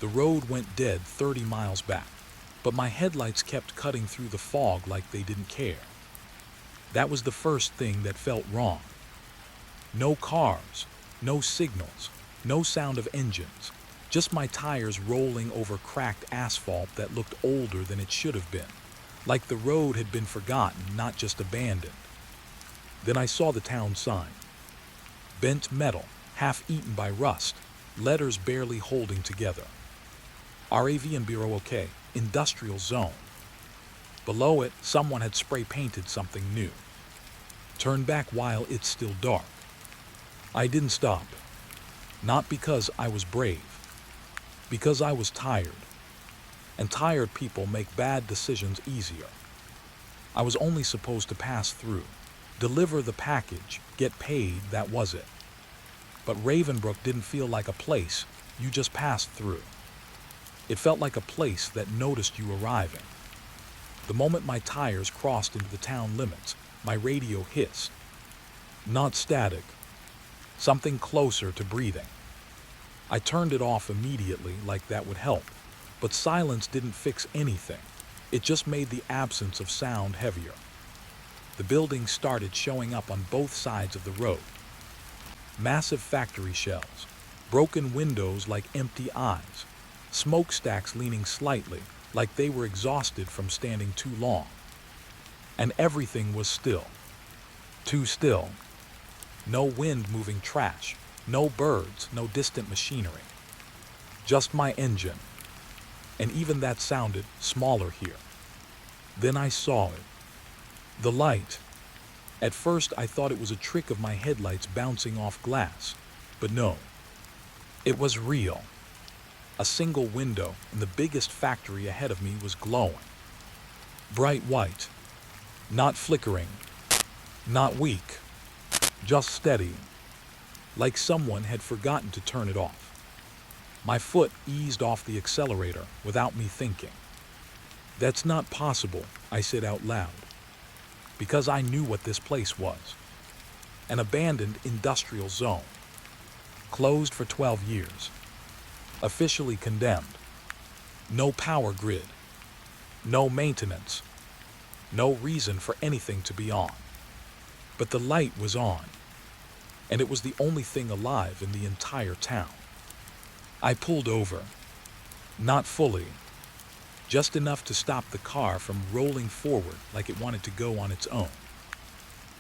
The road went dead 30 miles back, but my headlights kept cutting through the fog like they didn't care. That was the first thing that felt wrong. No cars, no signals, no sound of engines, just my tires rolling over cracked asphalt that looked older than it should have been, like the road had been forgotten, not just abandoned. Then I saw the town sign. Bent metal, half eaten by rust, letters barely holding together. RAV Bureau OK, Industrial Zone. Below it, someone had spray painted something new. Turn back while it's still dark. I didn't stop. Not because I was brave. Because I was tired. And tired people make bad decisions easier. I was only supposed to pass through, deliver the package, get paid, that was it. But Ravenbrook didn't feel like a place you just passed through. It felt like a place that noticed you arriving. The moment my tires crossed into the town limits, my radio hissed. Not static. Something closer to breathing. I turned it off immediately, like that would help. But silence didn't fix anything. It just made the absence of sound heavier. The buildings started showing up on both sides of the road. Massive factory shells, broken windows like empty eyes, smokestacks leaning slightly like they were exhausted from standing too long. And everything was still. Too still. No wind moving trash, no birds, no distant machinery. Just my engine. And even that sounded smaller here. Then I saw it. The light. At first I thought it was a trick of my headlights bouncing off glass, but no. It was real. A single window in the biggest factory ahead of me was glowing. Bright white. Not flickering. Not weak. Just steady. Like someone had forgotten to turn it off. My foot eased off the accelerator without me thinking. That's not possible, I said out loud. Because I knew what this place was. An abandoned industrial zone. Closed for 12 years. Officially condemned. No power grid. No maintenance. No reason for anything to be on. But the light was on. And it was the only thing alive in the entire town. I pulled over. Not fully. Just enough to stop the car from rolling forward like it wanted to go on its own.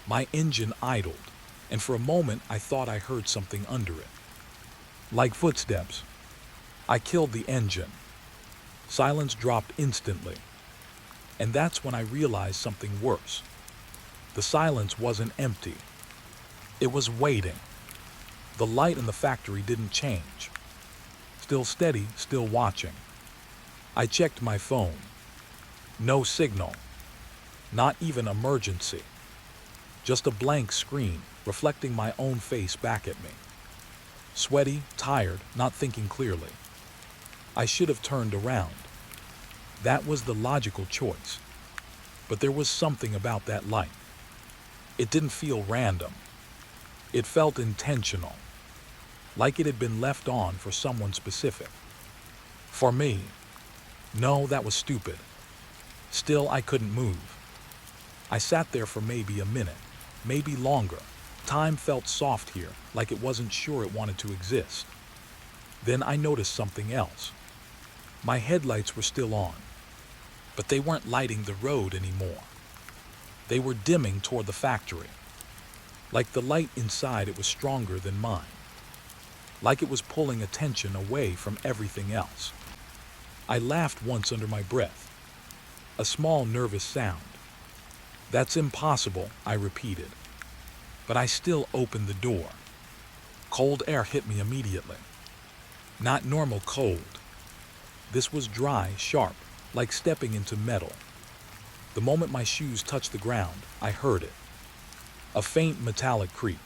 My engine idled, and for a moment I thought I heard something under it. Like footsteps. I killed the engine. Silence dropped instantly. And that's when I realized something worse. The silence wasn't empty. It was waiting. The light in the factory didn't change. Still steady, still watching. I checked my phone. No signal. Not even emergency. Just a blank screen reflecting my own face back at me. Sweaty, tired, not thinking clearly. I should have turned around. That was the logical choice. But there was something about that light. It didn't feel random. It felt intentional. Like it had been left on for someone specific. For me. No, that was stupid. Still, I couldn't move. I sat there for maybe a minute, maybe longer. Time felt soft here, like it wasn't sure it wanted to exist. Then I noticed something else. My headlights were still on, but they weren't lighting the road anymore. They were dimming toward the factory. Like the light inside it was stronger than mine. Like it was pulling attention away from everything else. I laughed once under my breath. A small nervous sound. That's impossible, I repeated. But I still opened the door. Cold air hit me immediately. Not normal cold. This was dry, sharp, like stepping into metal. The moment my shoes touched the ground, I heard it. A faint metallic creak.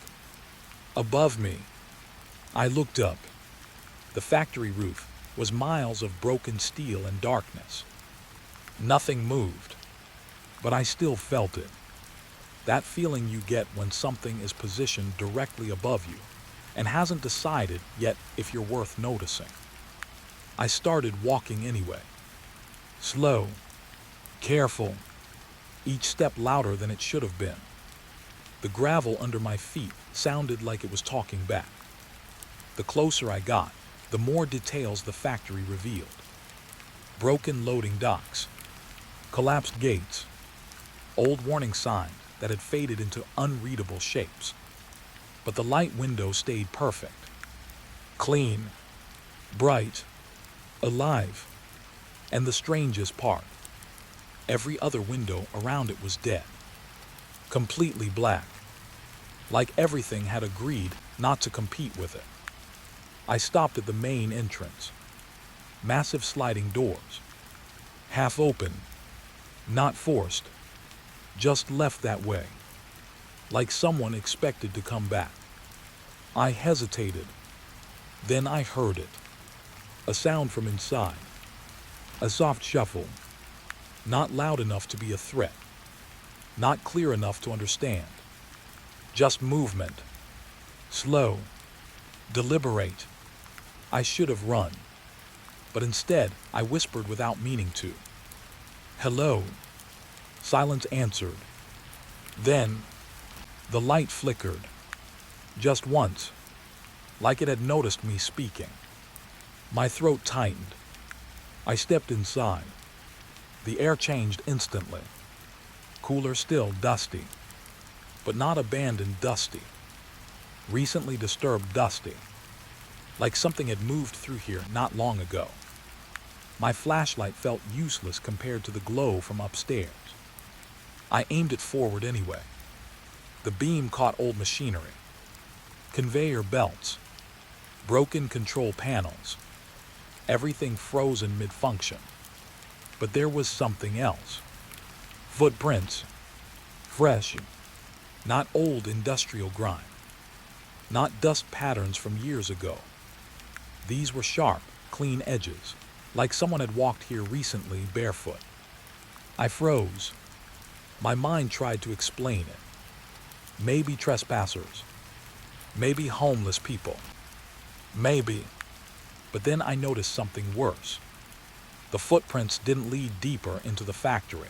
Above me. I looked up. The factory roof was miles of broken steel and darkness. Nothing moved, but I still felt it. That feeling you get when something is positioned directly above you and hasn't decided yet if you're worth noticing. I started walking anyway. Slow, careful, each step louder than it should have been. The gravel under my feet sounded like it was talking back. The closer I got, the more details the factory revealed. Broken loading docks, collapsed gates, old warning signs that had faded into unreadable shapes. But the light window stayed perfect. Clean, bright, alive. And the strangest part, every other window around it was dead. Completely black. Like everything had agreed not to compete with it. I stopped at the main entrance. Massive sliding doors. Half open. Not forced. Just left that way. Like someone expected to come back. I hesitated. Then I heard it. A sound from inside. A soft shuffle. Not loud enough to be a threat. Not clear enough to understand. Just movement. Slow. Deliberate. I should have run. But instead, I whispered without meaning to. Hello. Silence answered. Then, the light flickered. Just once. Like it had noticed me speaking. My throat tightened. I stepped inside. The air changed instantly. Cooler still, dusty. But not abandoned dusty. Recently disturbed dusty. Like something had moved through here not long ago. My flashlight felt useless compared to the glow from upstairs. I aimed it forward anyway. The beam caught old machinery. Conveyor belts. Broken control panels. Everything frozen mid-function. But there was something else. Footprints. Fresh. Not old industrial grime. Not dust patterns from years ago. These were sharp, clean edges, like someone had walked here recently barefoot. I froze. My mind tried to explain it. Maybe trespassers. Maybe homeless people. Maybe. But then I noticed something worse. The footprints didn't lead deeper into the factory.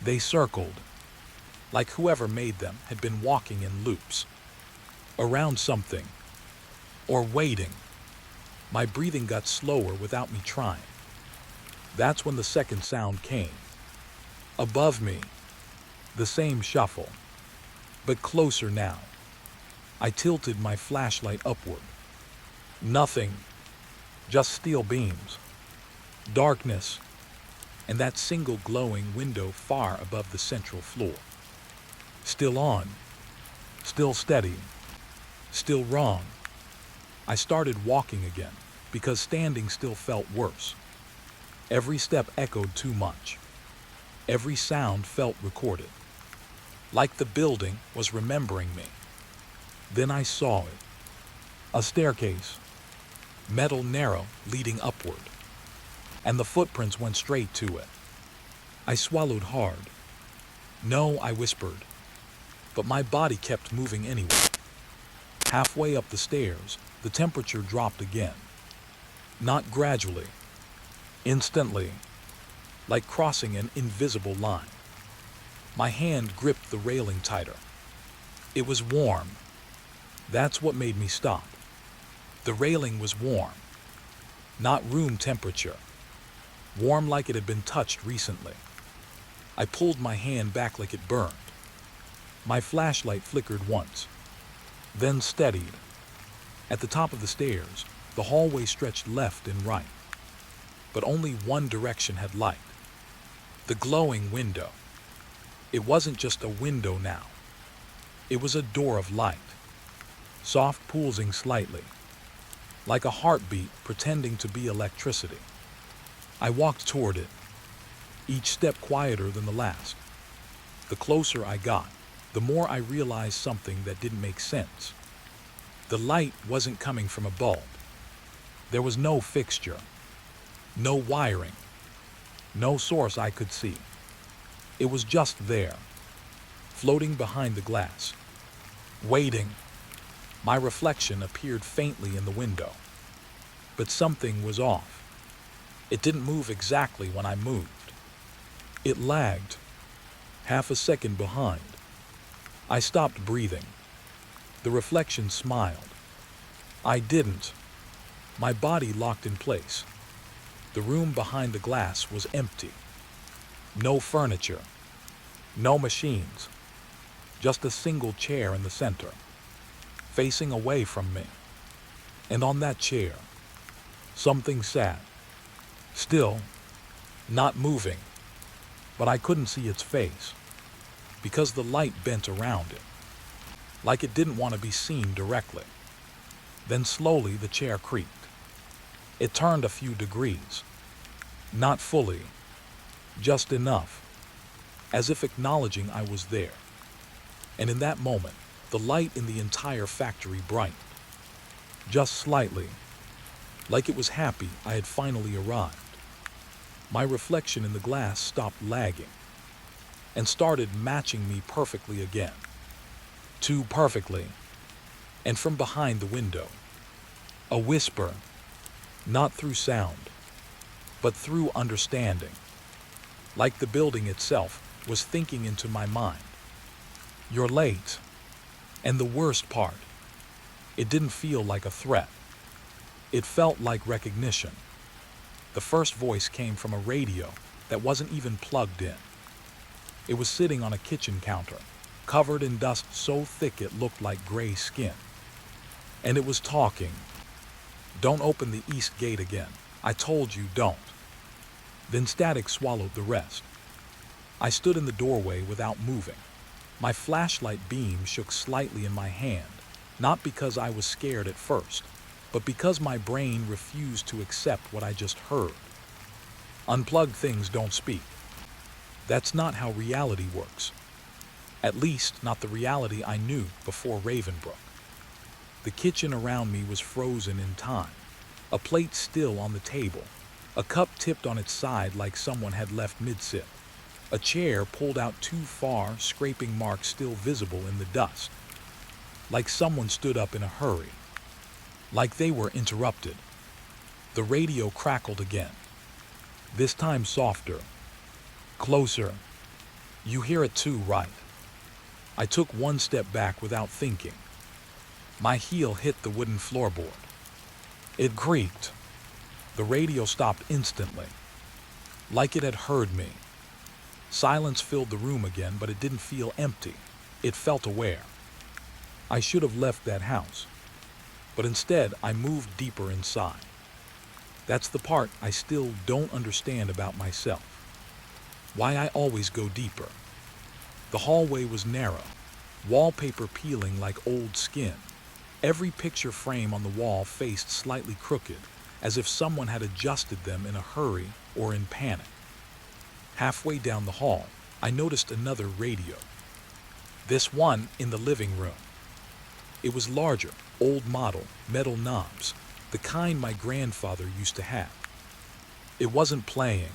They circled, like whoever made them had been walking in loops. Around something. Or waiting. My breathing got slower without me trying. That's when the second sound came. Above me. The same shuffle. But closer now. I tilted my flashlight upward. Nothing. Just steel beams. Darkness. And that single glowing window far above the central floor. Still on. Still steady. Still wrong. I started walking again, because standing still felt worse. Every step echoed too much. Every sound felt recorded. Like the building was remembering me. Then I saw it. A staircase. Metal narrow, leading upward. And the footprints went straight to it. I swallowed hard. No, I whispered. But my body kept moving anyway. Halfway up the stairs, the temperature dropped again. Not gradually. Instantly. Like crossing an invisible line. My hand gripped the railing tighter. It was warm. That's what made me stop. The railing was warm. Not room temperature. Warm like it had been touched recently. I pulled my hand back like it burned. My flashlight flickered once. Then steadied. At the top of the stairs, the hallway stretched left and right. But only one direction had light. The glowing window. It wasn't just a window now. It was a door of light. Soft pulsing slightly. Like a heartbeat pretending to be electricity. I walked toward it. Each step quieter than the last. The closer I got, the more I realized something that didn't make sense. The light wasn't coming from a bulb. There was no fixture. No wiring. No source I could see. It was just there. Floating behind the glass. Waiting. My reflection appeared faintly in the window. But something was off. It didn't move exactly when I moved. It lagged, half a second behind. I stopped breathing. The reflection smiled. I didn't. My body locked in place. The room behind the glass was empty. No furniture. No machines. Just a single chair in the center, facing away from me. And on that chair, something sat. Still, not moving, but I couldn't see its face because the light bent around it, like it didn't want to be seen directly. Then slowly the chair creaked. It turned a few degrees. Not fully, just enough, as if acknowledging I was there. And in that moment, the light in the entire factory brightened. Just slightly, like it was happy I had finally arrived. My reflection in the glass stopped lagging and started matching me perfectly again. Too perfectly. And from behind the window, a whisper, not through sound, but through understanding, like the building itself was thinking into my mind. You're late. And the worst part, it didn't feel like a threat. It felt like recognition. The first voice came from a radio that wasn't even plugged in. It was sitting on a kitchen counter, covered in dust so thick it looked like gray skin. And it was talking. Don't open the east gate again. I told you don't. Then static swallowed the rest. I stood in the doorway without moving. My flashlight beam shook slightly in my hand, not because I was scared at first, but because my brain refused to accept what I just heard. Unplugged things don't speak. That's not how reality works. At least, not the reality I knew before Ravenbrook. The kitchen around me was frozen in time, a plate still on the table, a cup tipped on its side like someone had left mid-sip, a chair pulled out too far, scraping marks still visible in the dust, like someone stood up in a hurry, like they were interrupted. The radio crackled again, this time softer, closer. You hear it too, right? I took one step back without thinking. My heel hit the wooden floorboard. It creaked. The radio stopped instantly, like it had heard me. Silence filled the room again, but it didn't feel empty. It felt aware. I should have left that house, but instead I moved deeper inside. That's the part I still don't understand about myself. Why I always go deeper. The hallway was narrow, wallpaper peeling like old skin. Every picture frame on the wall faced slightly crooked, as if someone had adjusted them in a hurry or in panic. Halfway down the hall, I noticed another radio. This one in the living room. It was larger, old model, metal knobs, the kind my grandfather used to have. It wasn't playing.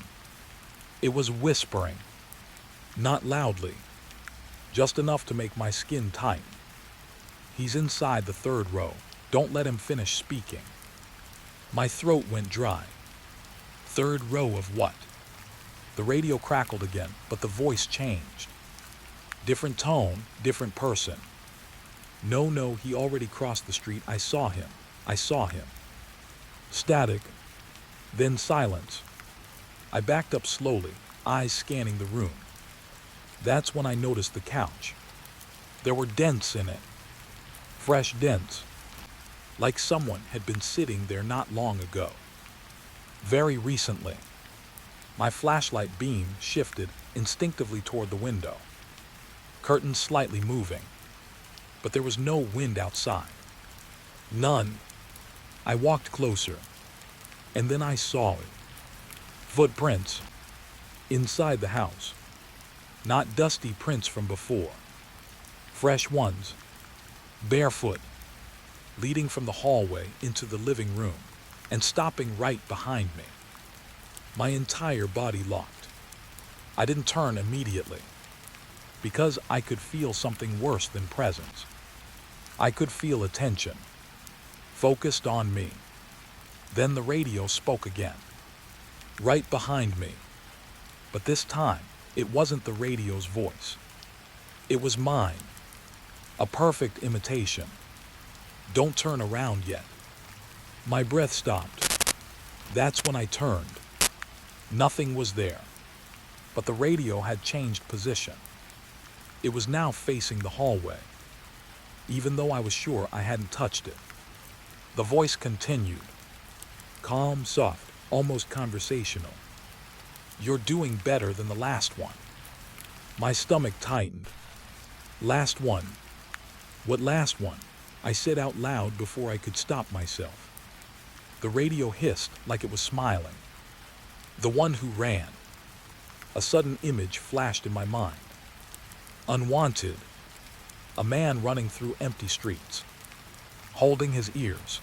It was whispering. Not loudly, just enough to make my skin tighten. He's inside the third row. Don't let him finish speaking. My throat went dry. Third row of what? The radio crackled again, but the voice changed. Different tone, different person. No, he already crossed the street. I saw him. Static, then silence. I backed up slowly, eyes scanning the room. That's when I noticed the couch. There were dents in it. Fresh dents. Like someone had been sitting there not long ago. Very recently. My flashlight beam shifted instinctively toward the window. Curtains slightly moving. But there was no wind outside. None. I walked closer. And then I saw it. Footprints. Inside the house. Not dusty prints from before. Fresh ones. Barefoot. Leading from the hallway into the living room and stopping right behind me. My entire body locked. I didn't turn immediately because I could feel something worse than presence. I could feel attention, focused on me. Then the radio spoke again, right behind me. But this time, it wasn't the radio's voice. It was mine, a perfect imitation. Don't turn around yet. My breath stopped. That's when I turned. Nothing was there, but the radio had changed position. It was now facing the hallway, even though I was sure I hadn't touched it. The voice continued, calm, soft, almost conversational. You're doing better than the last one. My stomach tightened. Last one? What last one? I said out loud before I could stop myself. The radio hissed like it was smiling. The one who ran. A sudden image flashed in my mind. Unwanted. A man running through empty streets, holding his ears,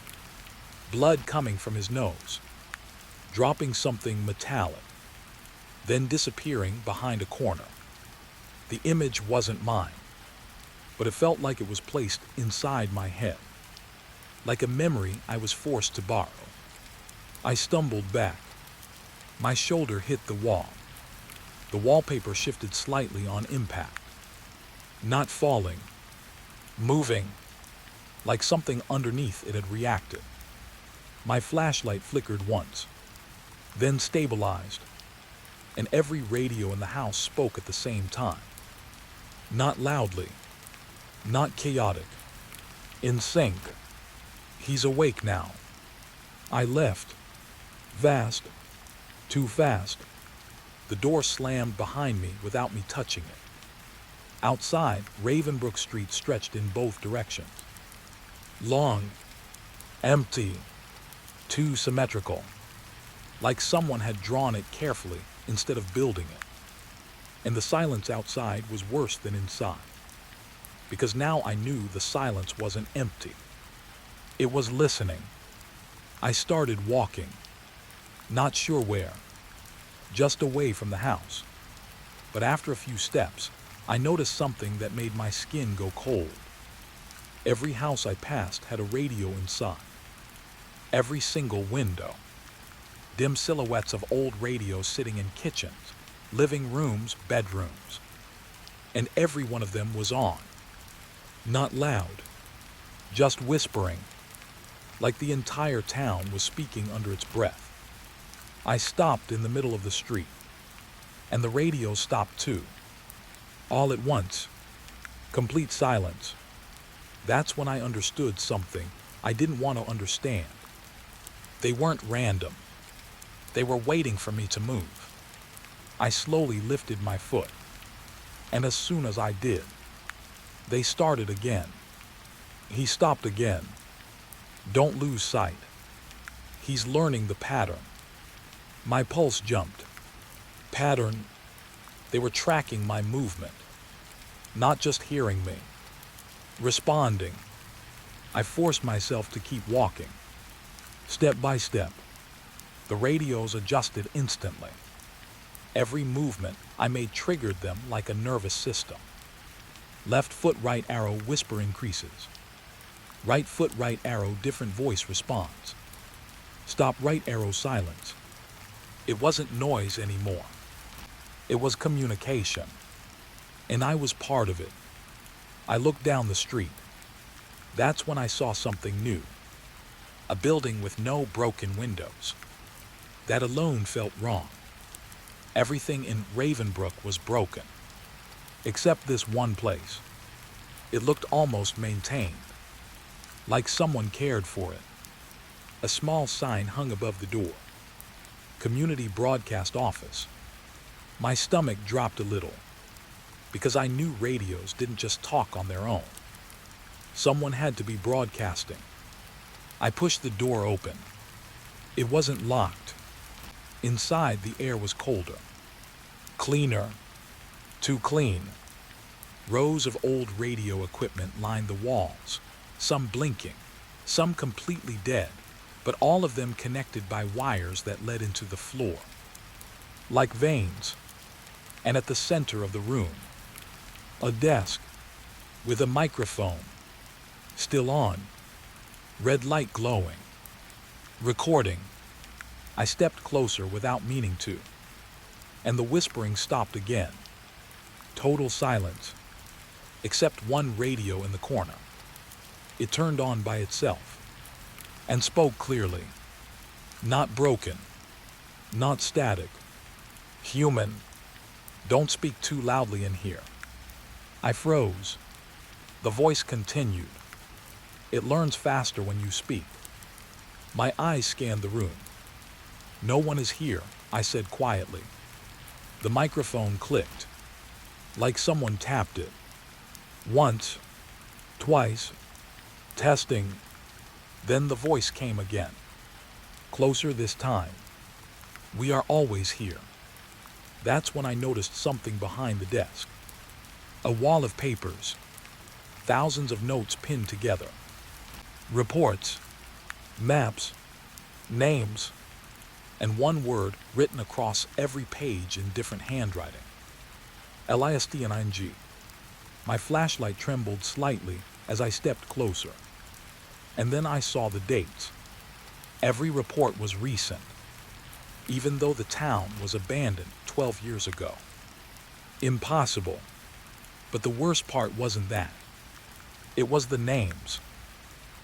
blood coming from his nose, dropping something metallic, then disappearing behind a corner. The image wasn't mine, but it felt like it was placed inside my head, like a memory I was forced to borrow. I stumbled back. My shoulder hit the wall. The wallpaper shifted slightly on impact, not falling, moving, like something underneath it had reacted. My flashlight flickered once, then stabilized, and every radio in the house spoke at the same time. Not loudly, not chaotic, in sync. He's awake now. I left. Fast. Too fast. The door slammed behind me without me touching it. Outside, Ravenbrook Street stretched in both directions. Long, empty, too symmetrical, like someone had drawn it carefully instead of building it. And the silence outside was worse than inside, because now I knew the silence wasn't empty. It was listening. I started walking, not sure where, just away from the house. But after a few steps, I noticed something that made my skin go cold. Every house I passed had a radio inside. Every single window. Dim silhouettes of old radios sitting in kitchens, living rooms, bedrooms. And every one of them was on. Not loud, just whispering, like the entire town was speaking under its breath. I stopped in the middle of the street, and the radio stopped too. All at once, complete silence. That's when I understood something I didn't want to understand. They weren't random. They were waiting for me to move. I slowly lifted my foot, and as soon as I did, they started again. He stopped again. Don't lose sight. He's learning the pattern. My pulse jumped. Pattern. They were tracking my movement, not just hearing me, responding. I forced myself to keep walking. Step by step, the radios adjusted instantly. Every movement I made triggered them like a nervous system. Left foot, right arrow, whisper increases. Right foot, right arrow, different voice responds. Stop, right arrow, silence. It wasn't noise anymore. It was communication, and I was part of it. I looked down the street. That's when I saw something new. A building with no broken windows. That alone felt wrong. Everything in Ravenbrook was broken, except this one place. It looked almost maintained, like someone cared for it. A small sign hung above the door. Community Broadcast Office. My stomach dropped a little, because I knew radios didn't just talk on their own. Someone had to be broadcasting. I pushed the door open. It wasn't locked. Inside, the air was colder. Cleaner. Too clean. Rows of old radio equipment lined the walls, some blinking, some completely dead, but all of them connected by wires that led into the floor, like veins. And at the center of the room, a desk with a microphone, still on, red light glowing. Recording. I stepped closer without meaning to, and the whispering stopped again. Total silence, except one radio in the corner. It turned on by itself and spoke clearly. Not broken, not static. Human, don't speak too loudly in here. I froze. The voice continued. It learns faster when you speak. My eyes scanned the room. No one is here, I said quietly. The microphone clicked, like someone tapped it. Once, twice, testing. Then the voice came again. Closer this time. We are always here. That's when I noticed something behind the desk. A wall of papers. Thousands of notes pinned together. Reports, maps, names, and one word written across every page in different handwriting. LISTNING. My flashlight trembled slightly as I stepped closer. And then I saw the dates. Every report was recent, even though the town was abandoned 12 years ago. Impossible. But the worst part wasn't that. It was the names.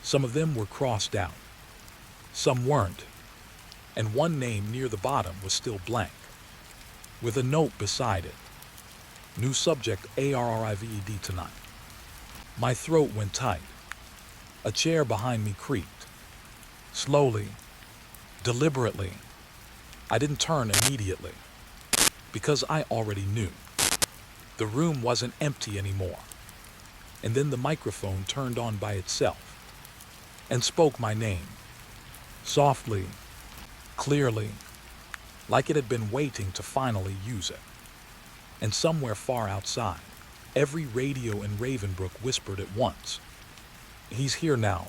Some of them were crossed out. Some weren't. And one name near the bottom was still blank, with a note beside it. New subject ARRIVED tonight. My throat went tight. A chair behind me creaked. Slowly, deliberately. I didn't turn immediately, because I already knew. The room wasn't empty anymore. And then the microphone turned on by itself and spoke my name, softly, clearly, like it had been waiting to finally use it. And somewhere far outside, every radio in Ravenbrook whispered at once, "He's here now."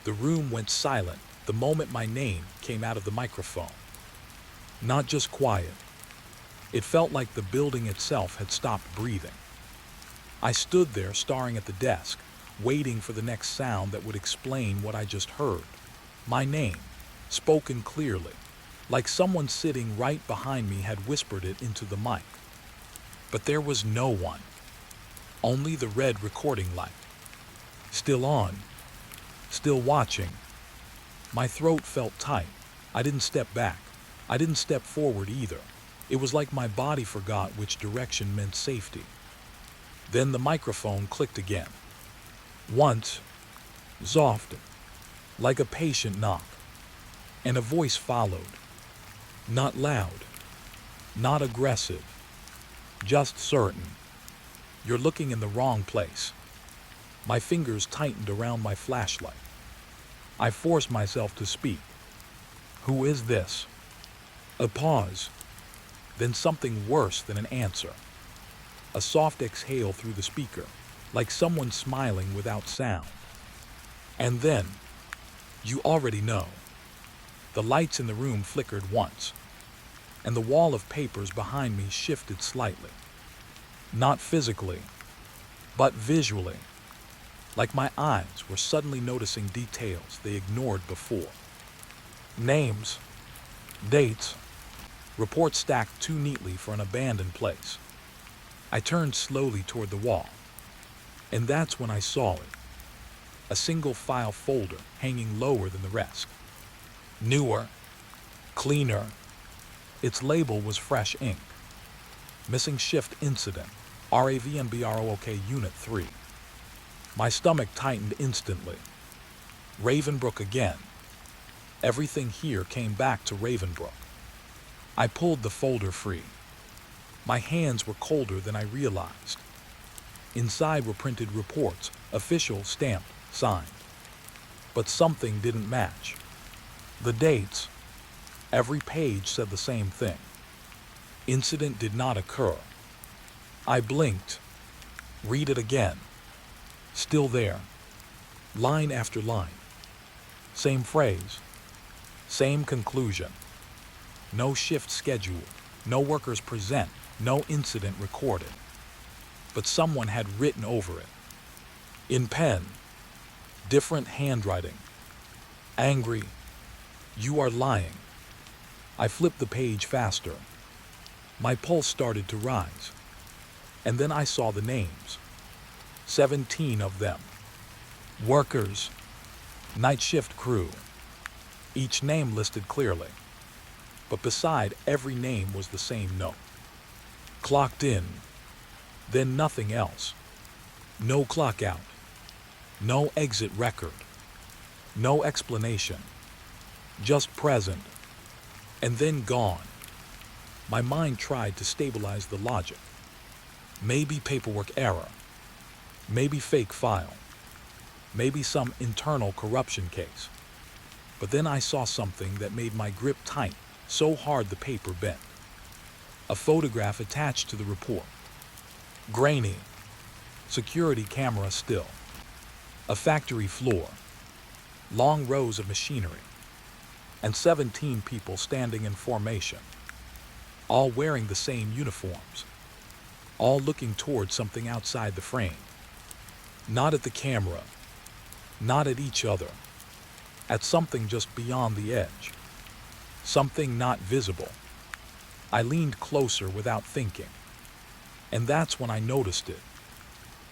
The room went silent the moment my name came out of the microphone. Not just quiet. It felt like the building itself had stopped breathing. I stood there staring at the desk, waiting for the next sound that would explain what I just heard. My name, spoken clearly, like someone sitting right behind me had whispered it into the mic. But there was no one. Only the red recording light. Still on. Still watching. My throat felt tight. I didn't step back. I didn't step forward either. It was like my body forgot which direction meant safety. Then the microphone clicked again. Once, soft, like a patient knock. And a voice followed. Not loud. Not aggressive. Just certain. "You're looking in the wrong place." My fingers tightened around my flashlight. I forced myself to speak. "Who is this?" A pause. Then something worse than an answer. A soft exhale through the speaker, like someone smiling without sound. And then, you already know. The lights in the room flickered once, and the wall of papers behind me shifted slightly. Not physically, but visually, like my eyes were suddenly noticing details they ignored before. Names, dates, reports stacked too neatly for an abandoned place. I turned slowly toward the wall, and that's when I saw it. A single file folder hanging lower than the rest. Newer, cleaner. Its label was fresh ink. Missing shift incident, RAVNBROK Unit 3. My stomach tightened instantly. Ravenbrook again. Everything here came back to Ravenbrook. I pulled the folder free. My hands were colder than I realized. Inside were printed reports, official, stamped, signed. But something didn't match. The dates. Every page said the same thing. Incident did not occur. I blinked. Read it again. Still there. Line after line. Same phrase. Same conclusion. No shift scheduled. No workers present. No incident recorded. But someone had written over it. In pen. Different handwriting. Angry. You are lying. I flipped the page faster. My pulse started to rise. And then I saw the names. 17 of them. Workers. Night shift crew. Each name listed clearly. But beside every name was the same note. Clocked in. Then nothing else. No clock out. No exit record. No explanation. Just present. And then gone. My mind tried to stabilize the logic. Maybe paperwork error. Maybe fake file. Maybe some internal corruption case. But then I saw something that made my grip tight, so hard the paper bent. A photograph attached to the report. Grainy. Security camera still. A factory floor. Long rows of machinery. And 17 people standing in formation. All wearing the same uniforms. All looking towards something outside the frame. Not at the camera. Not at each other. At something just beyond the edge. Something not visible. I leaned closer without thinking. And that's when I noticed it.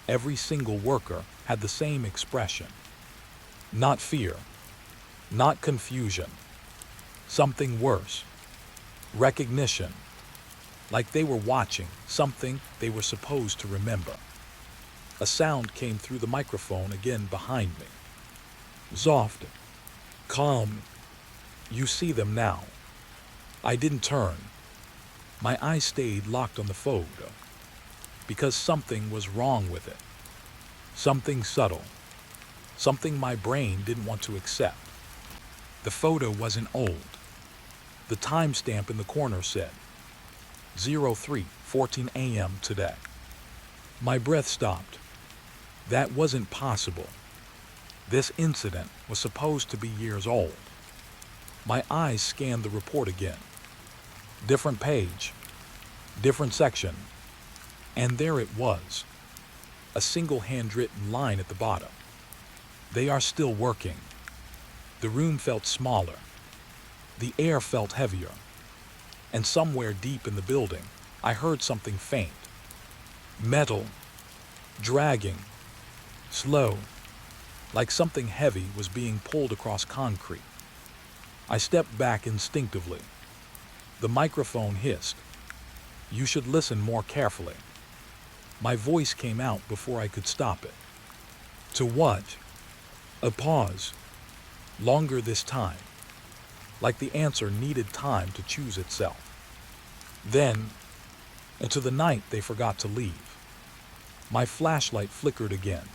Every single worker had the same expression. Not fear. Not confusion. Something worse. Recognition. Like they were watching something they were supposed to remember. A sound came through the microphone again behind me. Soft. Calm. You see them now. I didn't turn. My eyes stayed locked on the photo. Because something was wrong with it. Something subtle. Something my brain didn't want to accept. The photo wasn't old. The timestamp in the corner said 03:14 a.m. today. My breath stopped. That wasn't possible. This incident was supposed to be years old. My eyes scanned the report again. Different page. Different section. And there it was. A single handwritten line at the bottom. They are still working. The room felt smaller. The air felt heavier. And somewhere deep in the building, I heard something faint. Metal. Dragging. Slow. Like something heavy was being pulled across concrete. I stepped back instinctively. The microphone hissed. You should listen more carefully. My voice came out before I could stop it. To what? A pause. Longer this time. Like the answer needed time to choose itself. Then, into the night they forgot to leave. My flashlight flickered again.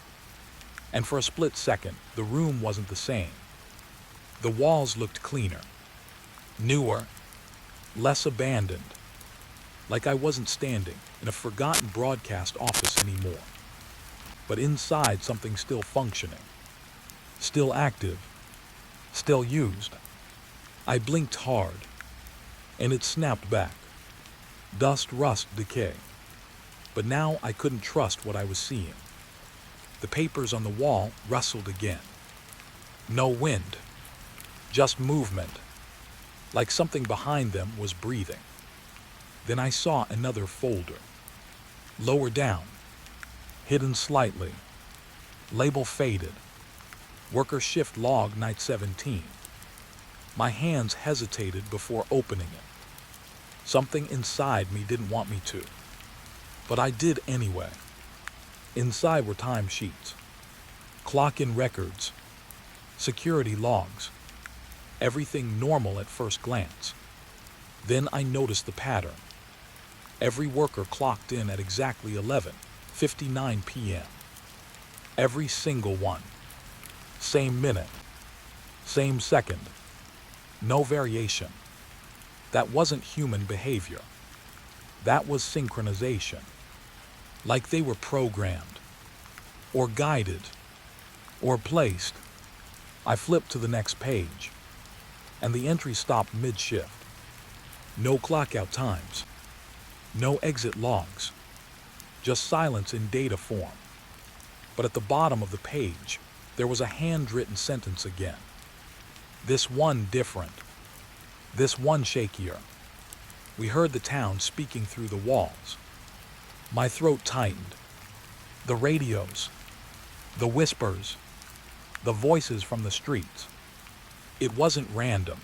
And for a split second, the room wasn't the same. The walls looked cleaner. Newer. Less abandoned. Like I wasn't standing in a forgotten broadcast office anymore. But inside something still functioning. Still active. Still used. I blinked hard. And it snapped back. Dust, rust, decay. But now I couldn't trust what I was seeing. The papers on the wall rustled again. No wind. Just movement. Like something behind them was breathing. Then I saw another folder. Lower down. Hidden slightly. Label faded. Worker shift log night 17. My hands hesitated before opening it. Something inside me didn't want me to. But I did anyway. Inside were timesheets. Clock-in records. Security logs. Everything normal at first glance. Then I noticed the pattern. Every worker clocked in at exactly 11:59 p.m. Every single one. Same minute. Same second. No variation. That wasn't human behavior. That was synchronization. Like they were programmed. Or guided. Or placed. I flipped to the next page. And the entry stopped mid-shift. No clock-out times. No exit logs. Just silence in data form. But at the bottom of the page, there was a handwritten sentence again. This one different. This one shakier. We heard the town speaking through the walls. My throat tightened. The radios, the whispers, the voices from the streets. It wasn't random.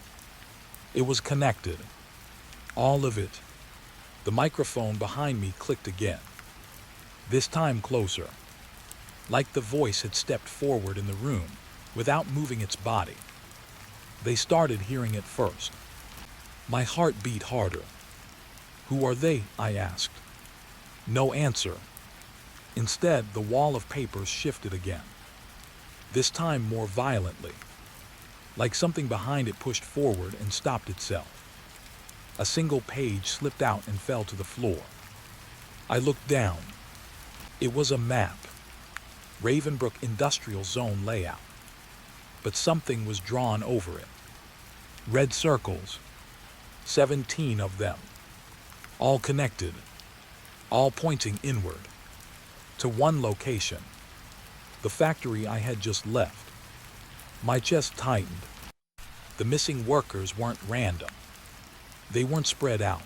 It was connected. All of it. The microphone behind me clicked again. This time closer. Like the voice had stepped forward in the room without moving its body. They started hearing it first. My heart beat harder. Who are they? I asked. No answer. Instead, the wall of papers shifted again. This time more violently. Like something behind it pushed forward and stopped itself. A single page slipped out and fell to the floor. I looked down. It was a map. Ravenbrook Industrial Zone layout. But something was drawn over it. Red circles. 17 of them. All connected. All pointing inward. To one location. The factory I had just left. My chest tightened. The missing workers weren't random. They weren't spread out.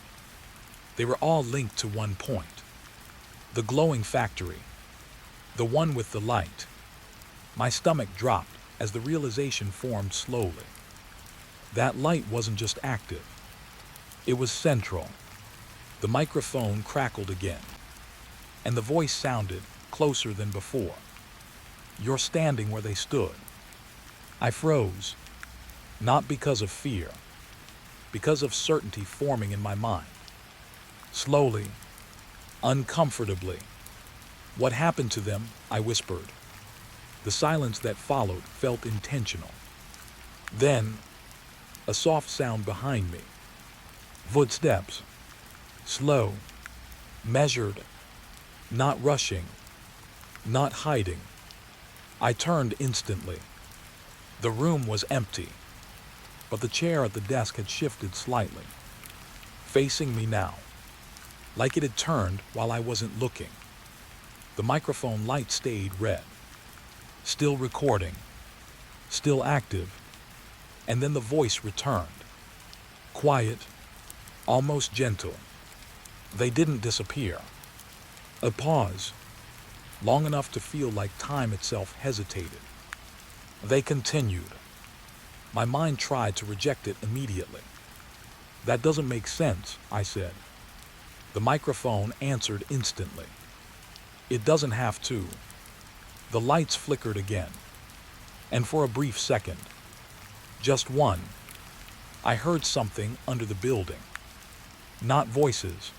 They were all linked to one point. The glowing factory. The one with the light. My stomach dropped as the realization formed slowly. That light wasn't just active. It was central. The microphone crackled again. And the voice sounded closer than before. You're standing where they stood. I froze. Not because of fear. Because of certainty forming in my mind. Slowly. Uncomfortably. What happened to them? I whispered. The silence that followed felt intentional. Then, a soft sound behind me. Footsteps. Slow. Measured. Not rushing. Not hiding. I turned instantly. The room was empty, but the chair at the desk had shifted slightly, facing me now, like it had turned while I wasn't looking. The microphone light stayed red, still recording, still active, and then the voice returned, quiet, almost gentle. They didn't disappear. A pause, long enough to feel like time itself hesitated. They continued. My mind tried to reject it immediately. That doesn't make sense, I said. The microphone answered instantly. It doesn't have to. The lights flickered again. And for a brief second, just one, I heard something under the building. Not voices,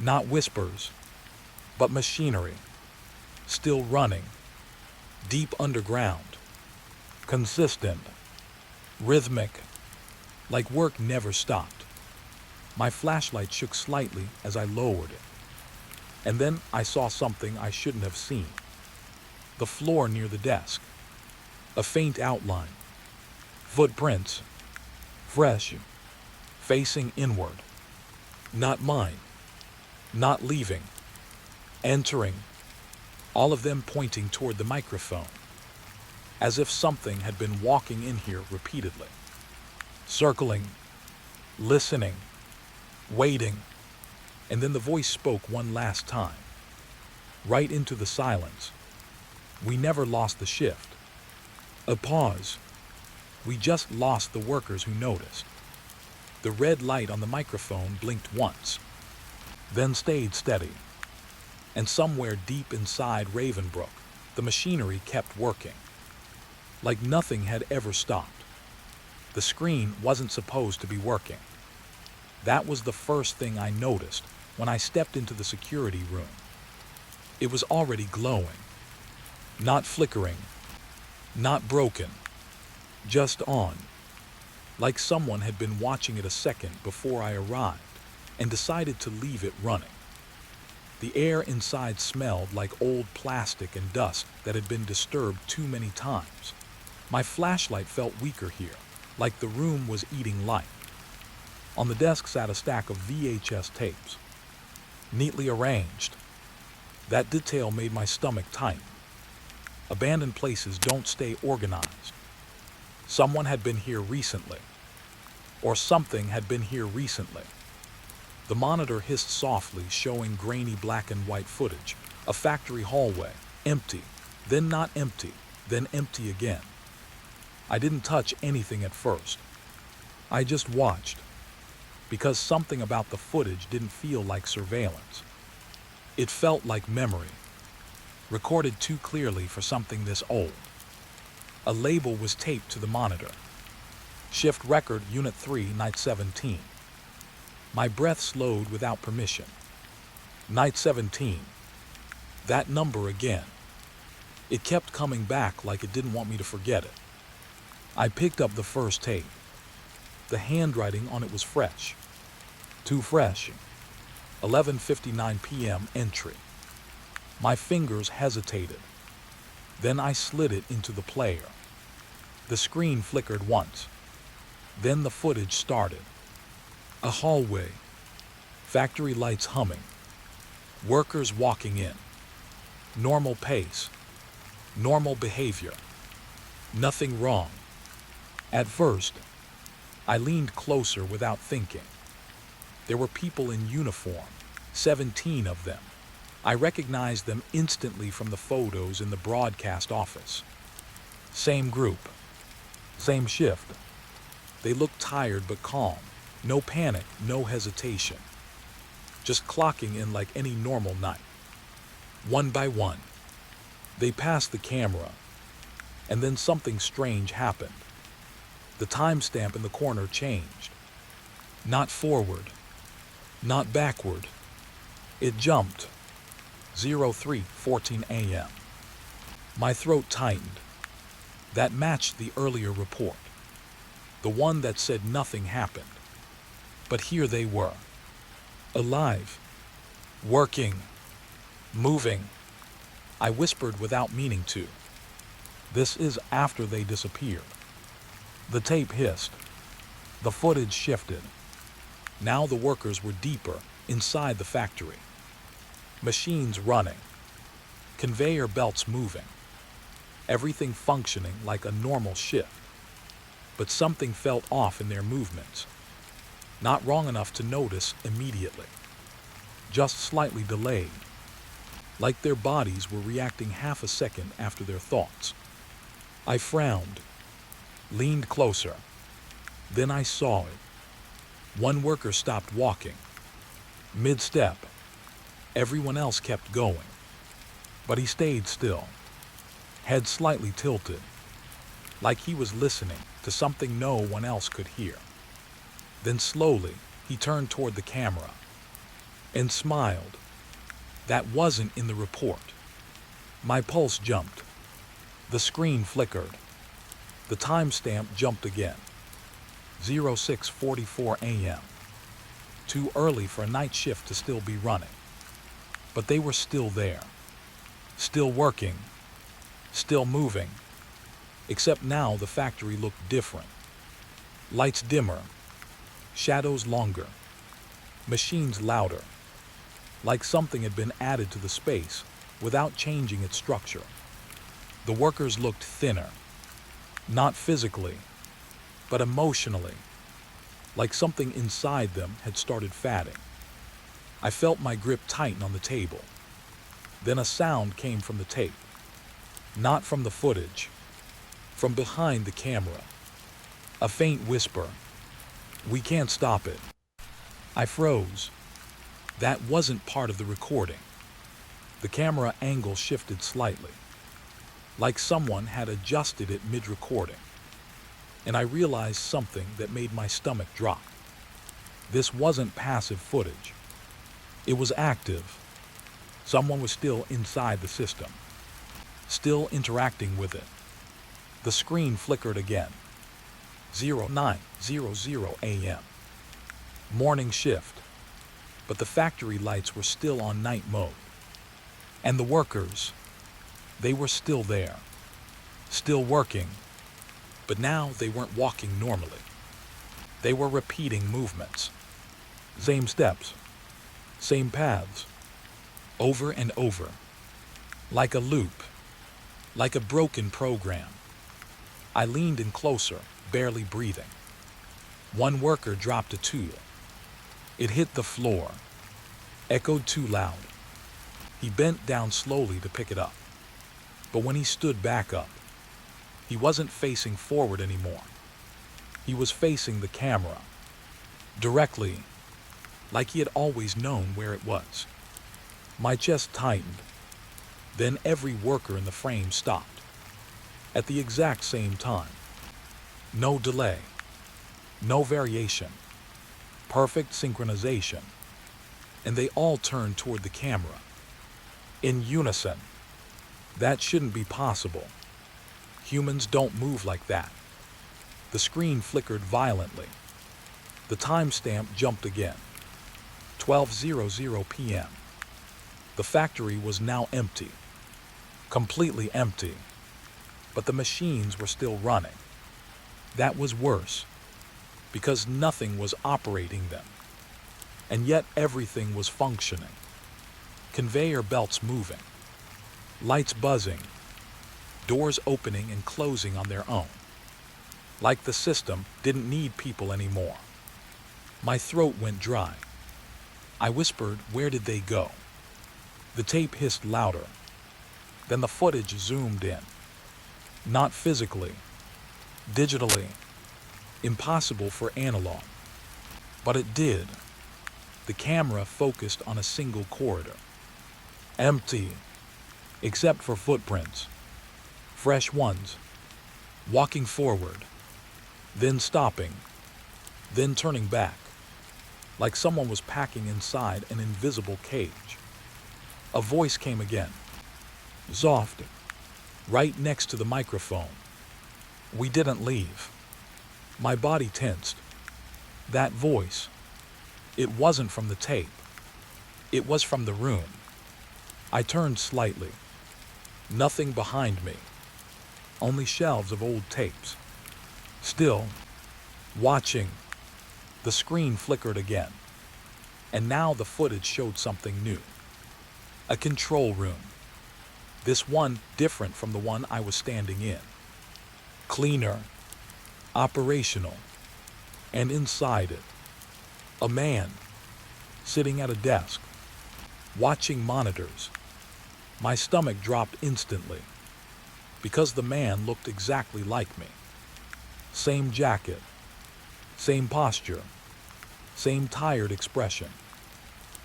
not whispers, but machinery, still running, deep underground, consistent, rhythmic, like work never stopped. My flashlight shook slightly as I lowered it. And then I saw something I shouldn't have seen. The floor near the desk. A faint outline. Footprints. Fresh. Facing inward. Not mine. Not leaving. Entering. All of them pointing toward the microphone. As if something had been walking in here repeatedly. Circling. Listening. Waiting. And then the voice spoke one last time. Right into the silence. We never lost the shift. A pause. We just lost the workers who noticed. The red light on the microphone blinked once, then stayed steady. And somewhere deep inside Ravenbrook, the machinery kept working. Like nothing had ever stopped. The screen wasn't supposed to be working. That was the first thing I noticed when I stepped into the security room. It was already glowing. Not flickering. Not broken. Just on. Like someone had been watching it a second before I arrived and decided to leave it running. The air inside smelled like old plastic and dust that had been disturbed too many times. My flashlight felt weaker here, like the room was eating light. On the desk sat a stack of VHS tapes, neatly arranged. That detail made my stomach tighten. Abandoned places don't stay organized. Someone had been here recently, or something had been here recently. The monitor hissed softly, showing grainy black and white footage. A factory hallway, empty, then not empty, then empty again. I didn't touch anything at first. I just watched, because something about the footage didn't feel like surveillance. It felt like memory, recorded too clearly for something this old. A label was taped to the monitor. Shift record, Unit 3, Night 17. My breath slowed without permission. Night 17. That number again. It kept coming back like it didn't want me to forget it. I picked up the first tape. The handwriting on it was fresh. Too fresh. 11:59 p.m. entry. My fingers hesitated. Then I slid it into the player. The screen flickered once. Then the footage started. A hallway. Factory lights humming. Workers walking in. Normal pace. Normal behavior. Nothing wrong. At first, I leaned closer without thinking. There were people in uniform, 17 of them. I recognized them instantly from the photos in the broadcast office. Same group. Same shift. They looked tired but calm. No panic, no hesitation. Just clocking in like any normal night. One by one, they passed the camera, and then something strange happened. The timestamp in the corner changed. Not forward, not backward. It jumped. 03:14 a.m. My throat tightened. That matched the earlier report, the one that said nothing happened. But here they were, alive, working, moving. I whispered without meaning to. This is after they disappeared. The tape hissed. The footage shifted. Now the workers were deeper, inside the factory. Machines running. Conveyor belts moving. Everything functioning like a normal shift. But something felt off in their movements. Not wrong enough to notice immediately. Just slightly delayed. Like their bodies were reacting half a second after their thoughts. I frowned. Leaned closer. Then I saw it. One worker stopped walking. Mid-step. Everyone else kept going. But he stayed still. Head slightly tilted. Like he was listening to something no one else could hear. Then slowly, he turned toward the camera and smiled. That wasn't in the report. My pulse jumped. The screen flickered. The timestamp jumped again. 06:44 a.m. Too early for a night shift to still be running. But they were still there. Still working. Still moving. Except now the factory looked different. Lights dimmer. Shadows longer. Machines louder. Like something had been added to the space without changing its structure. The workers looked thinner. Not physically, but emotionally. Like something inside them had started fatting. I felt my grip tighten on the table. Then a sound came from the tape. Not from the footage. From behind the camera. A faint whisper. "We can't stop it." I froze. That wasn't part of the recording. The camera angle shifted slightly. Like someone had adjusted it mid-recording. And I realized something that made my stomach drop. This wasn't passive footage. It was active. Someone was still inside the system. Still interacting with it. The screen flickered again. 09:00 a.m. Morning shift. But the factory lights were still on night mode. And the workers, they were still there. Still working. But now they weren't walking normally. They were repeating movements. Same steps. Same paths. Over and over. Like a loop. Like a broken program. I leaned in closer, barely breathing. One worker dropped a tool. It hit the floor, echoed too loud. He bent down slowly to pick it up. But when he stood back up, he wasn't facing forward anymore. He was facing the camera, directly, like he had always known where it was. My chest tightened. Then every worker in the frame stopped. At the exact same time. No delay. No variation. Perfect synchronization. And they all turned toward the camera. In unison. That shouldn't be possible. Humans don't move like that. The screen flickered violently. The timestamp jumped again. 12:00 p.m. The factory was now empty. Completely empty. But the machines were still running. That was worse, because nothing was operating them. And yet everything was functioning. Conveyor belts moving. Lights buzzing. Doors opening and closing on their own. Like the system didn't need people anymore. My throat went dry. I whispered, "Where did they go?" The tape hissed louder. Then the footage zoomed in. Not physically. Digitally. Impossible for analog. But it did. The camera focused on a single corridor. Empty. Except for footprints. Fresh ones. Walking forward. Then stopping. Then turning back. Like someone was packing inside an invisible cage. A voice came again. Soft. Right next to the microphone. We didn't leave. My body tensed. That voice. It wasn't from the tape. It was from the room. I turned slightly. Nothing behind me. Only shelves of old tapes. Still. Watching. The screen flickered again. And now the footage showed something new. A control room. This one different from the one I was standing in. Cleaner. Operational. And inside it, a man, sitting at a desk, watching monitors. My stomach dropped instantly, because the man looked exactly like me. Same jacket, same posture, same tired expression.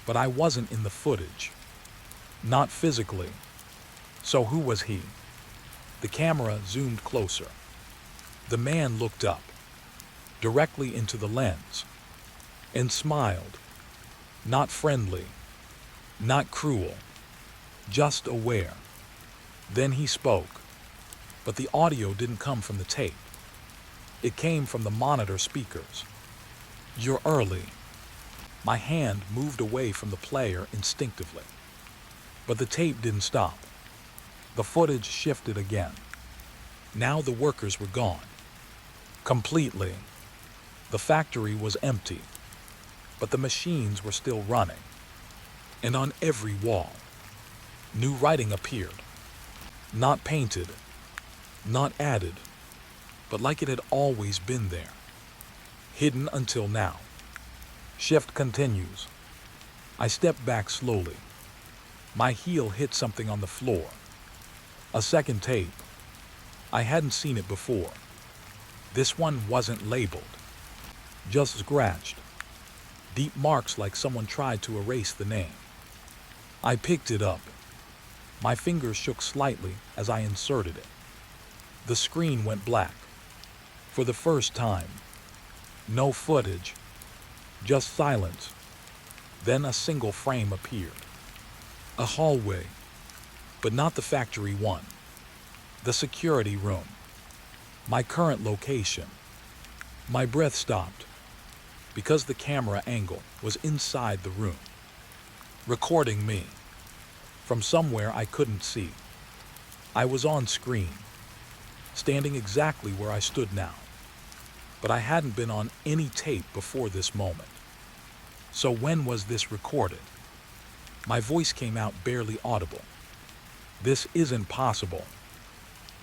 But I wasn't in the footage. Not physically. So who was he? The camera zoomed closer. The man looked up, directly into the lens, and smiled. Not friendly, not cruel, just aware. Then he spoke, but the audio didn't come from the tape. It came from the monitor speakers. "You're early." My hand moved away from the player instinctively. But the tape didn't stop. The footage shifted again. Now the workers were gone. Completely. The factory was empty. But the machines were still running. And on every wall, new writing appeared. Not painted, not added, but like it had always been there. Hidden until now. Shift continues. I stepped back slowly. My heel hit something on the floor. A second tape. I hadn't seen it before. This one wasn't labeled. Just scratched. Deep marks like someone tried to erase the name. I picked it up. My fingers shook slightly as I inserted it. The screen went black. For the first time. No footage. Just silence. Then a single frame appeared. A hallway. But not the factory one. The security room. My current location. My breath stopped. Because the camera angle was inside the room. Recording me. From somewhere I couldn't see. I was on screen. Standing exactly where I stood now. But I hadn't been on any tape before this moment. So when was this recorded? My voice came out barely audible. This isn't possible.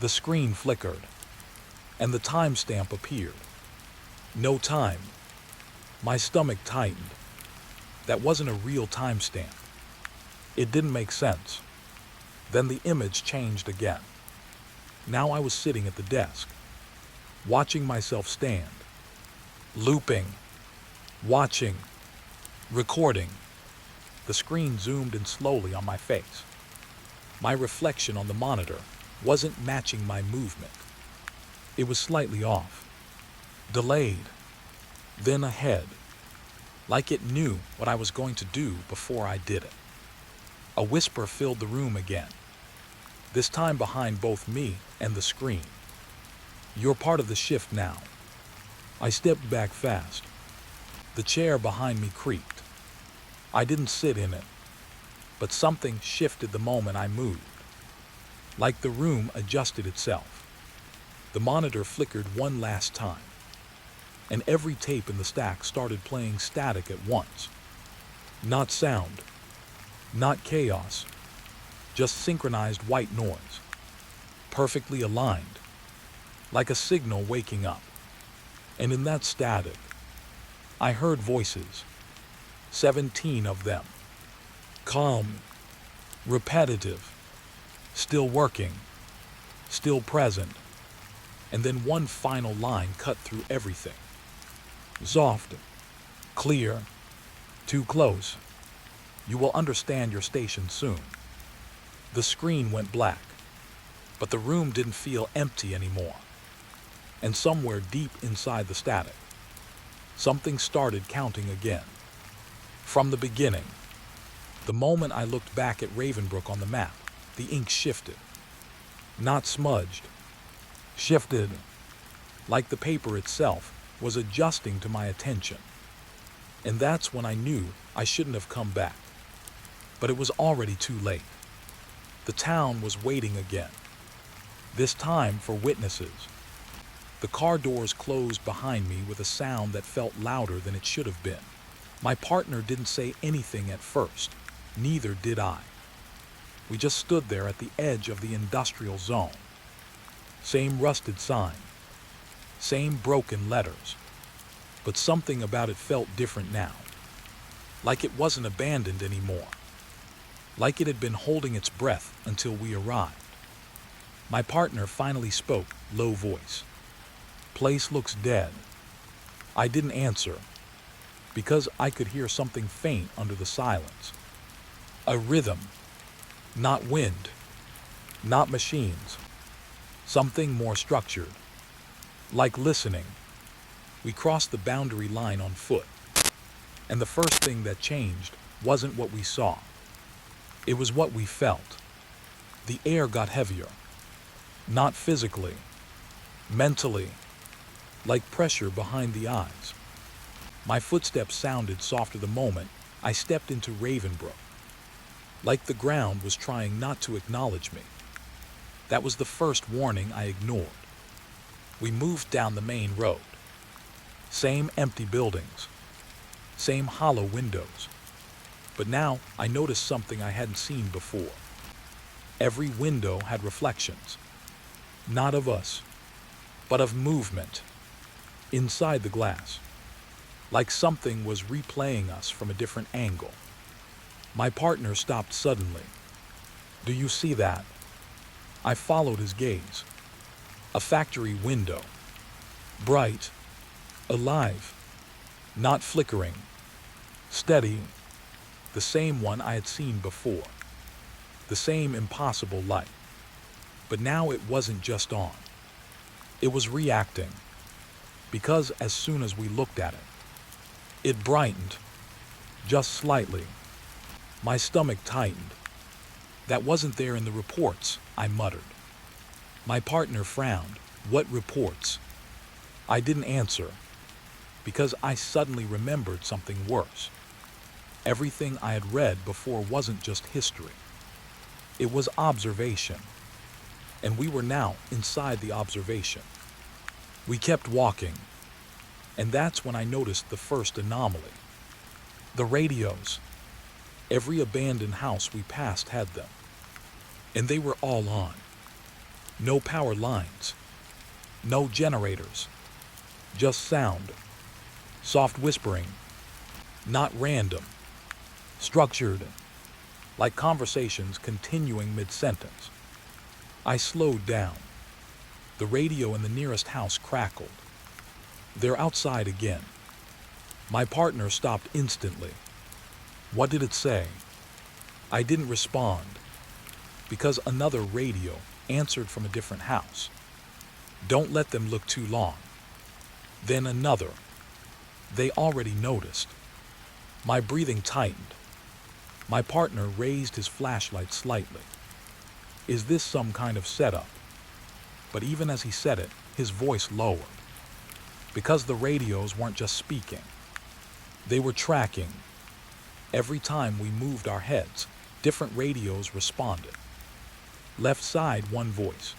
The screen flickered. and the timestamp appeared. No time. My stomach tightened. That wasn't a real timestamp. It didn't make sense. Then the image changed again. Now I was sitting at the desk, watching myself stand, looping, watching, recording. The screen zoomed in slowly on my face. My reflection on the monitor wasn't matching my movement. It was slightly off, delayed, then ahead, like it knew what I was going to do before I did it. A whisper filled the room again, this time behind both me and the screen. "You're part of the shift now." I stepped back fast. The chair behind me creaked. I didn't sit in it, but something shifted the moment I moved. Like the room adjusted itself. The monitor flickered one last time, and every tape in the stack started playing static at once. Not sound, not chaos, just synchronized white noise, perfectly aligned, like a signal waking up. And in that static, I heard voices, 17 of them, calm, repetitive, still working, still present. And then one final line cut through everything. "Soft, clear, too close. You will understand your station soon." The screen went black, but the room didn't feel empty anymore. And somewhere deep inside the static, something started counting again. From the beginning, the moment I looked back at Ravenbrook on the map, the ink shifted. Not smudged, shifted, like the paper itself was adjusting to my attention. And that's when I knew I shouldn't have come back. But it was already too late. The town was waiting again, this time for witnesses. The car doors closed behind me with a sound that felt louder than it should have been. My partner didn't say anything at first, neither did I. We just stood there at the edge of the industrial zone. Same rusted sign, same broken letters, but something about it felt different now. Like it wasn't abandoned anymore. Like it had been holding its breath until we arrived. My partner finally spoke, low voice. "Place looks dead." I didn't answer, because I could hear something faint under the silence. A rhythm, not wind, not machines. Something more structured, like listening. We crossed the boundary line on foot, and the first thing that changed wasn't what we saw. It was what we felt. The air got heavier, not physically, mentally, like pressure behind the eyes. My footsteps sounded softer the moment I stepped into Ravenbrook, like the ground was trying not to acknowledge me. That was the first warning I ignored. We moved down the main road. Same empty buildings, same hollow windows. But now I noticed something I hadn't seen before. Every window had reflections, not of us, but of movement, inside the glass, like something was replaying us from a different angle. My partner stopped suddenly. "Do you see that?" I followed his gaze. A factory window, bright, alive, not flickering, steady, the same one I had seen before, the same impossible light. But now it wasn't just on. It was reacting, because as soon as we looked at it, it brightened, just slightly. My stomach tightened. "That wasn't there in the reports," I muttered. My partner frowned. "What reports?" I didn't answer, because I suddenly remembered something worse. Everything I had read before wasn't just history. It was observation. And we were now inside the observation. We kept walking, and that's when I noticed the first anomaly. The radios. Every abandoned house we passed had them. And they were all on. No power lines. No generators, just sound, soft whispering, not random, structured, like conversations continuing mid-sentence. I slowed down. The radio in the nearest house crackled. They're outside again. My partner stopped instantly. What did it say? I didn't respond, because another radio answered from a different house. Don't let them look too long. Then another. They already noticed. My breathing tightened. My partner raised his flashlight slightly. Is this some kind of setup? But even as he said it, his voice lowered. Because the radios weren't just speaking. They were tracking. Every time we moved our heads, different radios responded. Left side, one voice.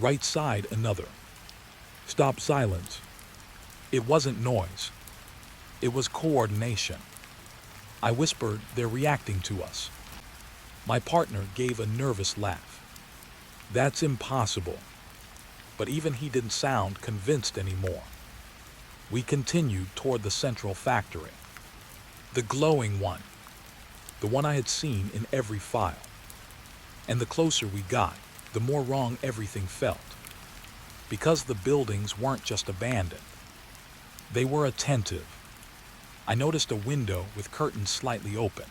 Right side, another. Stop, silence. It wasn't noise. It was coordination. I whispered, they're reacting to us. My partner gave a nervous laugh. That's impossible. But even he didn't sound convinced anymore. We continued toward the central factory. The glowing one. The one I had seen in every file. And the closer we got, the more wrong everything felt. Because the buildings weren't just abandoned. They were attentive. I noticed a window with curtains slightly open.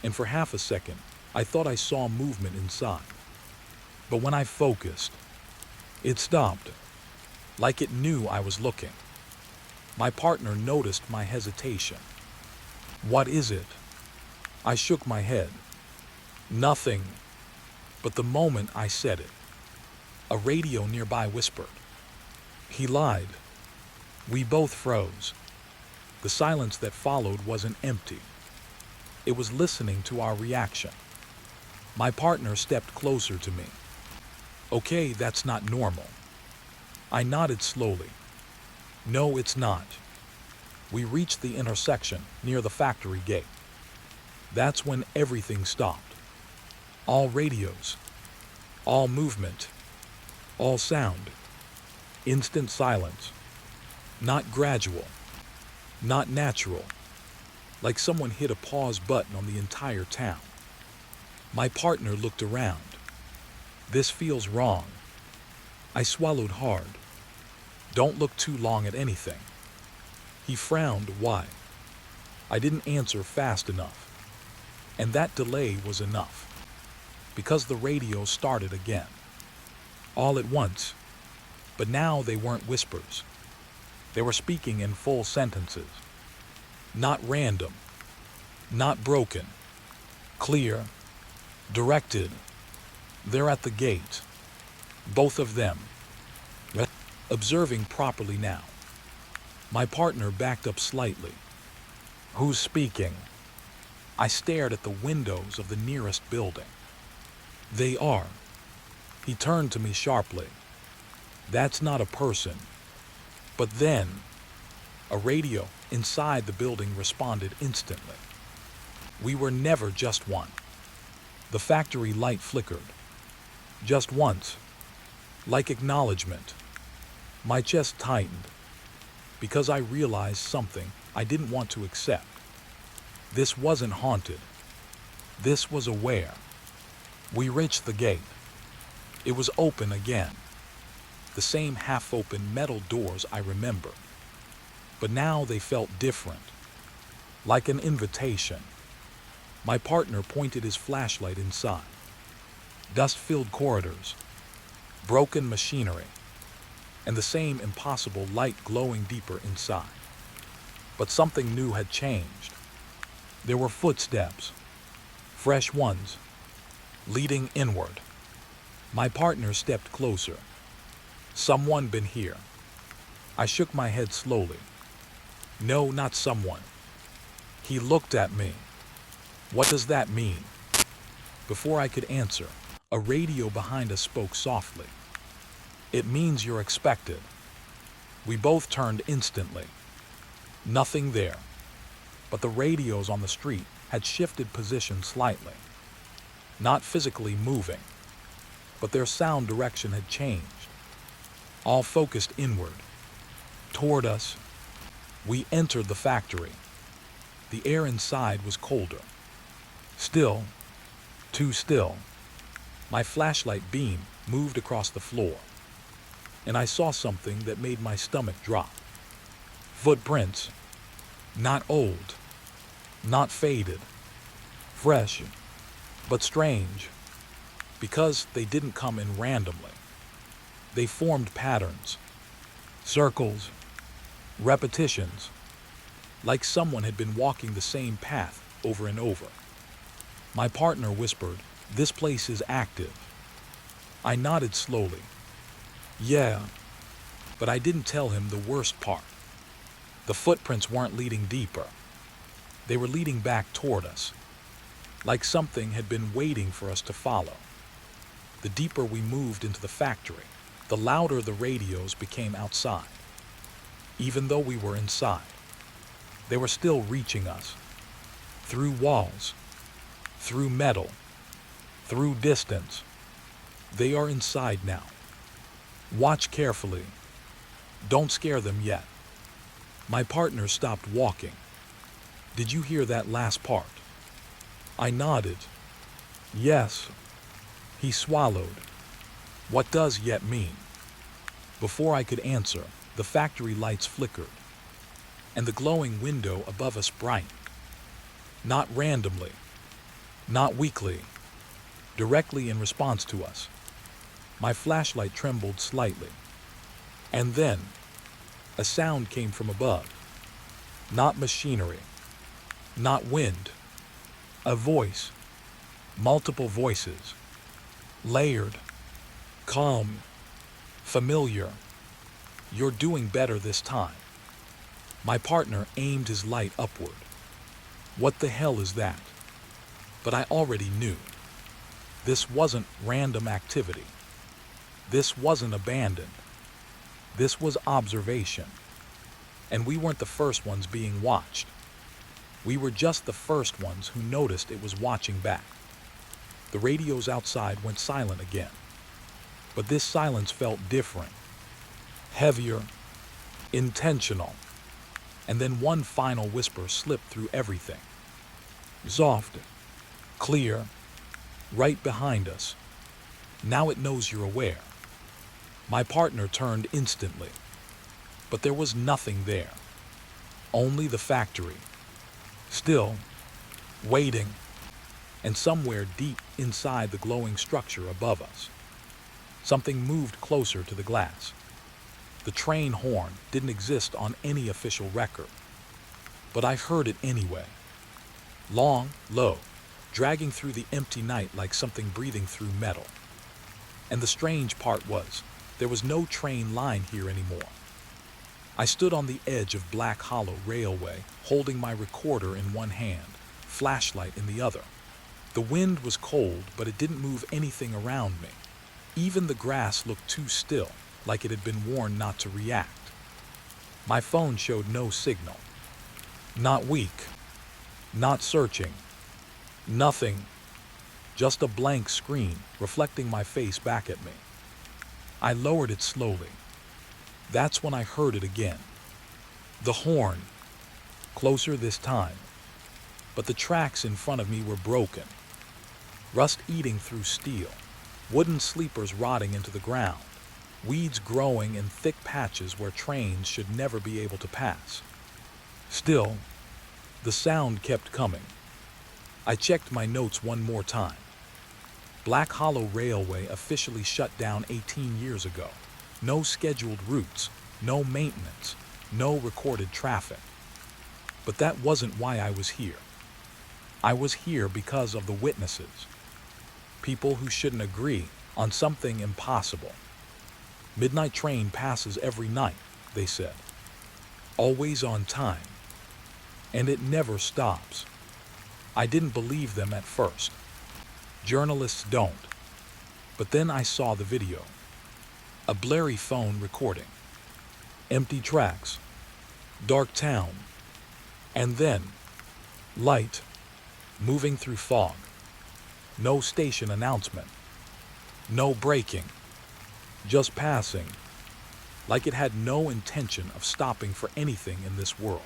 And for half a second, I thought I saw movement inside. But when I focused, it stopped, like it knew I was looking. My partner noticed my hesitation. What is it? I shook my head. Nothing. But the moment I said it, a radio nearby whispered. He lied. We both froze. The silence that followed wasn't empty. It was listening to our reaction. My partner stepped closer to me. Okay, that's not normal. I nodded slowly. No, it's not. We reached the intersection near the factory gate. That's when everything stopped. All radios, all movement, all sound. Instant silence. Not gradual, not natural. Like someone hit a pause button on the entire town. My partner looked around. This feels wrong. I swallowed hard. Don't look too long at anything. He frowned. Why? I didn't answer fast enough. And that delay was enough. Because the radio started again. All at once. But now they weren't whispers. They were speaking in full sentences. Not random. Not broken. Clear. Directed. They're at the gate. Both of them. Observing properly now. My partner backed up slightly. Who's speaking? I stared at the windows of the nearest building. They are. He turned to me sharply. That's not a person. But then, a radio inside the building responded instantly. We were never just one. The factory light flickered. Just once. Like acknowledgement. My chest tightened. Because I realized something I didn't want to accept. This wasn't haunted. This was aware. We reached the gate. It was open again. The same half-open metal doors I remembered. But now they felt different. Like an invitation. My partner pointed his flashlight inside. Dust-filled corridors. Broken machinery. And the same impossible light glowing deeper inside. But something new had changed. There were footsteps. Fresh ones. Leading inward. My partner stepped closer. Someone been here. I shook my head slowly. No, not someone. He looked at me. What does that mean? Before I could answer, a radio behind us spoke softly. It means you're expected. We both turned instantly. Nothing there. But the radios on the street had shifted position slightly. Not physically moving, but their sound direction had changed. all focused inward, toward us. We entered the factory. The air inside was colder. Still, too still. My flashlight beam moved across the floor, and I saw something that made my stomach drop. Footprints. Not old, not faded, fresh, but strange, because they didn't come in randomly. They formed patterns, circles, repetitions, like someone had been walking the same path over and over. My partner whispered, "This place is active." I nodded slowly. Yeah, but I didn't tell him the worst part. The footprints weren't leading deeper. They were leading back toward us, like something had been waiting for us to follow. The deeper we moved into the factory, the louder the radios became outside. Even though we were inside, they were still reaching us. Through walls, through metal, through distance. They are inside now. Watch carefully. Don't scare them yet. My partner stopped walking. Did you hear that last part? I nodded. Yes. He swallowed. What does yet mean? Before I could answer, the factory lights flickered, and the glowing window above us brightened. Not randomly, not weakly, directly in response to us. My flashlight trembled slightly, and then a sound came from above. Not machinery, not wind, a voice, multiple voices, layered, calm, familiar. You're doing better this time. My partner aimed his light upward. What the hell is that? But I already knew. This wasn't random activity. This wasn't abandoned. This was observation. And we weren't the first ones being watched. We were just the first ones who noticed it was watching back. The radios outside went silent again. But this silence felt different. Heavier, intentional. And then one final whisper slipped through everything. Soft, clear, right behind us. Now it knows you're aware. My partner turned instantly, but there was nothing there. Only the factory. Still, waiting, and somewhere deep inside the glowing structure above us, something moved closer to the glass. The train horn didn't exist on any official record, but I heard it anyway. Long, low, dragging through the empty night like something breathing through metal. And the strange part was, there was no train line here anymore. I stood on the edge of Black Hollow Railway, holding my recorder in one hand, flashlight in the other. The wind was cold, but it didn't move anything around me. Even the grass looked too still, like it had been warned not to react. My phone showed no signal. Not weak, not searching, nothing. Just a blank screen reflecting my face back at me. I lowered it slowly. That's when I heard it again. The horn, closer this time. But the tracks in front of me were broken. Rust eating through steel, wooden sleepers rotting into the ground, weeds growing in thick patches where trains should never be able to pass. Still, the sound kept coming. I checked my notes one more time. Black Hollow Railway officially shut down 18 years ago. No scheduled routes, no maintenance, no recorded traffic. But that wasn't why I was here. I was here because of the witnesses. People who shouldn't agree on something impossible. Midnight train passes every night, they said. Always on time. And it never stops. I didn't believe them at first. Journalists don't. But then I saw the video. A blurry phone recording. Empty tracks. Dark town. And then, light, moving through fog. No station announcement. No braking. Just passing. like it had no intention of stopping for anything in this world.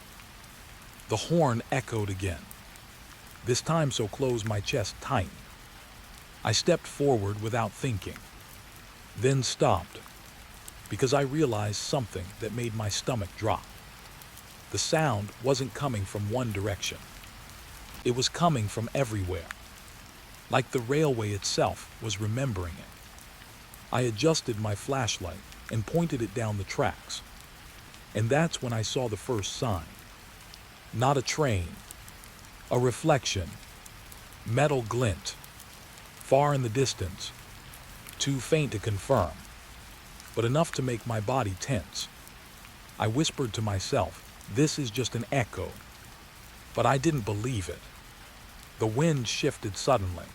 The horn echoed again, this time so close my chest tightened. I stepped forward without thinking, then stopped, because I realized something that made my stomach drop. The sound wasn't coming from one direction. It was coming from everywhere, like the railway itself was remembering it. I adjusted my flashlight and pointed it down the tracks, and that's when I saw the first sign. Not a train, a reflection, metal glint, far in the distance, too faint to confirm, but enough to make my body tense. I whispered to myself, this is just an echo, but I didn't believe it. The wind shifted suddenly,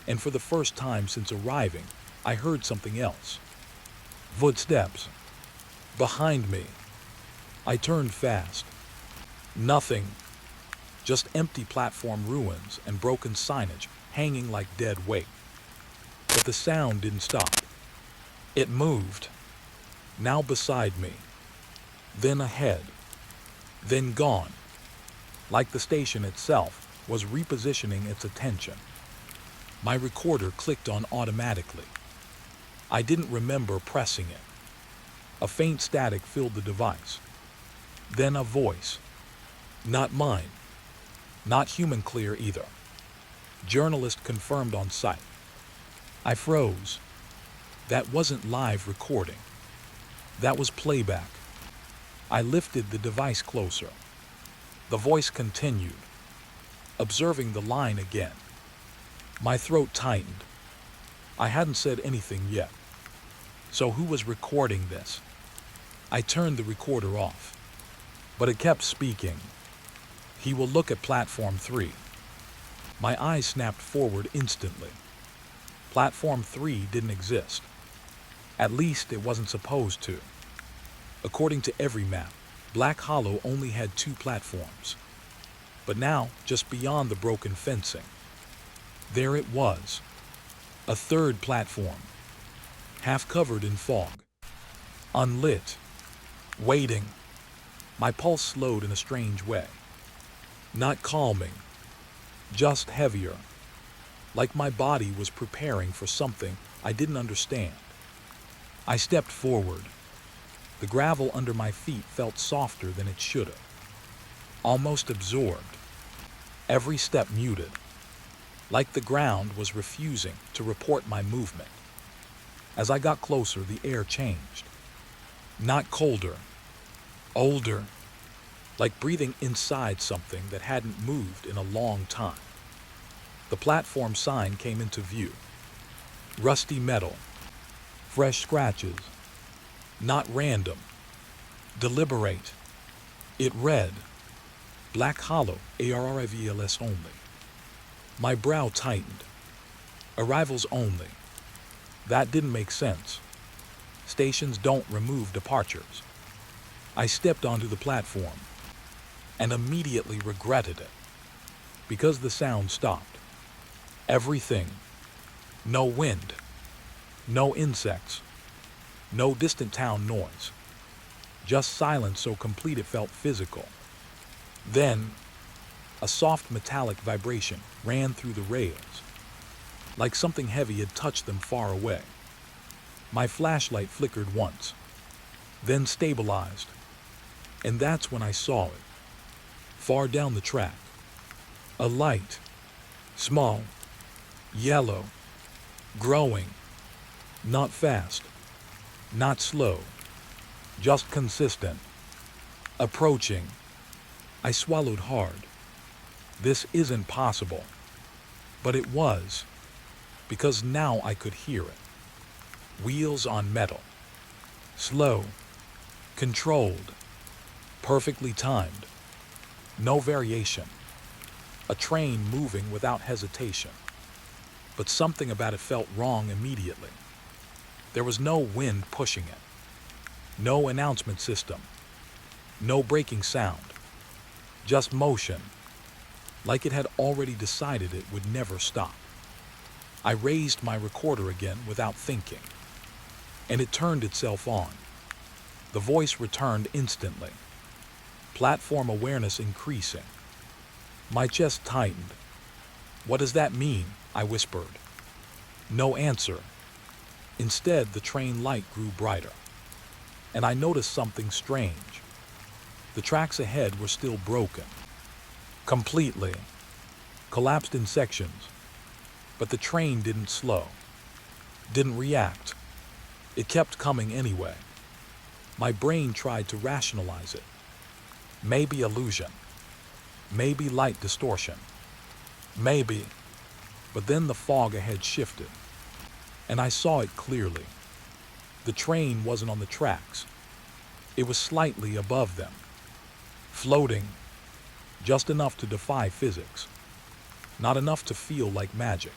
and for the first time since arriving, I heard something else. Footsteps. Behind me. I turned fast. Nothing. Just empty platform ruins and broken signage hanging like dead weight. But the sound didn't stop. It moved. Now beside me. Then ahead. Then gone. Like the station itself was repositioning its attention. My recorder clicked on automatically. I didn't remember pressing it. A faint static filled the device. Then a voice. Not mine. Not human clear either. Journalist confirmed on site. I froze. That wasn't live recording. That was playback. I lifted the device closer. The voice continued, observing the line again. My throat tightened. I hadn't said anything yet. So who was recording this? I turned the recorder off, but it kept speaking. He will look at platform 3. My eyes snapped forward instantly. Platform 3 didn't exist. At least it wasn't supposed to. According to every map, Black Hollow only had 2 platforms. But now, just beyond the broken fencing, there it was. A third platform, half covered in fog, unlit, waiting. My pulse slowed in a strange way. Not calming, just heavier, like my body was preparing for something I didn't understand. I stepped forward. The gravel under my feet felt softer than it should have, almost absorbed, every step muted, like the ground was refusing to report my movement. As I got closer, the air changed. Not colder, older, like breathing inside something that hadn't moved in a long time. The platform sign came into view. Rusty metal, fresh scratches, not random, deliberate. It read, Black Hollow, ARRIVLS only. My brow tightened. Arrivals only. That didn't make sense. Stations don't remove departures. I stepped onto the platform and immediately regretted it, because the sound stopped. Everything. No wind. No insects. No distant town noise. Just silence so complete it felt physical. Then, a soft metallic vibration ran through the rails, like something heavy had touched them far away. My flashlight flickered once, then stabilized, and that's when I saw it. Far down the track, a light, small, yellow, growing, not fast, not slow, just consistent, approaching. I swallowed hard. This isn't possible. But it was, because now I could hear it. Wheels on metal. Slow, controlled, perfectly timed. No variation. A train moving without hesitation. But something about it felt wrong immediately. There was no wind pushing it. No announcement system. No braking sound. Just motion. Like it had already decided it would never stop. I raised my recorder again without thinking, and it turned itself on. The voice returned instantly, platform awareness increasing. My chest tightened. "What does that mean?" I whispered. No answer. Instead, the train light grew brighter, and I noticed something strange. The tracks ahead were still broken, completely, collapsed in sections, but the train didn't slow, didn't react. It kept coming anyway. My brain tried to rationalize it. Maybe illusion, maybe light distortion, maybe. But then the fog ahead shifted, and I saw it clearly. The train wasn't on the tracks. It was slightly above them, floating, just enough to defy physics, not enough to feel like magic,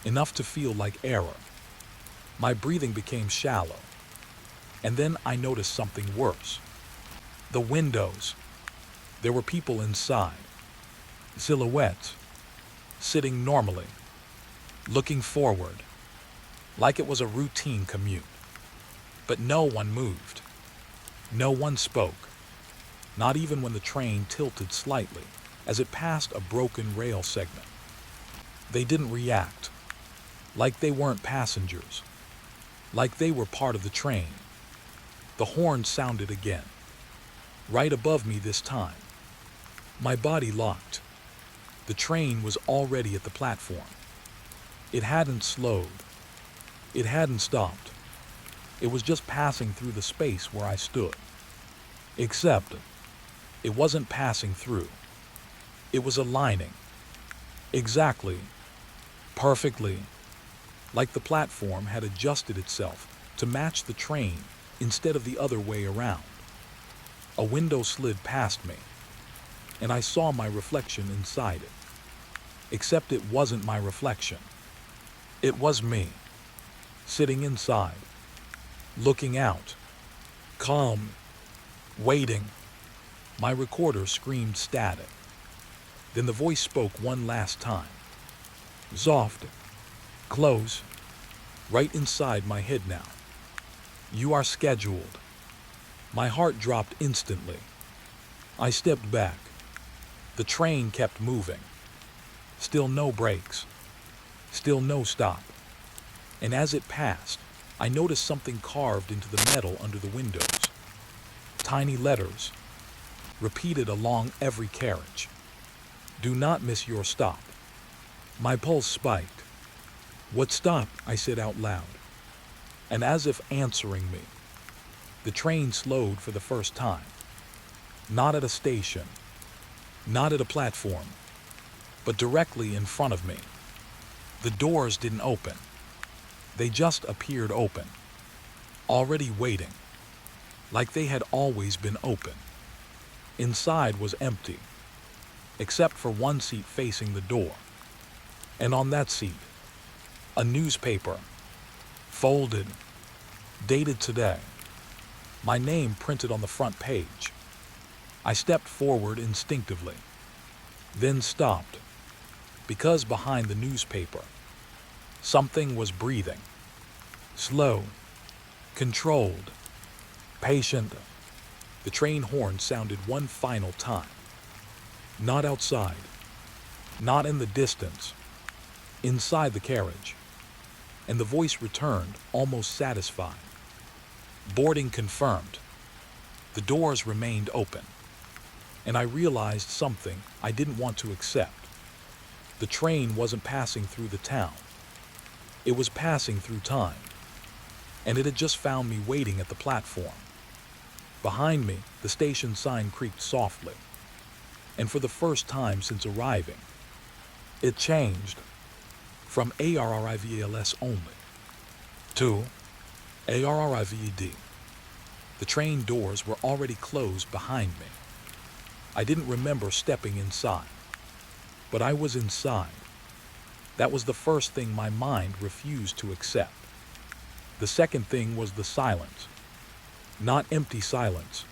enough to feel like error. My breathing became shallow, and then I noticed something worse. The windows. There were people inside, silhouettes, sitting normally, looking forward, like it was a routine commute. But no one moved. No one spoke, not even when the train tilted slightly as it passed a broken rail segment. They didn't react, like they weren't passengers, like they were part of the train. The horn sounded again, right above me this time. My body locked. The train was already at the platform. It hadn't slowed. It hadn't stopped. It was just passing through the space where I stood. Except, it wasn't passing through. It was aligning. Exactly. Perfectly. Like the platform had adjusted itself to match the train instead of the other way around. A window slid past me, and I saw my reflection inside it. Except it wasn't my reflection. It was me, sitting inside, looking out, calm, waiting. My recorder screamed static. Then the voice spoke one last time. Soft, close, right inside my head now. "You are scheduled." My heart dropped instantly. I stepped back. The train kept moving. Still no brakes. Still no stop. And as it passed, I noticed something carved into the metal under the windows. Tiny letters, repeated along every carriage. "Do not miss your stop." My pulse spiked. "What stop?" I said out loud. And as if answering me, the train slowed for the first time. Not at a station, not at a platform, but directly in front of me. The doors didn't open. They just appeared open, already waiting, like they had always been open. Inside was empty, except for one seat facing the door. And on that seat, a newspaper, folded, dated today. My name printed on the front page. I stepped forward instinctively, then stopped, because behind the newspaper, something was breathing. Slow, controlled, patient. The train horn sounded one final time. Not outside, not in the distance, inside the carriage. And the voice returned, almost satisfied. Boarding confirmed. The doors remained open. And I realized something I didn't want to accept. The train wasn't passing through the town. It was passing through time. And it had just found me waiting at the platform. Behind me, the station sign creaked softly. And for the first time since arriving, it changed from ARRIVALS only to ARRIVED. The train doors were already closed behind me. I didn't remember stepping inside, but I was inside. That was the first thing my mind refused to accept. The second thing was the silence. Not empty silence,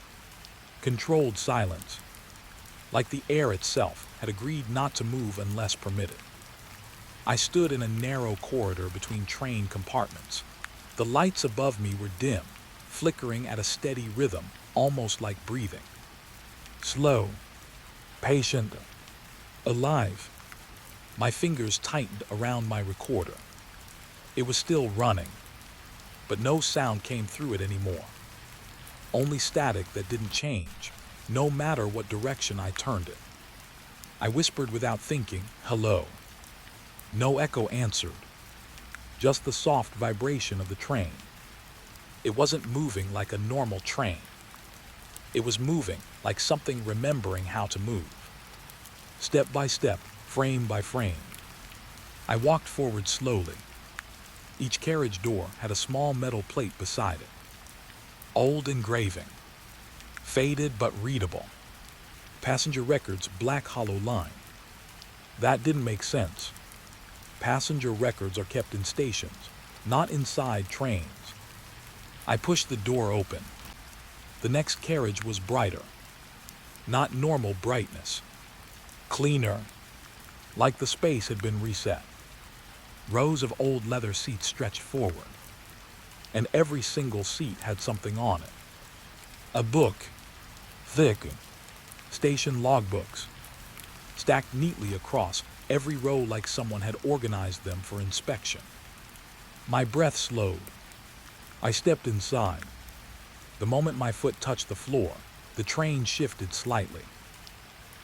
controlled silence, like the air itself had agreed not to move unless permitted. I stood in a narrow corridor between train compartments. The lights above me were dim, flickering at a steady rhythm, almost like breathing. Slow, patient, alive. My fingers tightened around my recorder. It was still running, but no sound came through it anymore. Only static that didn't change, no matter what direction I turned it. I whispered without thinking, "Hello." No echo answered, just the soft vibration of the train. It wasn't moving like a normal train. It was moving like something remembering how to move. Step by step, frame by frame. I walked forward slowly. Each carriage door had a small metal plate beside it. Old engraving. Faded but readable. Passenger records, black hollow line. That didn't make sense. Passenger records are kept in stations, not inside trains. I pushed the door open. The next carriage was brighter. Not normal brightness. Cleaner. Like the space had been reset. Rows of old leather seats stretched forward, and every single seat had something on it. A book, thick, station logbooks, stacked neatly across every row like someone had organized them for inspection. My breath slowed. I stepped inside. The moment my foot touched the floor, the train shifted slightly.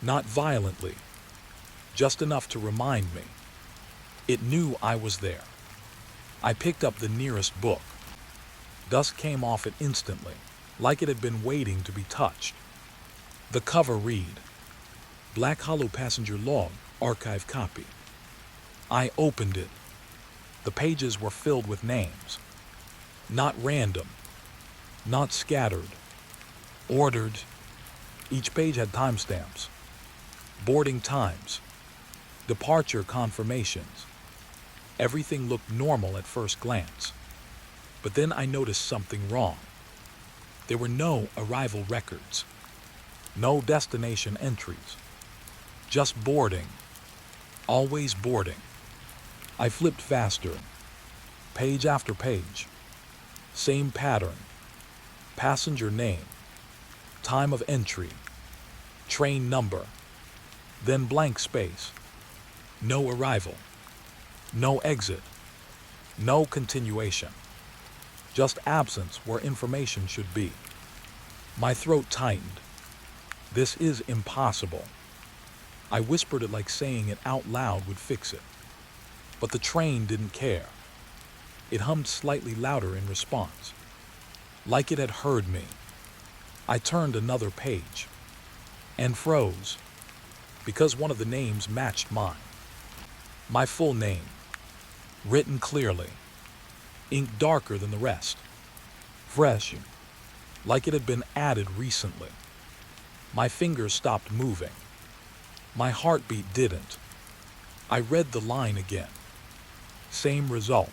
Not violently, just enough to remind me. It knew I was there. I picked up the nearest book. Dust came off it instantly, like it had been waiting to be touched. The cover read, "Black Hollow Passenger Log, Archive Copy." I opened it. The pages were filled with names. Not random, not scattered, ordered. Each page had timestamps, boarding times, departure confirmations. Everything looked normal at first glance. But then I noticed something wrong. There were no arrival records, no destination entries, just boarding, always boarding. I flipped faster, page after page. Same pattern, passenger name, time of entry, train number, then blank space. No arrival, no exit, no continuation. Just absence where information should be. My throat tightened. This is impossible. I whispered it like saying it out loud would fix it. But the train didn't care. It hummed slightly louder in response, like it had heard me. I turned another page and froze because one of the names matched mine. My full name, written clearly, ink darker than the rest, fresh, like it had been added recently. My fingers stopped moving. My heartbeat didn't. I read the line again. Same result.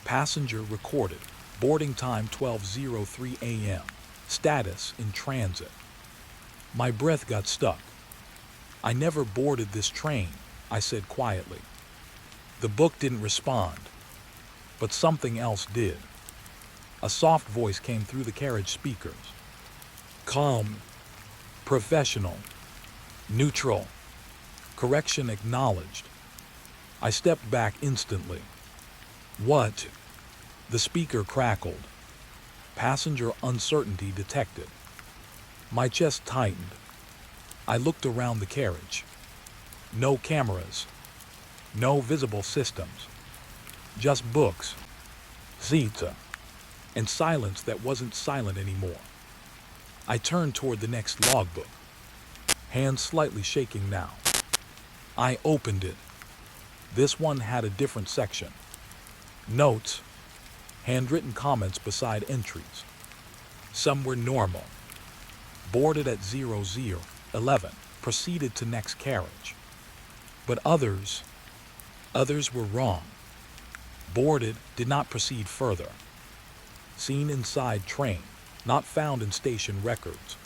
Passenger recorded. Boarding time 12:03 a.m. Status in transit. My breath got stuck. "I never boarded this train," I said quietly. The book didn't respond, but something else did. A soft voice came through the carriage speakers. Calm, professional, neutral, correction acknowledged. I stepped back instantly. "What?" The speaker crackled. "Passenger uncertainty detected." My chest tightened. I looked around the carriage. No cameras, no visible systems, just books, seats, and silence that wasn't silent anymore. I turned toward the next logbook, hands slightly shaking now. I opened it. This one had a different section. Notes, handwritten comments beside entries. Some were normal. Boarded at 00:11, proceeded to next carriage. But others were wrong. Boarded, did not proceed further. Seen inside train, not found in station records.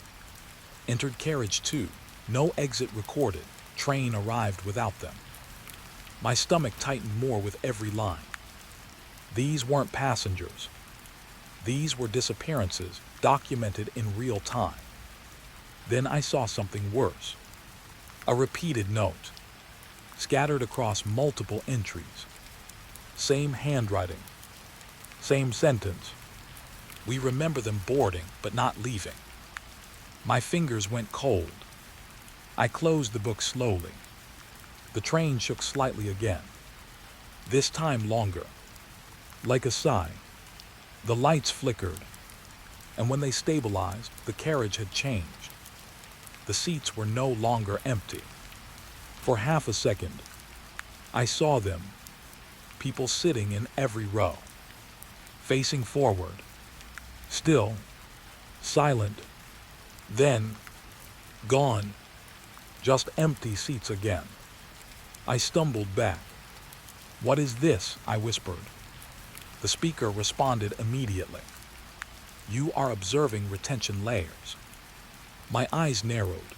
Entered carriage 2, no exit recorded, train arrived without them. My stomach tightened more with every line. These weren't passengers. These were disappearances documented in real time. Then I saw something worse. A repeated note, scattered across multiple entries. Same handwriting, same sentence. We remember them boarding, but not leaving. My fingers went cold. I closed the book slowly. The train shook slightly again, this time longer, like a sigh. The lights flickered, and when they stabilized, the carriage had changed. The seats were no longer empty. For half a second, I saw them, people sitting in every row, facing forward, still, silent, then, gone, just empty seats again. I stumbled back. "What is this?" I whispered. The speaker responded immediately. "You are observing retention layers." My eyes narrowed.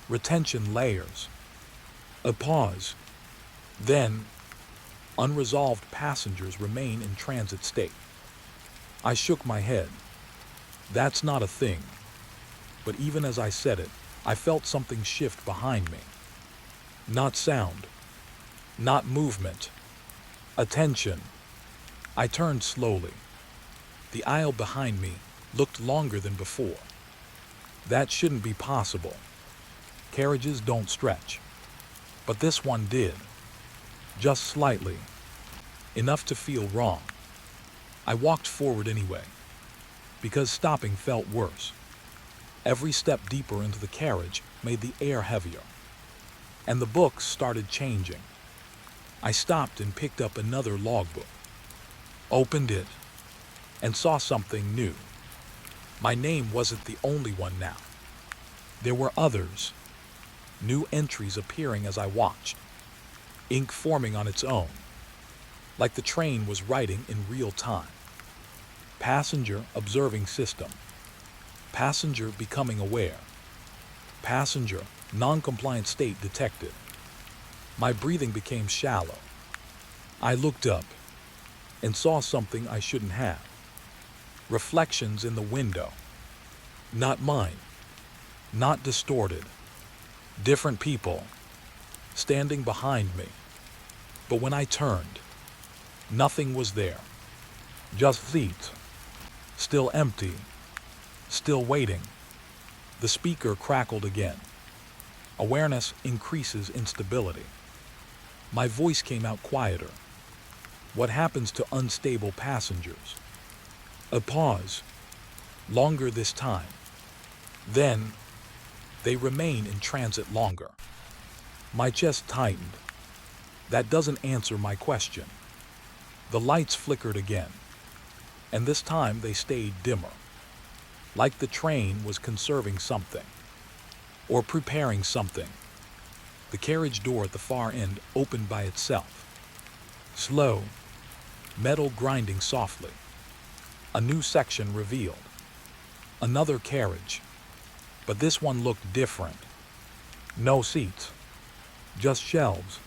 Retention layers. A pause. Then, unresolved passengers remain in transit state. I shook my head. That's not a thing. But even as I said it, I felt something shift behind me. Not sound. Not movement. Attention. I turned slowly. The aisle behind me looked longer than before. That shouldn't be possible. Carriages don't stretch. But this one did. Just slightly. Enough to feel wrong. I walked forward anyway, because stopping felt worse. Every step deeper into the carriage made the air heavier, and the books started changing. I stopped and picked up another logbook, opened it, and saw something new. My name wasn't the only one now. There were others, new entries appearing as I watched, ink forming on its own, like the train was writing in real time. Passenger observing system. Passenger becoming aware. Passenger non-compliant state detected. My breathing became shallow. I looked up and saw something I shouldn't have. Reflections in the window. Not mine. Not distorted. Different people standing behind me. But when I turned, nothing was there. Just seats. Still empty. Still waiting. The speaker crackled again. Awareness increases instability. My voice came out quieter. What happens to unstable passengers? A pause. Longer this time. Then, they remain in transit longer. My chest tightened. That doesn't answer my question. The lights flickered again, and this time they stayed dimmer, like the train was conserving something, or preparing something. The carriage door at the far end opened by itself. Slow, metal grinding softly. A new section revealed. Another carriage, but this one looked different. No seats, just shelves,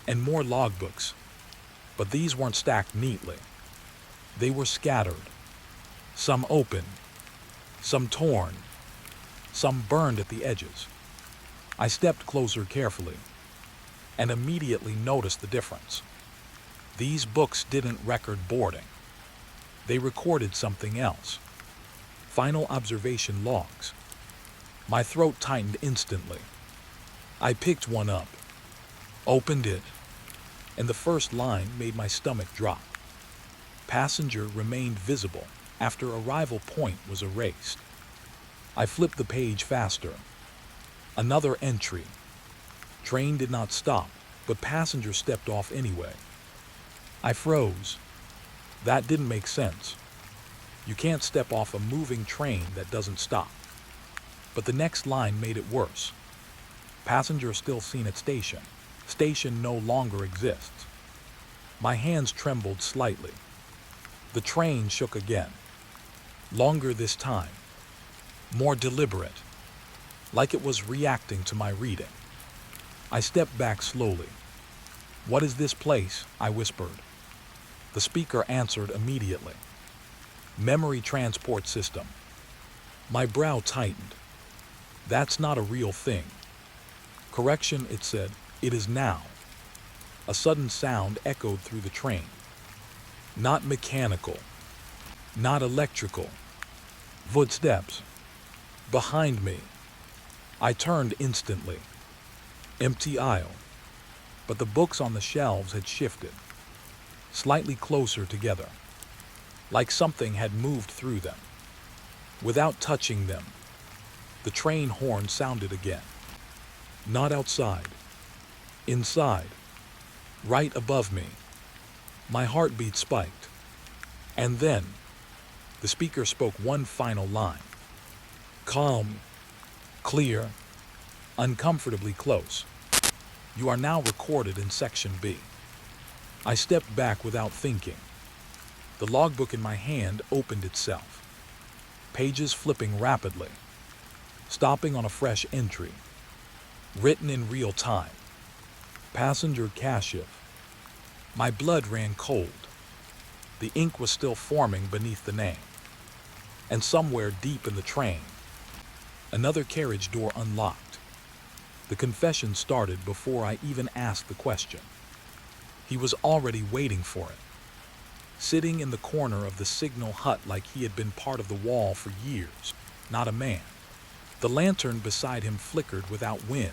and more logbooks. But these weren't stacked neatly. They were scattered, some open, some torn, some burned at the edges. I stepped closer carefully, and immediately noticed the difference. These books didn't record boarding. They recorded something else. Final observation logs. My throat tightened instantly. I picked one up, opened it, and the first line made my stomach drop. Passenger remained visible after arrival point was erased. I flipped the page faster. Another entry. Train did not stop, but passenger stepped off anyway. I froze. That didn't make sense. You can't step off a moving train that doesn't stop. But the next line made it worse. Passenger still seen at station. Station no longer exists. My hands trembled slightly. The train shook again. Longer this time. More deliberate. Like it was reacting to my reading. I stepped back slowly. "What is this place?" I whispered. The speaker answered immediately. Memory transport system. My brow tightened. That's not a real thing. Correction, it said. It is now. A sudden sound echoed through the train. Not mechanical. Not electrical. Footsteps. Behind me. I turned instantly. Empty aisle. But the books on the shelves had shifted. Slightly closer together. Like something had moved through them. Without touching them. The train horn sounded again. Not outside. Inside. Right above me. My heartbeat spiked. And then, the speaker spoke one final line. Calm. Clear. Uncomfortably close. You are now recorded in Section B. I stepped back without thinking. The logbook in my hand opened itself. Pages flipping rapidly. Stopping on a fresh entry. Written in real time. Passenger Kashif. My blood ran cold. The ink was still forming beneath the name. And somewhere deep in the train, another carriage door unlocked. The confession started before I even asked the question. He was already waiting for it. Sitting in the corner of the signal hut like he had been part of the wall for years, not a man. The lantern beside him flickered without wind,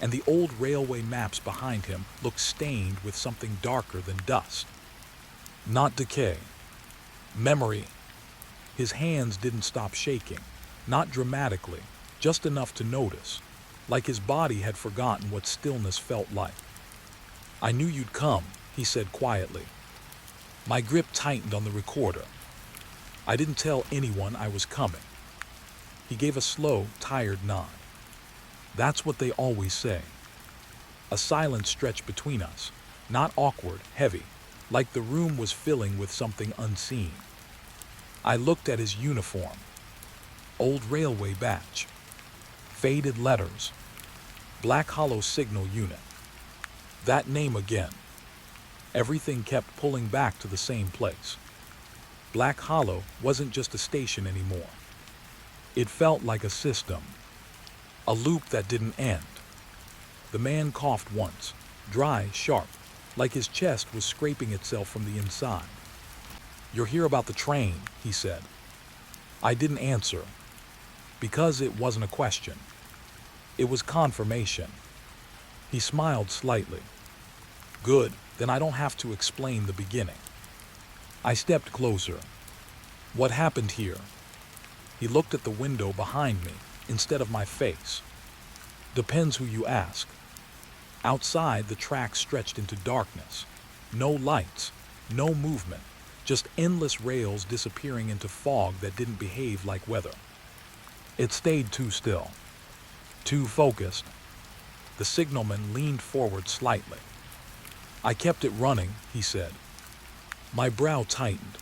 and the old railway maps behind him looked stained with something darker than dust. Not decay. Memory. His hands didn't stop shaking, not dramatically, just enough to notice, like his body had forgotten what stillness felt like. I knew you'd come, he said quietly. My grip tightened on the recorder. I didn't tell anyone I was coming. He gave a slow, tired nod. That's what they always say. A silence stretched between us, not awkward, heavy, like the room was filling with something unseen. I looked at his uniform. Old railway badge. Faded letters. Black Hollow Signal Unit. That name again. Everything kept pulling back to the same place. Black Hollow wasn't just a station anymore. It felt like a system. A loop that didn't end. The man coughed once, dry, sharp, like his chest was scraping itself from the inside. You're here about the train, he said. I didn't answer, because it wasn't a question. It was confirmation. He smiled slightly. Good, then I don't have to explain the beginning. I stepped closer. What happened here? He looked at the window behind me instead of my face. Depends who you ask. Outside, the tracks stretched into darkness. No lights, no movement, just endless rails disappearing into fog that didn't behave like weather. It stayed too still, too focused. The signalman leaned forward slightly. I kept it running, he said. My brow tightened.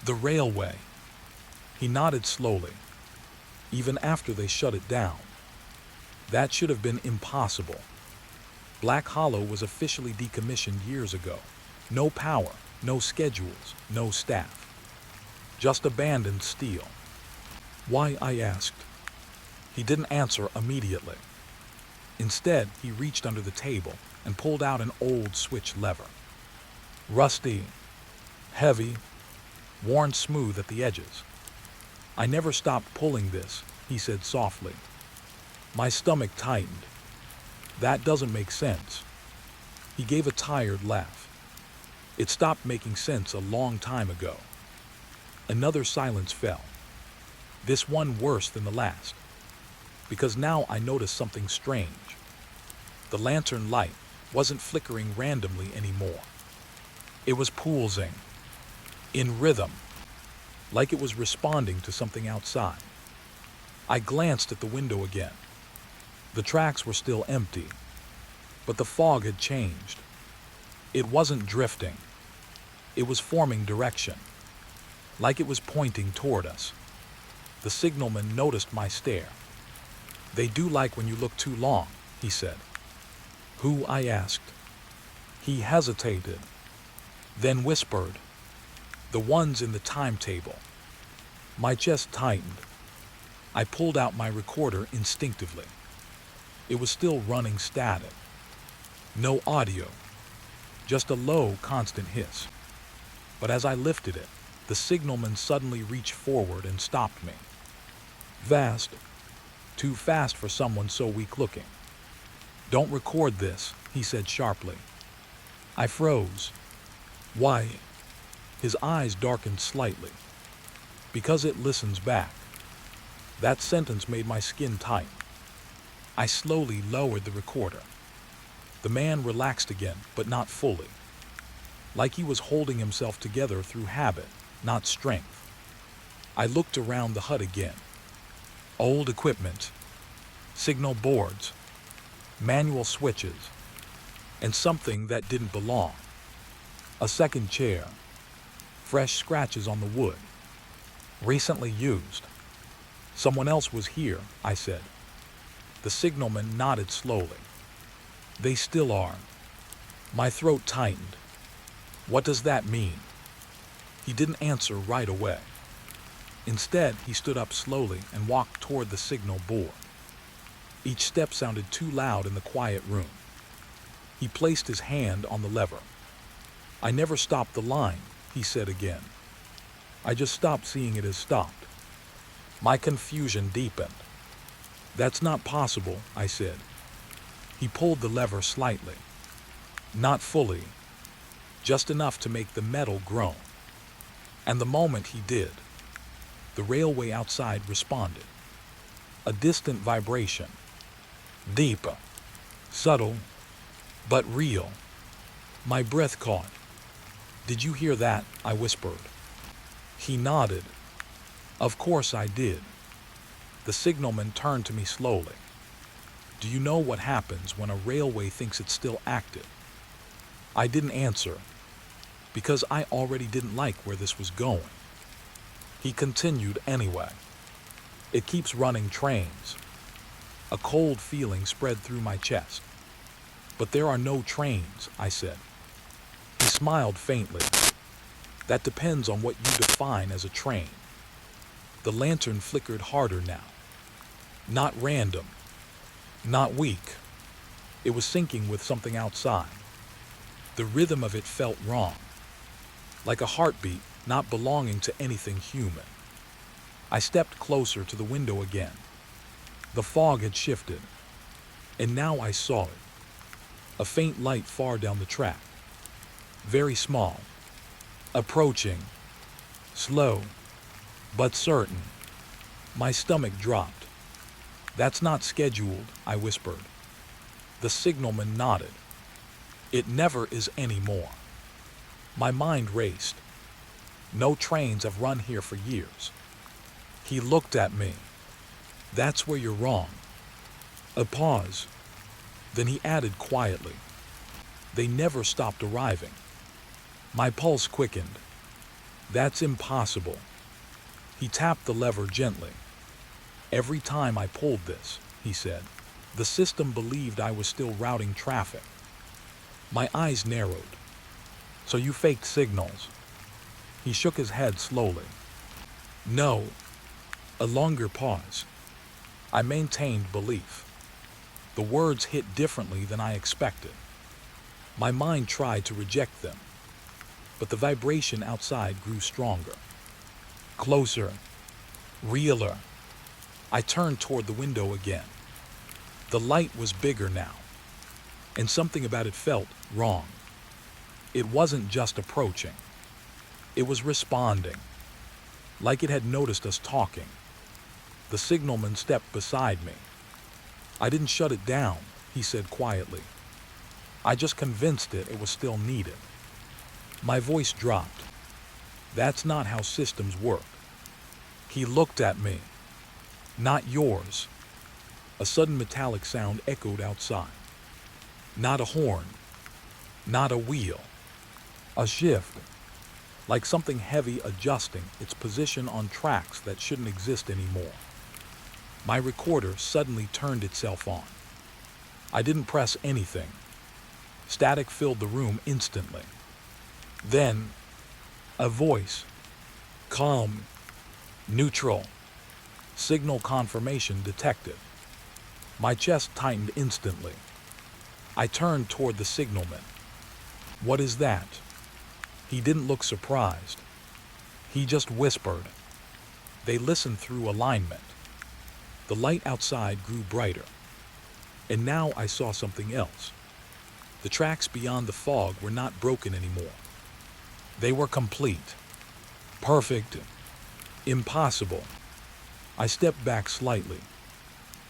The railway. He nodded slowly. Even after they shut it down. That should have been impossible. Black Hollow was officially decommissioned years ago. No power, no schedules, no staff. Just abandoned steel. Why, I asked. He didn't answer immediately. Instead, he reached under the table and pulled out an old switch lever. Rusty, heavy, worn smooth at the edges. I never stopped pulling this, he said softly. My stomach tightened. That doesn't make sense. He gave a tired laugh. It stopped making sense a long time ago. Another silence fell. This one worse than the last. Because now I noticed something strange. The lantern light wasn't flickering randomly anymore. It was pulsing. In rhythm. Like it was responding to something outside. I glanced at the window again. The tracks were still empty, but the fog had changed. It wasn't drifting. It was forming direction, like it was pointing toward us. The signalman noticed my stare. They do like when you look too long, he said. Who? I asked. He hesitated, then whispered, the ones in the timetable. My chest tightened. I pulled out my recorder instinctively. It was still running static. No audio, just a low, constant hiss. But as I lifted it, the signalman suddenly reached forward and stopped me. Fast. Too fast for someone so weak-looking. "Don't record this," he said sharply. I froze. "Why?" His eyes darkened slightly. "Because it listens back." That sentence made my skin tight. I slowly lowered the recorder. The man relaxed again, but not fully. Like he was holding himself together through habit, not strength. I looked around the hut again. Old equipment, signal boards, manual switches, and something that didn't belong. A second chair, fresh scratches on the wood, recently used. "Someone else was here," I said. The signalman nodded slowly. "They still are." My throat tightened. "What does that mean?" He didn't answer right away. Instead, he stood up slowly and walked toward the signal board. Each step sounded too loud in the quiet room. He placed his hand on the lever. "I never stopped the line," he said again. "I just stopped seeing it as stopped." My confusion deepened. "That's not possible," I said. He pulled the lever slightly. Not fully, just enough to make the metal groan. And the moment he did, the railway outside responded. A distant vibration. Deeper, subtle, but real. My breath caught. "Did you hear that?" I whispered. He nodded. "Of course I did." The signalman turned to me slowly. "Do you know what happens when a railway thinks it's still active?" I didn't answer, because I already didn't like where this was going. He continued anyway. "It keeps running trains." A cold feeling spread through my chest. "But there are no trains," I said. He smiled faintly. "That depends on what you define as a train." The lantern flickered harder now. Not random, not weak. It was syncing with something outside. The rhythm of it felt wrong, like a heartbeat not belonging to anything human. I stepped closer to the window again. The fog had shifted, and now I saw it. A faint light far down the track. Very small. Approaching. Slow, but certain. My stomach dropped. "That's not scheduled," I whispered. The signalman nodded. "It never is anymore." My mind raced. No trains have run here for years. He looked at me. "That's where you're wrong." A pause. Then he added quietly, "They never stopped arriving." My pulse quickened. "That's impossible." He tapped the lever gently. "Every time I pulled this," he said, "the system believed I was still routing traffic." My eyes narrowed. "So you faked signals?" He shook his head slowly. "No." A longer pause. I maintained belief. The words hit differently than I expected. My mind tried to reject them, but the vibration outside grew stronger. Closer. Realer. I turned toward the window again. The light was bigger now, and something about it felt wrong. It wasn't just approaching. It was responding, like it had noticed us talking. The signalman stepped beside me. "I didn't shut it down," he said quietly. "I just convinced it was still needed." My voice dropped. "That's not how systems work." He looked at me. "Not yours." A sudden metallic sound echoed outside. Not a horn. Not a wheel. A shift. Like something heavy adjusting its position on tracks that shouldn't exist anymore. My recorder suddenly turned itself on. I didn't press anything. Static filled the room instantly. Then, a voice. Calm. Neutral. Signal confirmation detected. My chest tightened instantly. I turned toward the signalman. What is that? He didn't look surprised. He just whispered. They listened through alignment. The light outside grew brighter. And now I saw something else. The tracks beyond the fog were not broken anymore. They were complete. Perfect. Impossible. I stepped back slightly.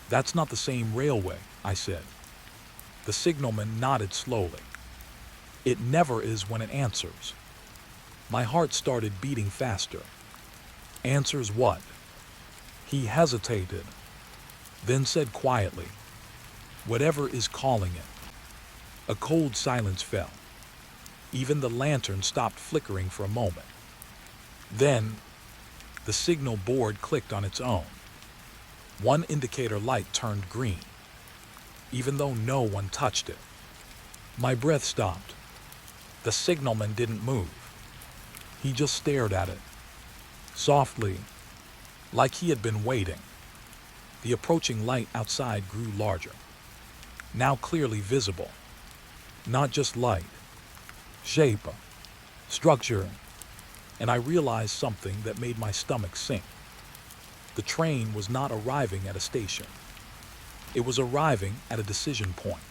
That's not the same railway, I said. The signalman nodded slowly. It never is when it answers. My heart started beating faster. Answers what? He hesitated, then said quietly, whatever is calling it. A cold silence fell. Even the lantern stopped flickering for a moment. Then, the signal board clicked on its own. One indicator light turned green, even though no one touched it. My breath stopped. The signalman didn't move. He just stared at it, softly, like he had been waiting. The approaching light outside grew larger, now clearly visible. Not just light, shape, structure, and I realized something that made my stomach sink. The train was not arriving at a station. It was arriving at a decision point.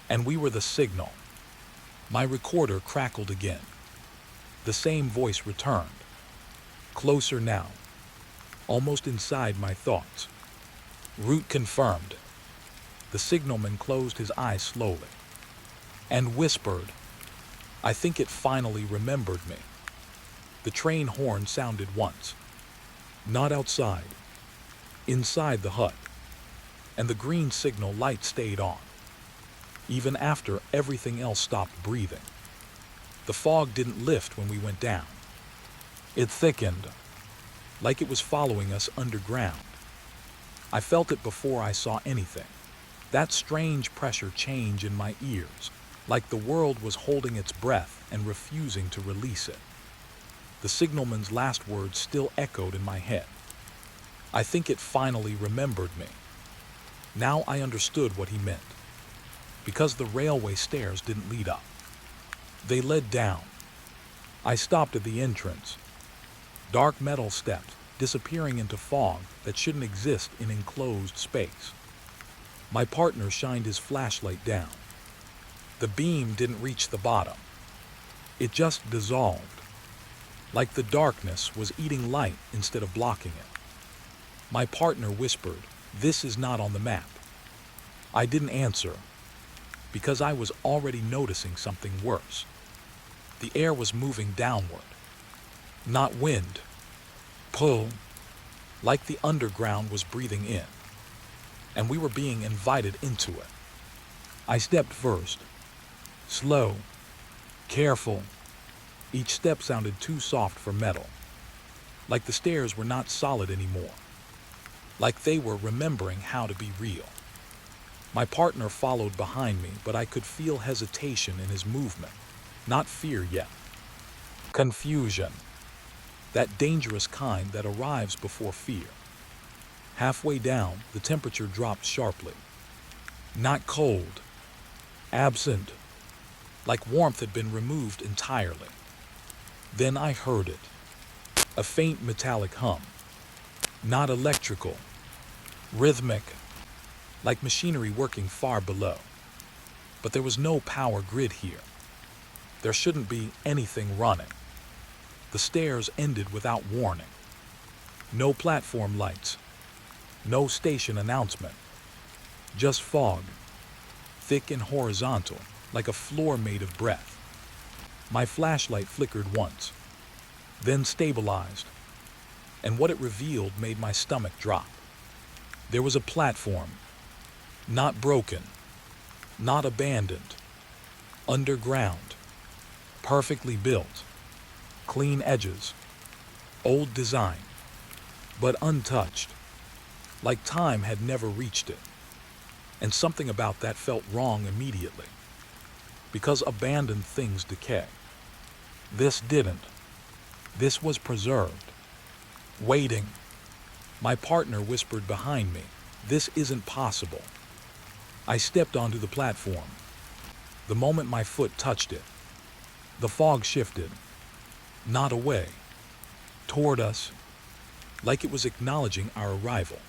And we were the signal. My recorder crackled again. The same voice returned. Closer now, almost inside my thoughts. Route confirmed. The signalman closed his eyes slowly and whispered, I think it finally remembered me. The train horn sounded once. Not outside. Inside the hut. And the green signal light stayed on, even after everything else stopped breathing. The fog didn't lift when we went down. It thickened, like it was following us underground. I felt it before I saw anything. That strange pressure change in my ears, like the world was holding its breath and refusing to release it. The signalman's last words still echoed in my head. I think it finally remembered me. Now I understood what he meant. Because the railway stairs didn't lead up. They led down. I stopped at the entrance. Dark metal steps, disappearing into fog that shouldn't exist in enclosed space. My partner shined his flashlight down. The beam didn't reach the bottom. It just dissolved, like the darkness was eating light instead of blocking it. My partner whispered, "This is not on the map." I didn't answer, because I was already noticing something worse. The air was moving downward. Not wind, pull, like the underground was breathing in, and we were being invited into it. I stepped first, slow, careful. Each step sounded too soft for metal, like the stairs were not solid anymore, like they were remembering how to be real. My partner followed behind me, but I could feel hesitation in his movement, not fear yet. Confusion, that dangerous kind that arrives before fear. Halfway down, the temperature dropped sharply. Not cold, absent, like warmth had been removed entirely. Then I heard it, a faint metallic hum, not electrical, rhythmic, like machinery working far below. But there was no power grid here. There shouldn't be anything running. The stairs ended without warning. No platform lights, no station announcement, just fog, thick and horizontal, like a floor made of breath. My flashlight flickered once, then stabilized, and what it revealed made my stomach drop. There was a platform, not broken, not abandoned, underground, perfectly built, clean edges, old design, but untouched, like time had never reached it. And something about that felt wrong immediately, because abandoned things decay. This didn't. This was preserved, Waiting. My partner whispered behind me, "This isn't possible." I stepped onto the platform. The moment my foot touched it, the fog shifted, not away, toward us, like it was acknowledging our arrival.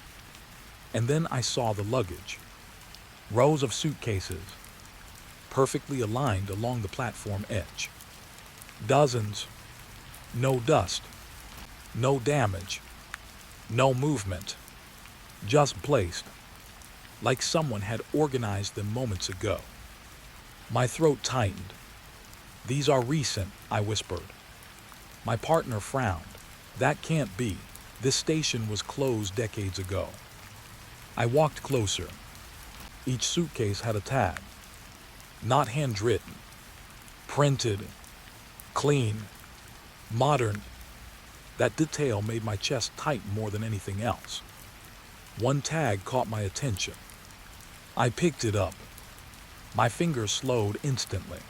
And then I saw the luggage. Rows of suitcases, perfectly aligned along the platform edge. Dozens. No dust. No damage. No movement. Just placed, like someone had organized them moments ago. My throat tightened. "These are recent," I whispered. My partner frowned. "That can't be. This station was closed decades ago." I walked closer. Each suitcase had a tag. Not handwritten. Printed. Clean. Modern. That detail made my chest tighten more than anything else. One tag caught my attention. I picked it up. My fingers slowed instantly.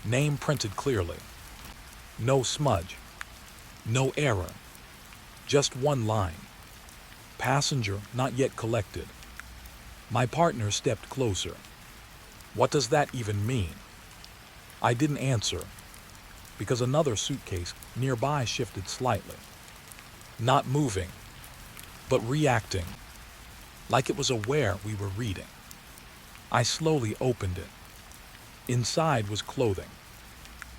Name printed clearly. No smudge. No error. Just one line. Passenger not yet collected. My partner stepped closer. "What does that even mean?" I didn't answer, because another suitcase nearby shifted slightly. Not moving, but reacting, like it was aware we were reading. I slowly opened it. Inside was clothing,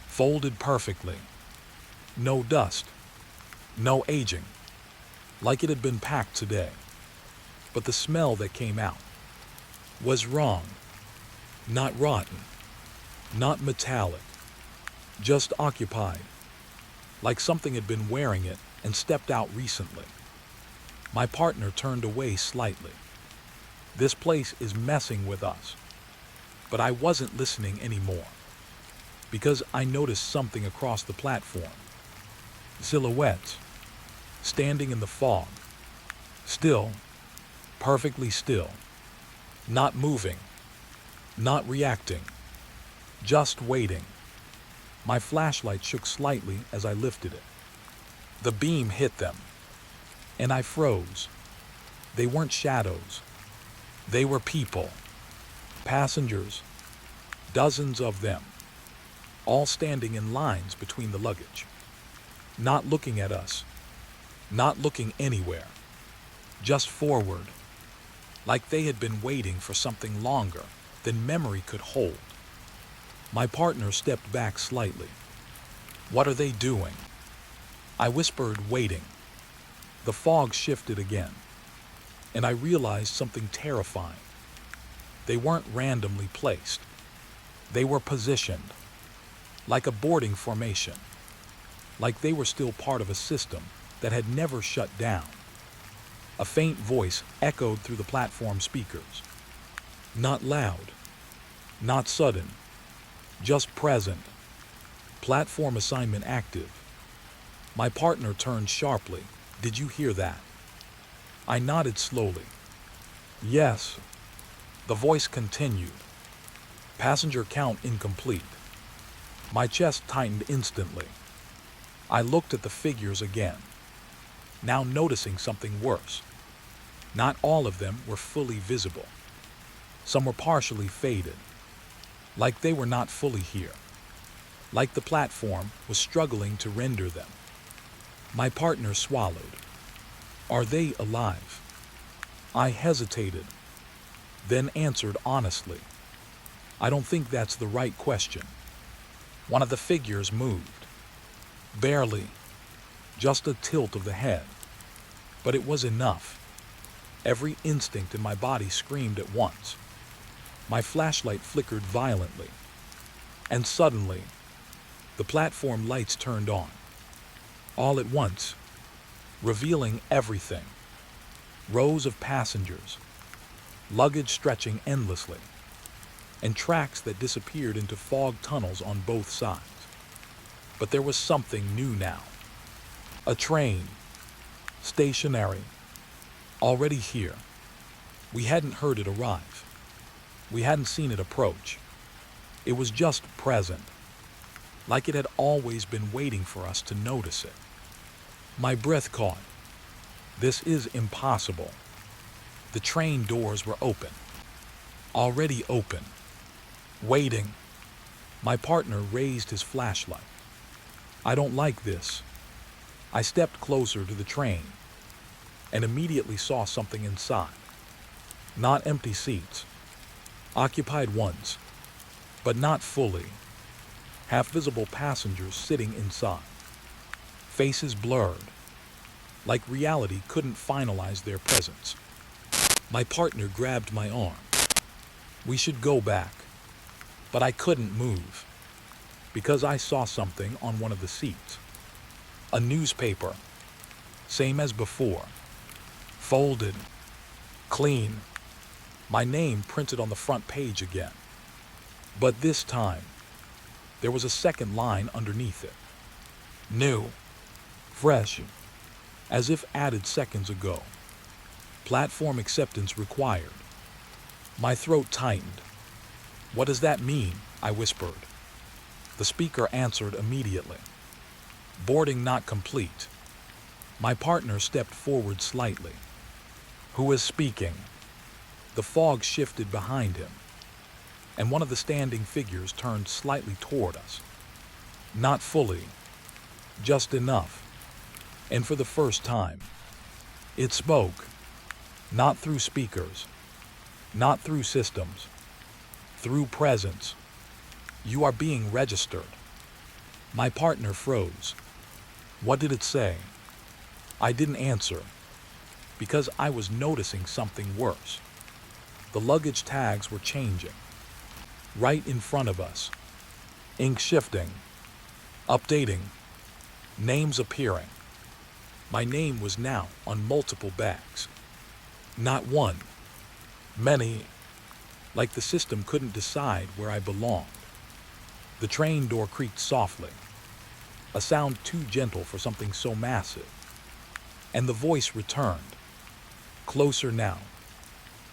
folded perfectly. No dust, no aging, like it had been packed today. But the smell that came out was wrong. Not rotten, not metallic, just occupied, like something had been wearing it and stepped out recently. My partner turned away slightly. "This place is messing with us." But I wasn't listening anymore, because I noticed something across the platform. Silhouettes, standing in the fog, still, perfectly still, not moving, not reacting, just waiting. My flashlight shook slightly as I lifted it. The beam hit them, and I froze. They weren't shadows. They were people. Passengers. Dozens of them. All standing in lines between the luggage. Not looking at us. Not looking anywhere. Just forward. Like they had been waiting for something longer than memory could hold. My partner stepped back slightly. "What are they doing?" I whispered, waiting. The fog shifted again, and I realized something terrifying. They weren't randomly placed. They were positioned, like a boarding formation, like they were still part of a system that had never shut down. A faint voice echoed through the platform speakers. Not loud, not sudden, just present. Platform assignment active. My partner turned sharply. "Did you hear that?" I nodded slowly. "Yes." The voice continued. "Passenger count incomplete." My chest tightened instantly. I looked at the figures again, now noticing something worse. Not all of them were fully visible. Some were partially faded, like they were not fully here, like the platform was struggling to render them. My partner swallowed. "Are they alive?" I hesitated, then answered honestly. "I don't think that's the right question." One of the figures moved. Barely. Just a tilt of the head. But it was enough. Every instinct in my body screamed at once. My flashlight flickered violently. And suddenly, the platform lights turned on. All at once, revealing everything. Rows of passengers, luggage stretching endlessly, and tracks that disappeared into fog tunnels on both sides. But there was something new now. A train, stationary, already here. We hadn't heard it arrive. We hadn't seen it approach. It was just present, like it had always been waiting for us to notice it. My breath caught. This is impossible. The train doors were open. Already open. Waiting. My partner raised his flashlight. I don't like this. I stepped closer to the train and immediately saw something inside. Not empty seats. Occupied ones, but not fully. Half-visible passengers sitting inside. Faces blurred, like reality couldn't finalize their presence. My partner grabbed my arm. We should go back, but I couldn't move because I saw something on one of the seats. A newspaper, same as before, folded, clean, my name printed on the front page again. But this time, there was a second line underneath it. New, fresh, as if added seconds ago. Platform acceptance required. My throat tightened. What does that mean? I whispered. The speaker answered immediately. Boarding not complete. My partner stepped forward slightly. Who is speaking? The fog shifted behind him, and one of the standing figures turned slightly toward us. Not fully, just enough. And for the first time, it spoke. Not through speakers, not through systems, through presence. You are being registered. My partner froze. What did it say? I didn't answer, because I was noticing something worse. The luggage tags were changing. Right in front of us. Ink shifting. Updating. Names appearing. My name was now on multiple bags. Not one. Many. Like the system couldn't decide where I belonged. The train door creaked softly. A sound too gentle for something so massive. And the voice returned. Closer now.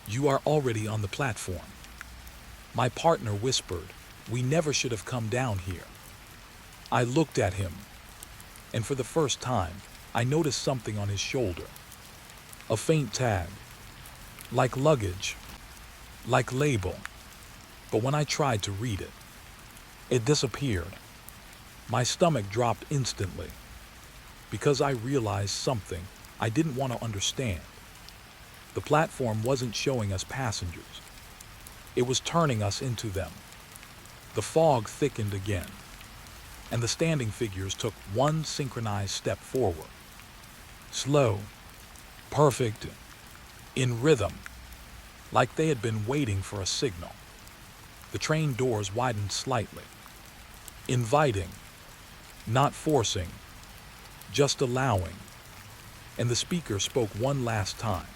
You are already on the platform. My partner whispered, we never should have come down here. I looked at him, and for the first time, I noticed something on his shoulder. A faint tag, like luggage, like label. But when I tried to read it, it disappeared. My stomach dropped instantly, because I realized something I didn't want to understand. The platform wasn't showing us passengers. It was turning us into them. The fog thickened again, and the standing figures took one synchronized step forward. Slow, perfect, in rhythm, like they had been waiting for a signal. The train doors widened slightly, inviting, not forcing, just allowing, and the speaker spoke one last time.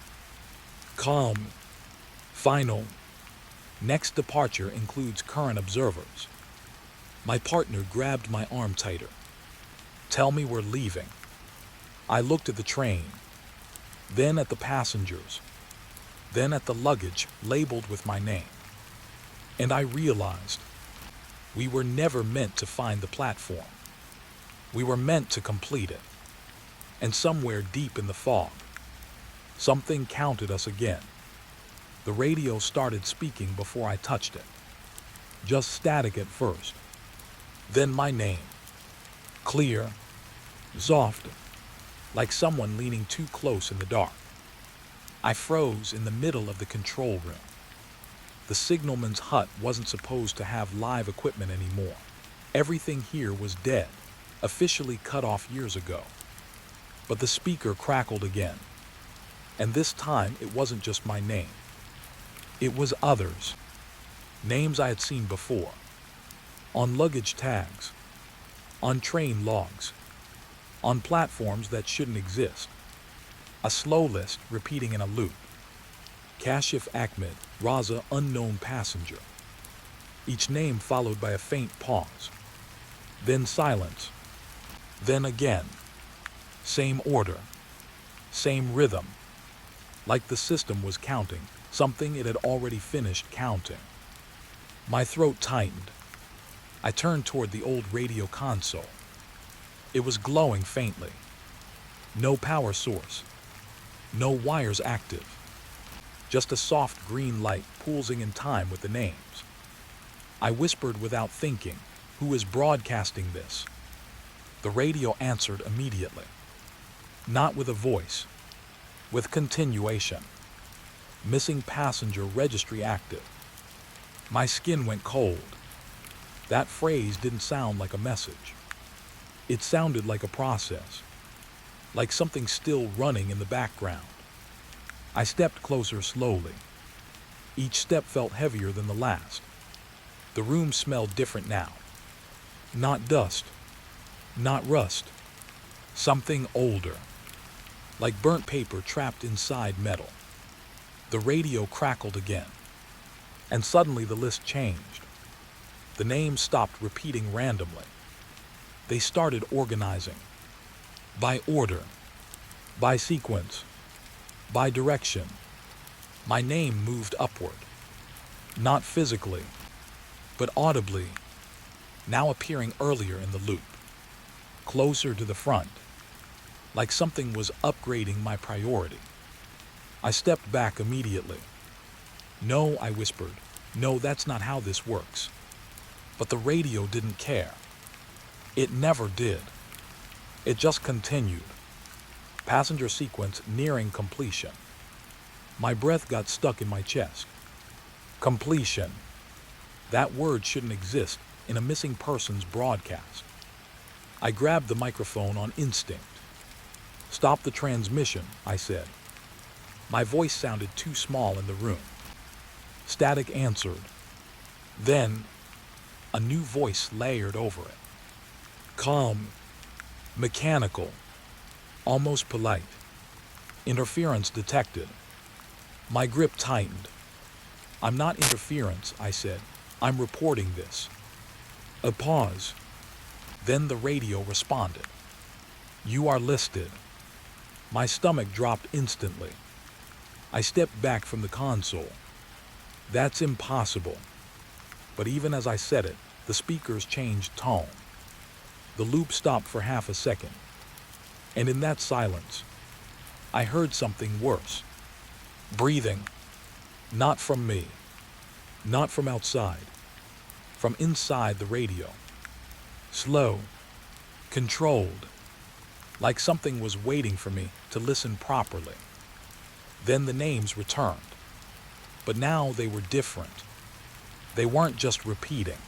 Calm, final. Next departure includes current observers. My partner grabbed my arm tighter. Tell me we're leaving. I looked at the train, then at the passengers, then at the luggage labeled with my name. And I realized we were never meant to find the platform. We were meant to complete it. And somewhere deep in the fog, something counted us again. The radio started speaking before I touched it. Just static at first. Then my name. Clear, soft, like someone leaning too close in the dark. I froze in the middle of the control room. The signalman's hut wasn't supposed to have live equipment anymore. Everything here was dead, officially cut off years ago. But the speaker crackled again. And this time it wasn't just my name. It was others. Names I had seen before. On luggage tags. On train logs. On platforms that shouldn't exist. A slow list repeating in a loop. Kashif Ahmed, Raza unknown passenger. Each name followed by a faint pause. Then silence. Then again. Same order. Same rhythm. Like the system was counting something it had already finished counting. My throat tightened. I turned toward the old radio console. It was glowing faintly. No power source. No wires active. Just a soft green light pulsing in time with the names. I whispered without thinking, "Who is broadcasting this?" The radio answered immediately. Not with a voice. With continuation. Missing passenger registry active. My skin went cold. That phrase didn't sound like a message. It sounded like a process. Like something still running in the background. I stepped closer slowly. Each step felt heavier than the last. The room smelled different now. Not dust. Not rust. Something older. Like burnt paper trapped inside metal. The radio crackled again. And suddenly the list changed. The names stopped repeating randomly. They started organizing. By order. By sequence. By direction. My name moved upward. Not physically, but audibly, now appearing earlier in the loop. Closer to the front. Like something was upgrading my priority. I stepped back immediately. "No," I whispered. "No, that's not how this works." But the radio didn't care. It never did. It just continued. Passenger sequence nearing completion. My breath got stuck in my chest. Completion. That word shouldn't exist in a missing persons broadcast. I grabbed the microphone on instinct. "Stop the transmission," I said. My voice sounded too small in the room. Static answered. Then, a new voice layered over it. Calm. Mechanical. Almost polite. Interference detected. My grip tightened. "I'm not interference," I said. "I'm reporting this." A pause. Then the radio responded. "You are listed." My stomach dropped instantly. I stepped back from the console. "That's impossible." But even as I said it, the speakers changed tone. The loop stopped for half a second. And in that silence, I heard something worse. Breathing. Not from me. Not from outside. From inside the radio. Slow. Controlled. Like something was waiting for me to listen properly. Then the names returned. But now they were different. They weren't just repeating.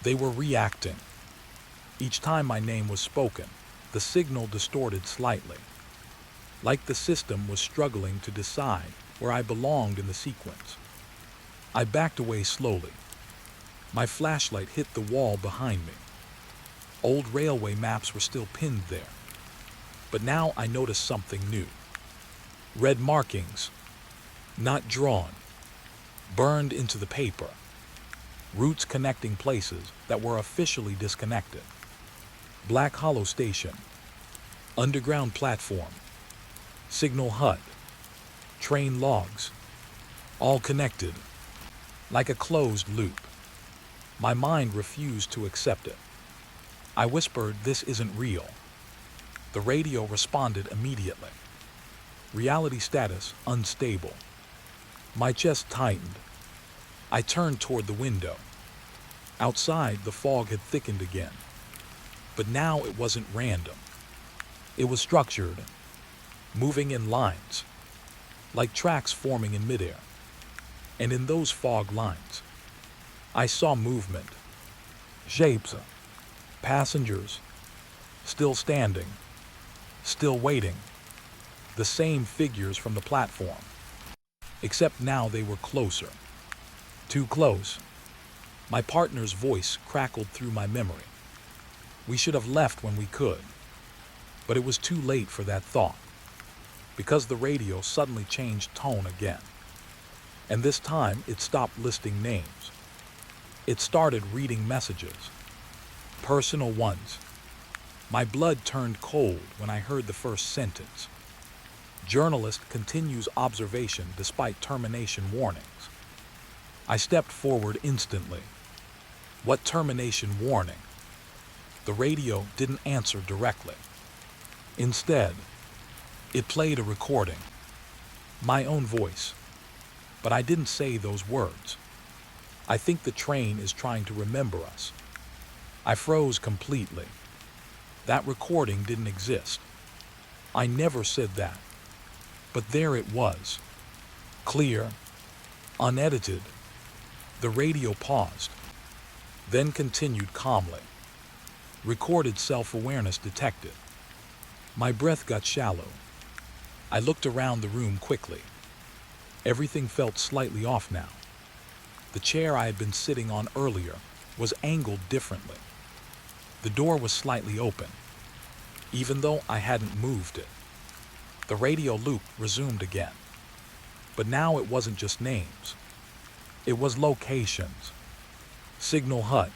They were reacting. Each time my name was spoken, the signal distorted slightly. Like the system was struggling to decide where I belonged in the sequence. I backed away slowly. My flashlight hit the wall behind me. Old railway maps were still pinned there. But now I noticed something new. Red markings. Not drawn. Burned into the paper. Routes connecting places that were officially disconnected. Black Hollow Station. Underground platform. Signal hut. Train logs. All connected. Like a closed loop. My mind refused to accept it. I whispered, "This isn't real." The radio responded immediately. Reality status unstable. My chest tightened. I turned toward the window. Outside, the fog had thickened again. But now it wasn't random. It was structured, moving in lines, like tracks forming in midair. And in those fog lines, I saw movement, shapes, passengers, still standing, still waiting, the same figures from the platform. Except now they were closer. Too close. My partner's voice crackled through my memory. We should have left when we could. But it was too late for that thought. Because the radio suddenly changed tone again. And this time it stopped listing names. It started reading messages. Personal ones. My blood turned cold when I heard the first sentence. Journalist continues observation despite termination warnings. I stepped forward instantly. What termination warning? The radio didn't answer directly. Instead, it played a recording, my own voice, but I didn't say those words. I think the train is trying to remember us. I froze completely. That recording didn't exist. I never said that. But there it was. Clear, unedited. The radio paused, then continued calmly. Recorded self-awareness detected. My breath got shallow. I looked around the room quickly. Everything felt slightly off now. The chair I had been sitting on earlier was angled differently. The door was slightly open, even though I hadn't moved it. The radio loop resumed again. But now it wasn't just names. It was locations. Signal HUD,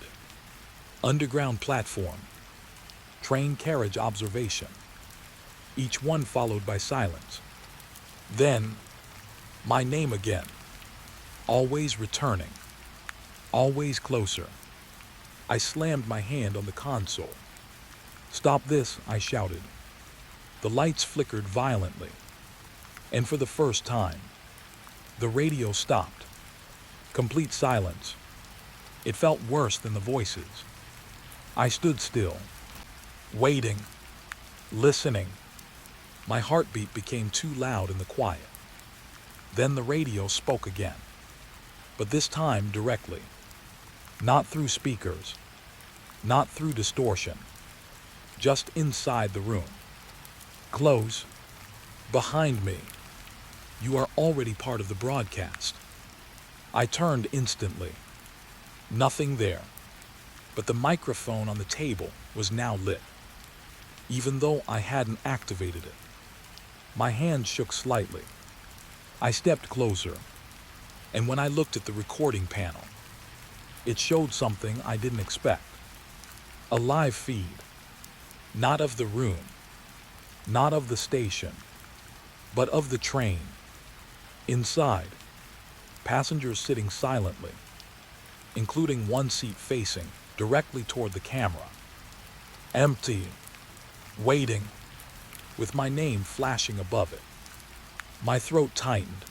underground platform, train carriage observation, each one followed by silence. Then, my name again, always returning, always closer. I slammed my hand on the console. "Stop this," I shouted. The lights flickered violently, and for the first time, the radio stopped. Complete silence. It felt worse than the voices. I stood still, waiting, listening. My heartbeat became too loud in the quiet. Then the radio spoke again, but this time directly. Not through speakers, not through distortion, just inside the room. "Close, behind me. You are already part of the broadcast." I turned instantly. Nothing there, but the microphone on the table was now lit, even though I hadn't activated it. My hand shook slightly. I stepped closer, and when I looked at the recording panel, it showed something I didn't expect. A live feed, not of the room, not of the station, but of the train. Inside, passengers sitting silently, including one seat facing directly toward the camera. Empty, waiting, with my name flashing above it. My throat tightened.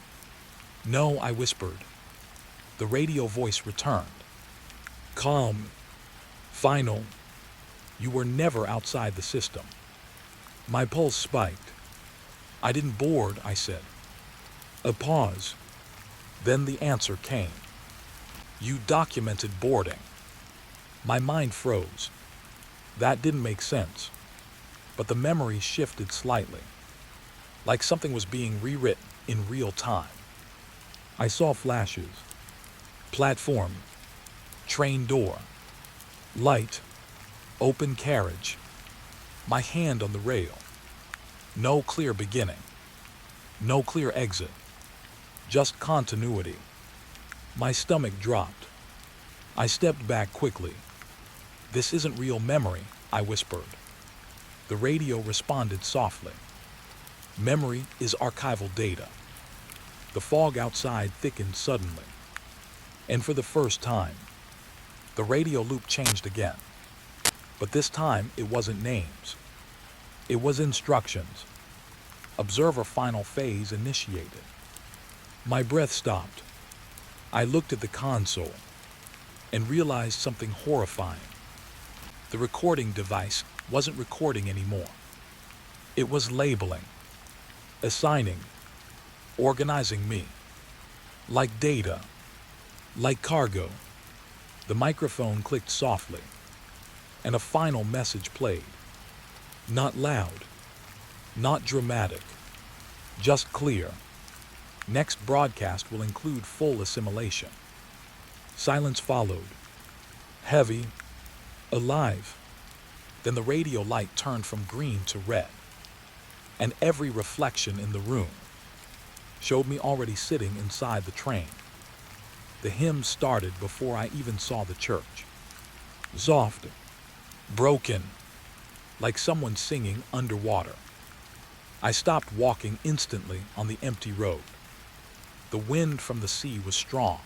"No," I whispered. The radio voice returned. Calm, final. You were never outside the system. My pulse spiked. "I didn't board," I said. A pause. Then the answer came. "You documented boarding." My mind froze. That didn't make sense. But the memory shifted slightly, like something was being rewritten in real time. I saw flashes. Platform, train door, light, open carriage, my hand on the rail. No clear beginning, no clear exit, just continuity. My stomach dropped. I stepped back quickly. "This isn't real memory," I whispered. The radio responded softly. "Memory is archival data." The fog outside thickened suddenly, and for the first time, the radio loop changed again. But this time it wasn't names. It was instructions. Observer final phase initiated. My breath stopped. I looked at the console and realized something horrifying. The recording device wasn't recording anymore. It was labeling, assigning, organizing me. Like data, like cargo. The microphone clicked softly, and a final message played. Not loud, not dramatic, just clear. Next broadcast will include full assimilation. Silence followed. Heavy, alive. Then the radio light turned from green to red, and every reflection in the room showed me already sitting inside the train. The hymn started before I even saw the church. Soft, broken, like someone singing underwater. I stopped walking instantly on the empty road. The wind from the sea was strong,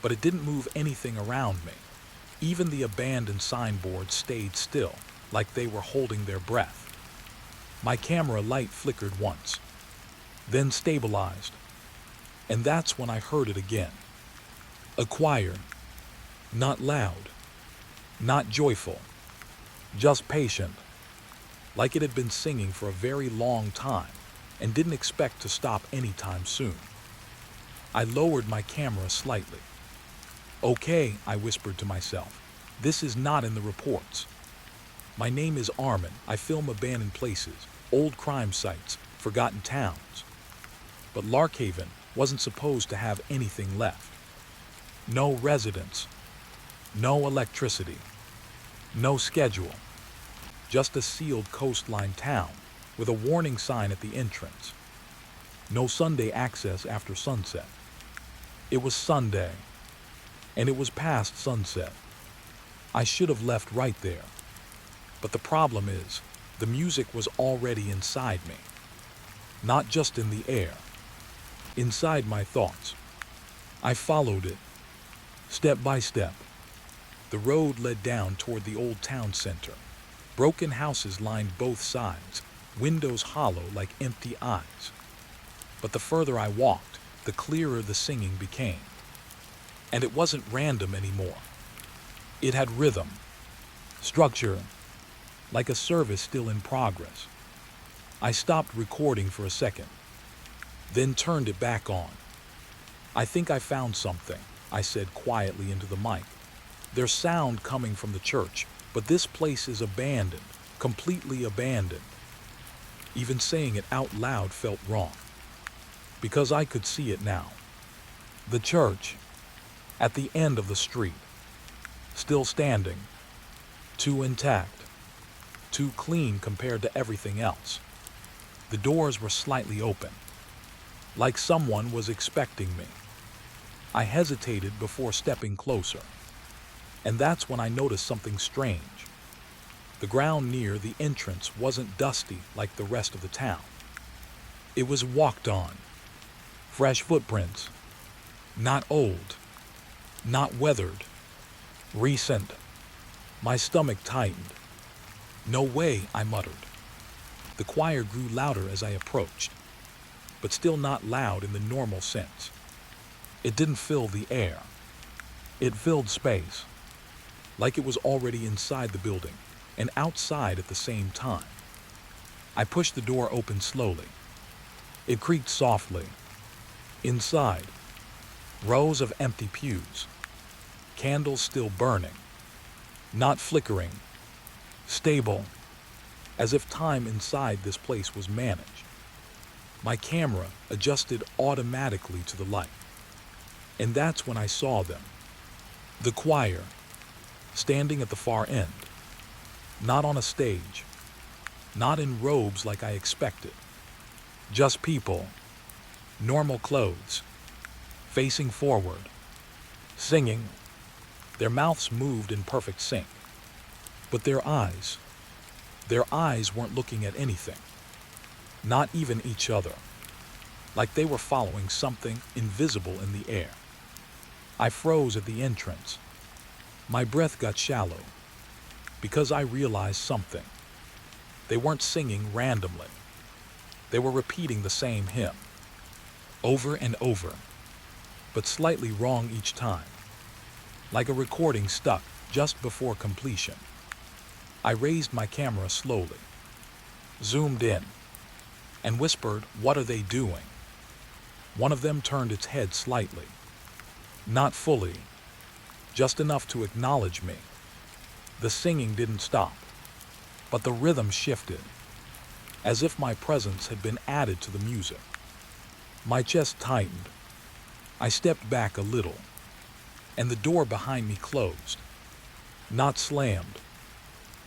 but it didn't move anything around me. Even the abandoned signboards stayed still, like they were holding their breath. My camera light flickered once, then stabilized, and that's when I heard it again. A choir, not loud, not joyful, just patient, like it had been singing for a very long time and didn't expect to stop anytime soon. I lowered my camera slightly. Okay, I whispered to myself, this is not in the reports. My name is Armin. I film abandoned places, old crime sites, forgotten towns. But Larkhaven wasn't supposed to have anything left. No residents, no electricity, no schedule, just a sealed coastline town with a warning sign at the entrance. No Sunday access after sunset. It was Sunday, and it was past sunset. I should have left right there. But the problem is, the music was already inside me. Not just in the air, inside my thoughts. I followed it, step by step. The road led down toward the old town center. Broken houses lined both sides, windows hollow like empty eyes. But the further I walked, the clearer the singing became. And it wasn't random anymore. It had rhythm, structure, like a service still in progress. I stopped recording for a second, then turned it back on. I think I found something, I said quietly into the mic. There's sound coming from the church, but this place is abandoned, completely abandoned. Even saying it out loud felt wrong, because I could see it now. The church, at the end of the street, still standing, too intact, too clean compared to everything else. The doors were slightly open, like someone was expecting me. I hesitated before stepping closer, and that's when I noticed something strange. The ground near the entrance wasn't dusty like the rest of the town. It was walked on, fresh footprints, not old, not weathered, recent. My stomach tightened. No way, I muttered. The choir grew louder as I approached, but still not loud in the normal sense. It didn't fill the air. It filled space, like it was already inside the building and outside at the same time. I pushed the door open slowly. It creaked softly. Inside, rows of empty pews, candles still burning, not flickering, stable, as if time inside this place was managed. My camera adjusted automatically to the light, and that's when I saw them. The choir, standing at the far end, not on a stage, not in robes like I expected, just people, normal clothes, facing forward, singing. Their mouths moved in perfect sync, but their eyes weren't looking at anything, not even each other, like they were following something invisible in the air. I froze at the entrance. My breath got shallow, because I realized something. They weren't singing randomly. They were repeating the same hymn, over and over, but slightly wrong each time, like a recording stuck just before completion. I raised my camera slowly, zoomed in, and whispered, "What are they doing?" One of them turned its head slightly, not fully, just enough to acknowledge me. The singing didn't stop, but the rhythm shifted, as if my presence had been added to the music. My chest tightened. I stepped back a little, and the door behind me closed. Not slammed,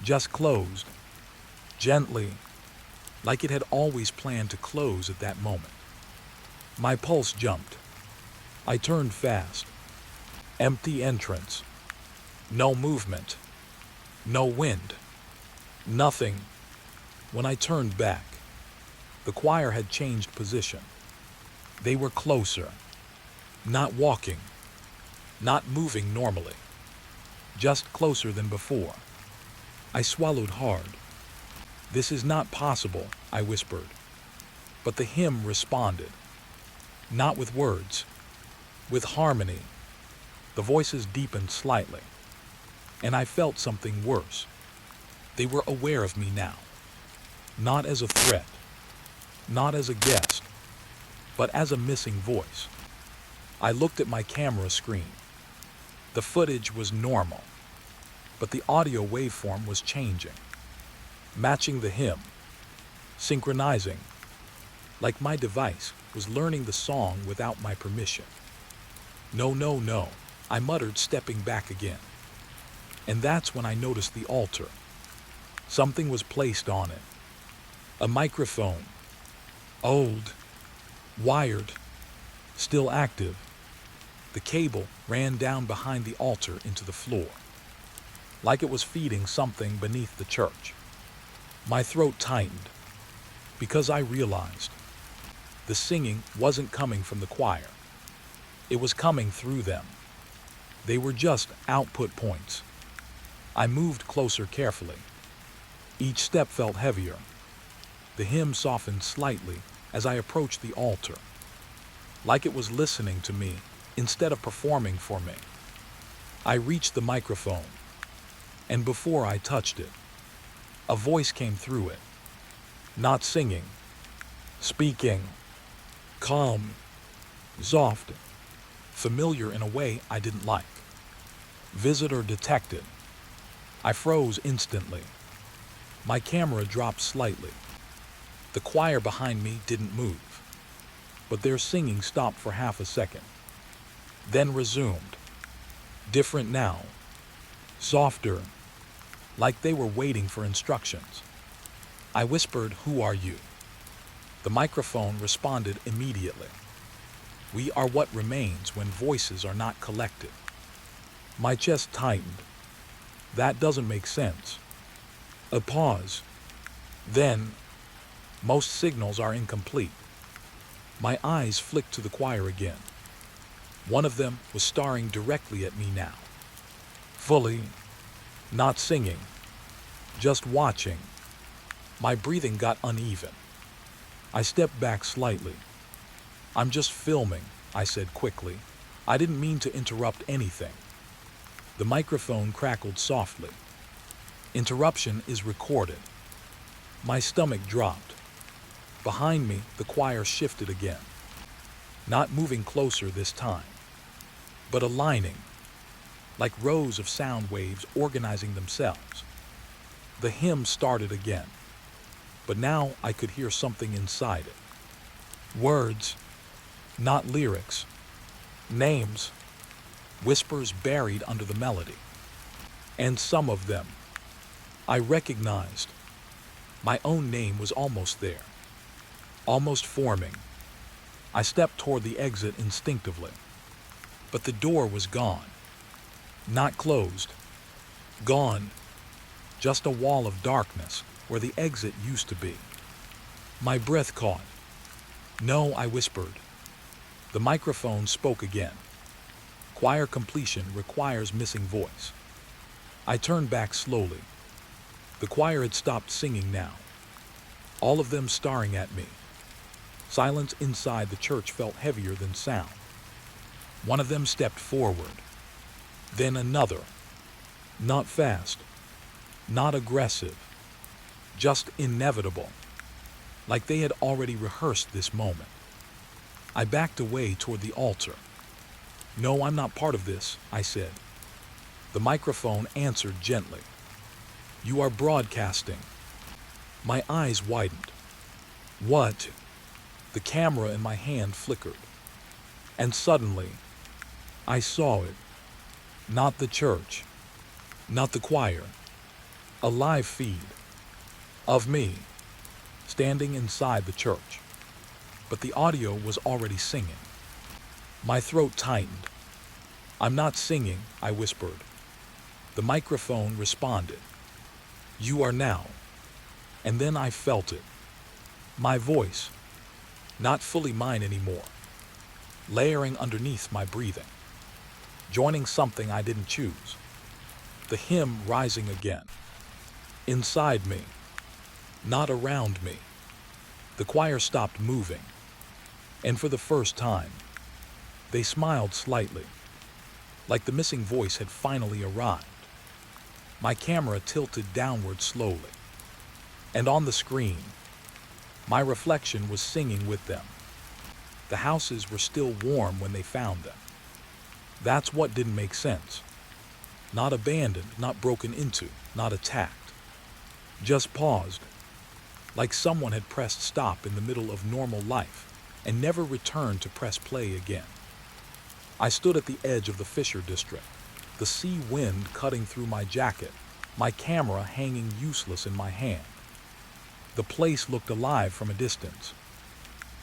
just closed, gently, like it had always planned to close at that moment. My pulse jumped. I turned fast. Empty entrance. No movement. No wind. Nothing. When I turned back, the choir had changed position. They were closer. Not walking. Not moving normally. Just closer than before. I swallowed hard. "This is not possible," I whispered. But the hymn responded, not with words, with harmony. The voices deepened slightly, and I felt something worse. They were aware of me now, not as a threat, not as a guest, but as a missing voice. I looked at my camera screen. The footage was normal, but the audio waveform was changing, matching the hymn, synchronizing, like my device was learning the song without my permission. "No, no, no," I muttered, stepping back again. And that's when I noticed the altar. Something was placed on it. A microphone. Old. Wired. Still active. The cable ran down behind the altar into the floor, like it was feeding something beneath the church. My throat tightened, because I realized the singing wasn't coming from the choir. It was coming through them. They were just output points. I moved closer carefully. Each step felt heavier. The hymn softened slightly as I approached the altar, like it was listening to me instead of performing for me. I reached the microphone, and before I touched it, a voice came through it. Not singing, speaking, calm, soft, familiar in a way I didn't like. Visitor detected. I froze instantly. My camera dropped slightly. The choir behind me didn't move, but their singing stopped for half a second, then resumed. Different now, softer, like they were waiting for instructions. I whispered, "Who are you?" The microphone responded immediately. "We are what remains when voices are not collected." My chest tightened. That doesn't make sense. A pause. Then, most signals are incomplete. My eyes flicked to the choir again. One of them was staring directly at me now. Fully, not singing, just watching. My breathing got uneven. I stepped back slightly. "I'm just filming," I said quickly. I didn't mean to interrupt anything. The microphone crackled softly. "Interruption is recorded." My stomach dropped. Behind me, the choir shifted again, not moving closer this time, but aligning, like rows of sound waves organizing themselves. The hymn started again, but now I could hear something inside it. Words, not lyrics. Names, whispers buried under the melody. And some of them I recognized. My own name was almost there, almost forming. I stepped toward the exit instinctively, but the door was gone. Not closed. Gone. Just a wall of darkness where the exit used to be. My breath caught. "No," I whispered. The microphone spoke again. "Choir completion requires missing voice." I turned back slowly. The choir had stopped singing now, all of them staring at me. Silence inside the church felt heavier than sound. One of them stepped forward, then another. Not fast, not aggressive, just inevitable, like they had already rehearsed this moment. I backed away toward the altar. "No, I'm not part of this," I said. The microphone answered gently. "You are broadcasting." My eyes widened. "What?" The camera in my hand flickered. And suddenly, I saw it. Not the church, not the choir. A live feed of me, standing inside the church. But the audio was already singing. My throat tightened. "I'm not singing," I whispered. The microphone responded. "You are now." And then I felt it. My voice, not fully mine anymore, layering underneath my breathing, joining something I didn't choose. The hymn rising again. Inside me, not around me. The choir stopped moving, and for the first time, they smiled slightly, like the missing voice had finally arrived. My camera tilted downward slowly, and on the screen, my reflection was singing with them. The houses were still warm when they found them. That's what didn't make sense. Not abandoned, not broken into, not attacked. Just paused, like someone had pressed stop in the middle of normal life and never returned to press play again. I stood at the edge of the Fisher district, the sea wind cutting through my jacket, my camera hanging useless in my hand. The place looked alive from a distance.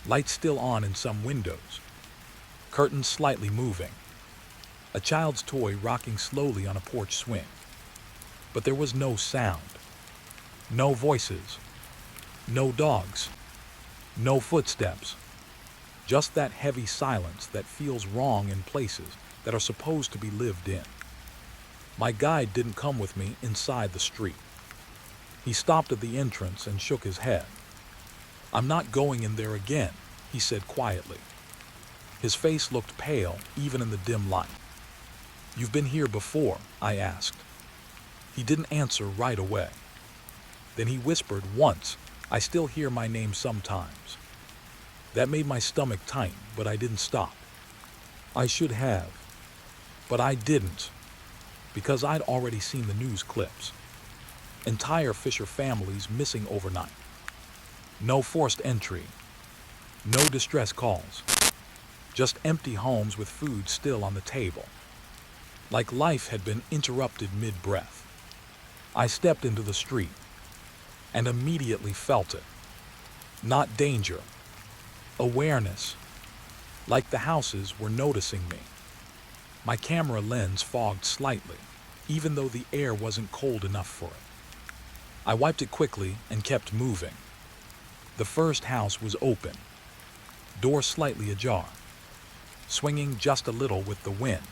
Lights still on in some windows, curtains slightly moving, a child's toy rocking slowly on a porch swing. But there was no sound, no voices, no dogs, no footsteps, just that heavy silence that feels wrong in places that are supposed to be lived in. My guide didn't come with me inside the street. He stopped at the entrance and shook his head. "I'm not going in there again," he said quietly. His face looked pale even in the dim light. "You've been here before?" I asked. He didn't answer right away. Then he whispered once, "I still hear my name sometimes." That made my stomach tighten, but I didn't stop. I should have, but I didn't, because I'd already seen the news clips. Entire Fisher families missing overnight. No forced entry, no distress calls, just empty homes with food still on the table. Like life had been interrupted mid-breath. I stepped into the street and immediately felt it. Not danger, awareness, like the houses were noticing me. My camera lens fogged slightly, even though the air wasn't cold enough for it. I wiped it quickly and kept moving. The first house was open, door slightly ajar, swinging just a little with the wind.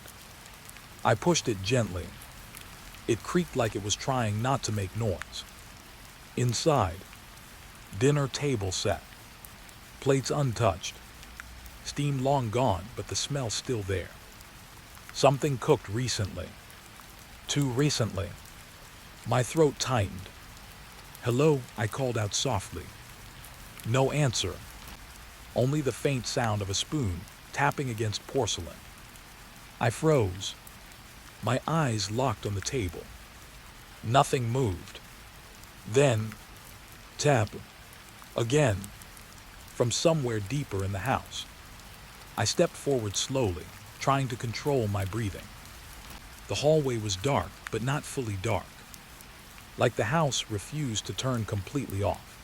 I pushed it gently. It creaked like it was trying not to make noise. Inside, dinner table set, plates untouched, steam long gone, but the smell still there. Something cooked recently. Too recently. My throat tightened. "Hello," I called out softly. No answer. Only the faint sound of a spoon tapping against porcelain. I froze. My eyes locked on the table. Nothing moved. Then, tap, again, from somewhere deeper in the house. I stepped forward slowly, trying to control my breathing. The hallway was dark, but not fully dark. Like the house refused to turn completely off.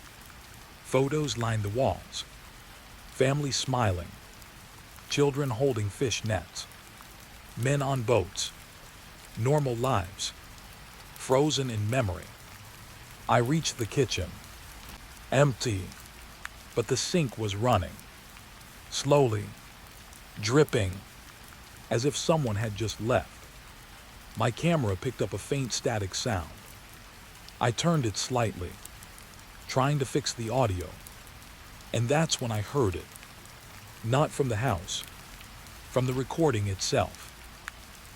Photos lined the walls. Families smiling. Children holding fish nets. Men on boats. Normal lives. Frozen in memory. I reached the kitchen. Empty. But the sink was running. Slowly. Dripping. As if someone had just left. My camera picked up a faint static sound. I turned it slightly, trying to fix the audio. And that's when I heard it. Not from the house. From the recording itself.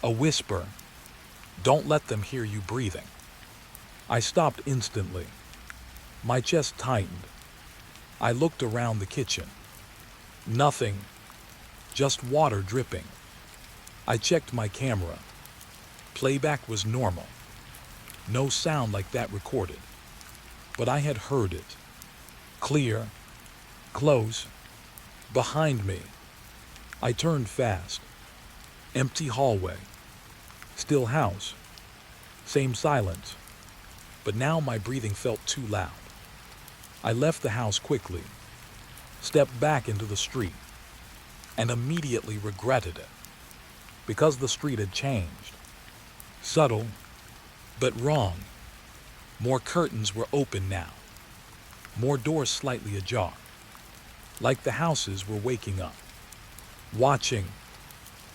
A whisper. "Don't let them hear you breathing." I stopped instantly. My chest tightened. I looked around the kitchen. Nothing. Just water dripping. I checked my camera. Playback was normal. No sound like that recorded. But I had heard it. Clear. Close. Behind me. I turned fast. Empty hallway. Still house. Same silence. But now my breathing felt too loud. I left the house quickly, stepped back into the street, and immediately regretted it. Because the street had changed. Subtle, but wrong. More curtains were open now. More doors slightly ajar. Like the houses were waking up. Watching.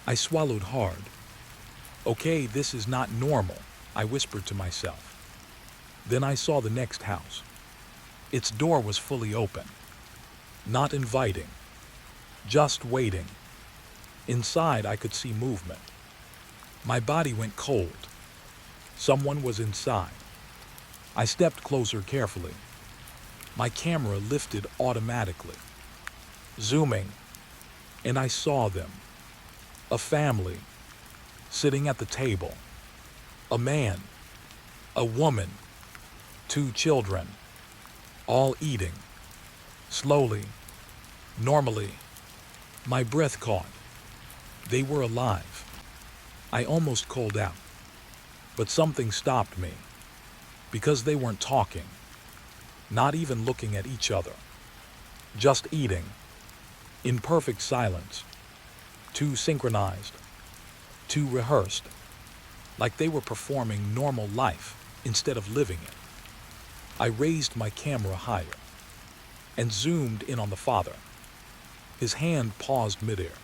I swallowed hard. "Okay, this is not normal," I whispered to myself. Then I saw the next house. Its door was fully open, not inviting, just waiting. Inside, I could see movement. My body went cold. Someone was inside. I stepped closer carefully. My camera lifted automatically, zooming, and I saw them. A family, sitting at the table. A man, a woman, 2 children, all eating. Slowly, normally. My breath caught. They were alive. I almost called out, but something stopped me, because they weren't talking, not even looking at each other, just eating, in perfect silence, too synchronized, too rehearsed, like they were performing normal life instead of living it. I raised my camera higher and zoomed in on the father. His hand paused midair,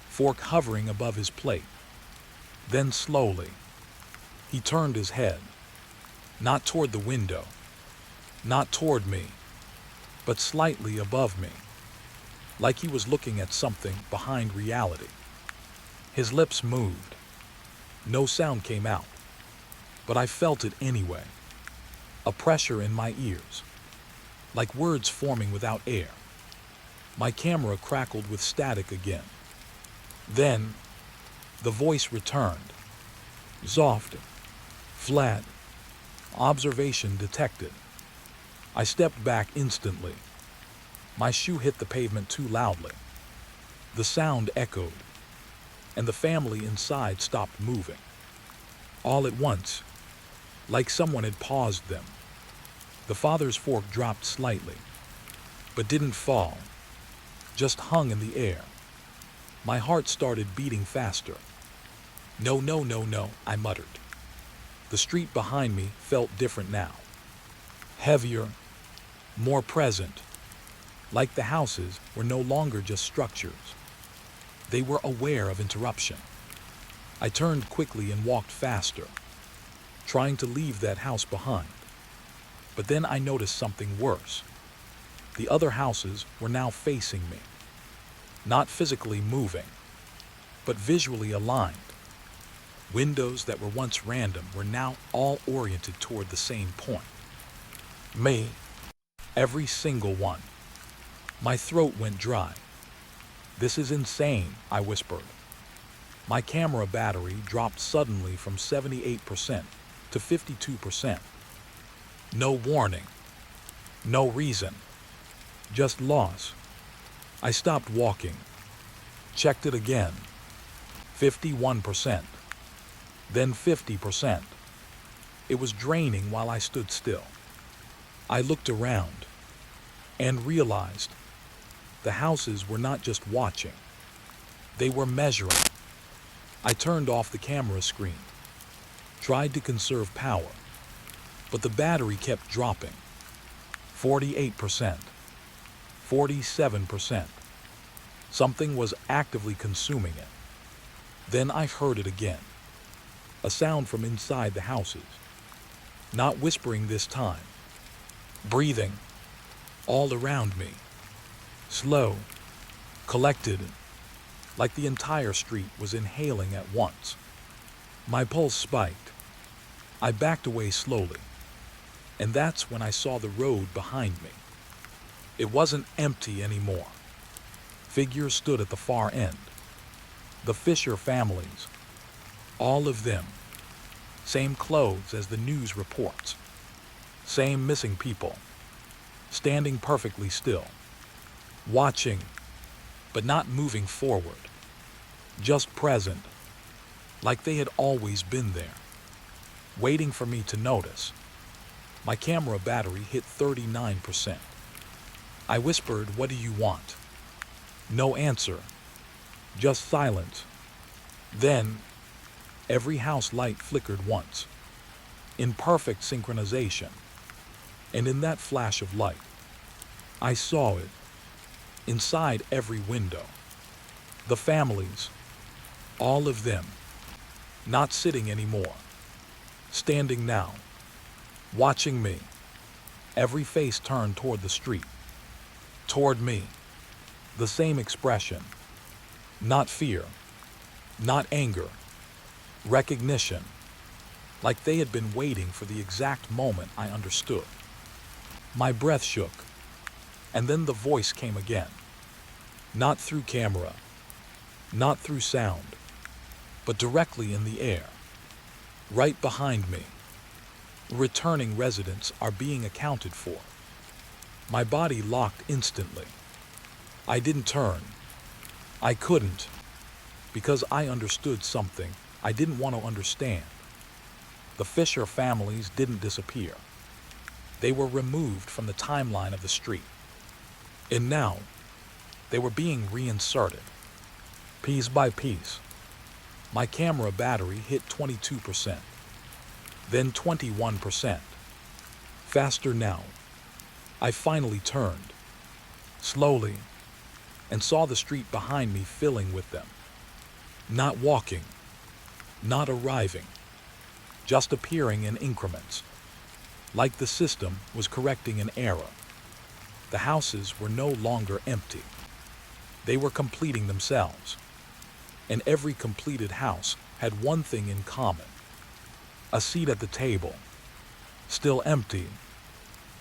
fork hovering above his plate. Then slowly, he turned his head, not toward the window, not toward me, but slightly above me, like he was looking at something behind reality. His lips moved. No sound came out, but I felt it anyway. A pressure in my ears, like words forming without air. My camera crackled with static again. Then, the voice returned. Soft, flat, observation detected. I stepped back instantly. My shoe hit the pavement too loudly. The sound echoed, and the family inside stopped moving. All at once, like someone had paused them. The father's fork dropped slightly, but didn't fall, just hung in the air. My heart started beating faster. No, no, no, no, I muttered. The street behind me felt different now. Heavier, more present, like the houses were no longer just structures. They were aware of interruption. I turned quickly and walked faster, trying to leave that house behind. But then I noticed something worse. The other houses were now facing me, not physically moving, but visually aligned. Windows that were once random were now all oriented toward the same point. Me, every single one. My throat went dry. This is insane, I whispered. My camera battery dropped suddenly from 78% to 52%. No warning, no reason, just loss. I stopped walking, checked it again. 51%, then 50%. It was draining while I stood still. I looked around and realized the houses were not just watching, they were measuring. I turned off the camera screen, tried to conserve power, but the battery kept dropping. 48%, 47%. Something was actively consuming it. Then I heard it again, a sound from inside the houses, not whispering this time, breathing all around me, slow, collected, like the entire street was inhaling at once. My pulse spiked. I backed away slowly, and that's when I saw the road behind me. It wasn't empty anymore. Figures stood at the far end. The Fisher families, all of them, same clothes as the news reports, same missing people, standing perfectly still, watching, but not moving forward, just present, like they had always been there, waiting for me to notice. My camera battery hit 39%. I whispered, "What do you want?" No answer, just silence. Then, every house light flickered once, in perfect synchronization. And in that flash of light, I saw it, inside every window. The families, all of them, not sitting anymore, standing now, watching me, Every face turned toward the street, toward me. The same expression. Not fear, not anger, recognition. Like they had been waiting for the exact moment I understood. My breath shook, and then the voice came again. Not through camera, not through sound, but directly in the air, right behind me. Returning residents are being accounted for. My body locked instantly. I didn't turn. I couldn't, because I understood something I didn't want to understand. The Fisher families didn't disappear. They were removed from the timeline of the street. And now, they were being reinserted, piece by piece. My camera battery hit 22%, then 21%. Faster now. I finally turned, slowly, and saw the street behind me filling with them. Not walking, not arriving, just appearing in increments, like the system was correcting an error. The houses were no longer empty. They were completing themselves. And every completed house had one thing in common: a seat at the table, still empty,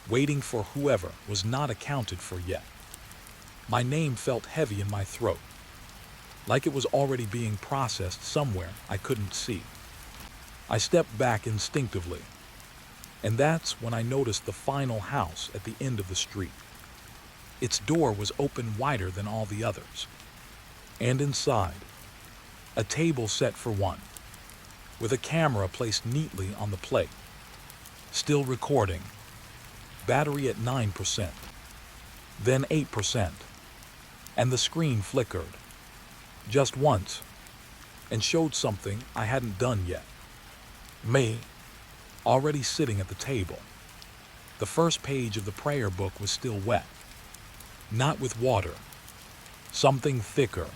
waiting for whoever was not accounted for yet. My name felt heavy in my throat, like it was already being processed somewhere I couldn't see. I stepped back instinctively, and that's when I noticed the final house at the end of the street. Its door was open wider than all the others, and inside, a table set for one, with a camera placed neatly on the plate. Still recording, battery at 9%, then 8%, and the screen flickered, just once, and showed something I hadn't done yet. Me, already sitting at the table. The first page of the prayer book was still wet, not with water, something thicker,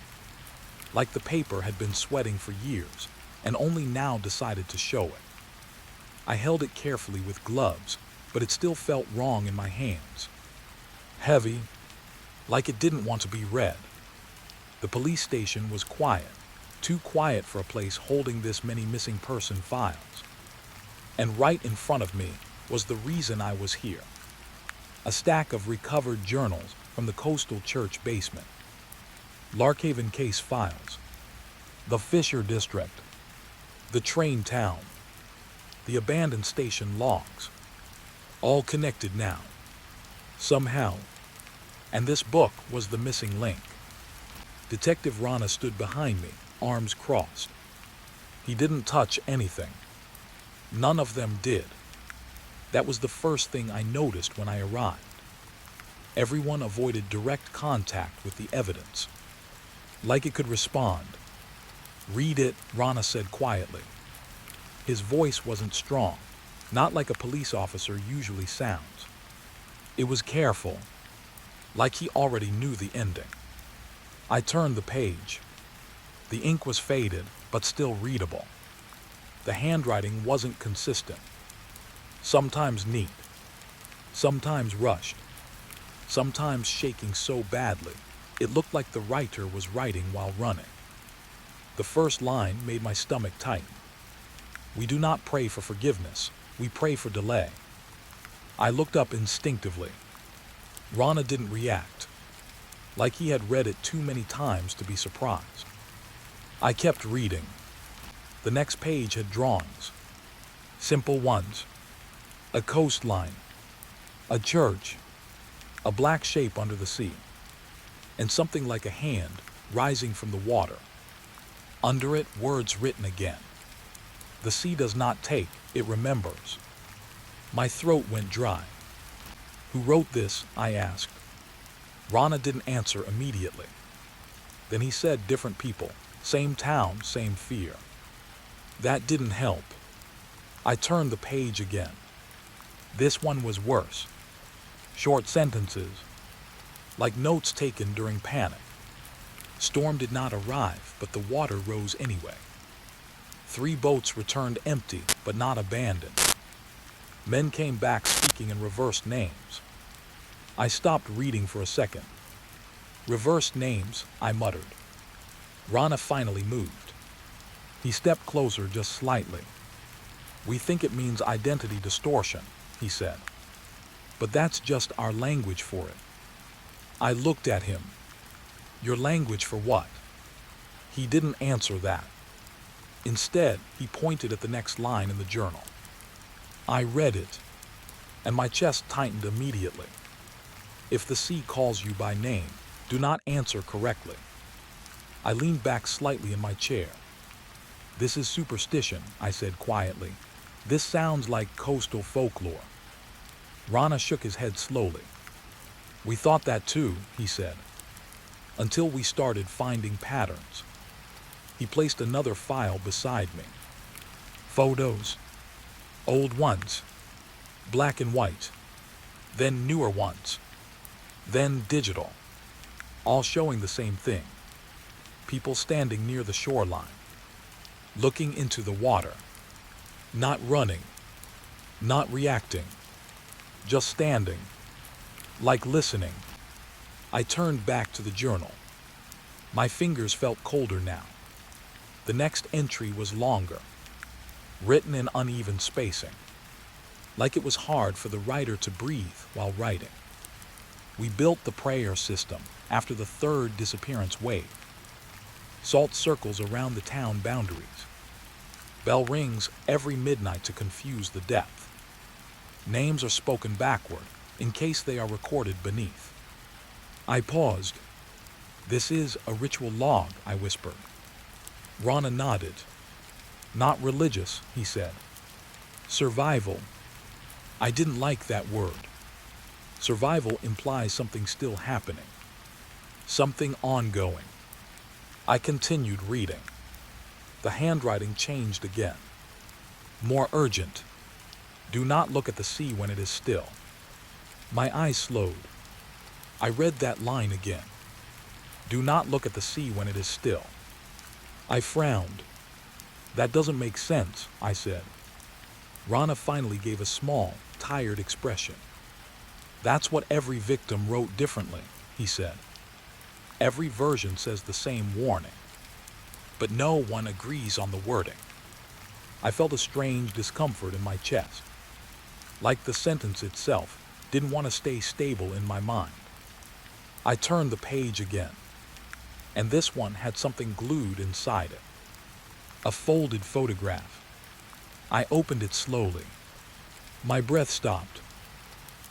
like the paper had been sweating for years and only now decided to show it. I held it carefully with gloves, but it still felt wrong in my hands. Heavy, like it didn't want to be read. The police station was quiet, too quiet for a place holding this many missing person files. And right in front of me was the reason I was here. A stack of recovered journals from the Coastal Church basement. Larkhaven case files. The Fisher District. The train town. The abandoned station logs. All connected now. Somehow. And this book was the missing link. Detective Rana stood behind me, arms crossed. He didn't touch anything. None of them did. That was the first thing I noticed when I arrived. Everyone avoided direct contact with the evidence, like it could respond. "Read it," Rana said quietly. His voice wasn't strong, not like a police officer usually sounds. It was careful, like he already knew the ending. I turned the page. The ink was faded, but still readable. The handwriting wasn't consistent. Sometimes neat, sometimes rushed, sometimes shaking so badly it looked like the writer was writing while running. The first line made my stomach tighten. "We do not pray for forgiveness, we pray for delay." I looked up instinctively. Rana didn't react, like he had read it too many times to be surprised. I kept reading. The next page had drawings. Simple ones. A coastline. A church. A black shape under the sea. And something like a hand rising from the water. Under it, words written again. "The sea does not take, it remembers." My throat went dry. "Who wrote this?" I asked. Rana didn't answer immediately. Then he said different people, same town, same fear. That didn't help. I turned the page again. This one was worse. Short sentences, like notes taken during panic. Storm did not arrive, but the water rose anyway. 3 boats returned empty, but not abandoned. Men came back speaking in reversed names. I stopped reading for a second. Reversed names, I muttered. Rana finally moved. He stepped closer just slightly. We think it means identity distortion, he said. But that's just our language for it. I looked at him. Your language for what? He didn't answer that. Instead, he pointed at the next line in the journal. I read it, and my chest tightened immediately. If the sea calls you by name, do not answer correctly. I leaned back slightly in my chair. This is superstition, I said quietly. This sounds like coastal folklore. Rana shook his head slowly. We thought that too, he said, until we started finding patterns. He placed another file beside me. Photos. Old ones. Black and white. Then newer ones. Then digital. All showing the same thing. People standing near the shoreline. Looking into the water. Not running. Not reacting. Just standing. Like listening. I turned back to the journal. My fingers felt colder now. The next entry was longer, written in uneven spacing, like it was hard for the writer to breathe while writing. We built the prayer system after the third disappearance wave. Salt circles around the town boundaries. Bell rings every midnight to confuse the depth. Names are spoken backward in case they are recorded beneath. I paused. This is a ritual log, I whispered. Rana nodded. Not religious, he said. Survival. I didn't like that word. Survival implies something still happening. Something ongoing. I continued reading. The handwriting changed again. More urgent. Do not look at the sea when it is still. My eyes slowed. I read that line again. Do not look at the sea when it is still. I frowned. That doesn't make sense, I said. Rana finally gave a small, tired expression. That's what every victim wrote differently, he said. Every version says the same warning. But no one agrees on the wording. I felt a strange discomfort in my chest. Like the sentence itself didn't want to stay stable in my mind. I turned the page again, and this one had something glued inside it. A folded photograph. I opened it slowly. My breath stopped.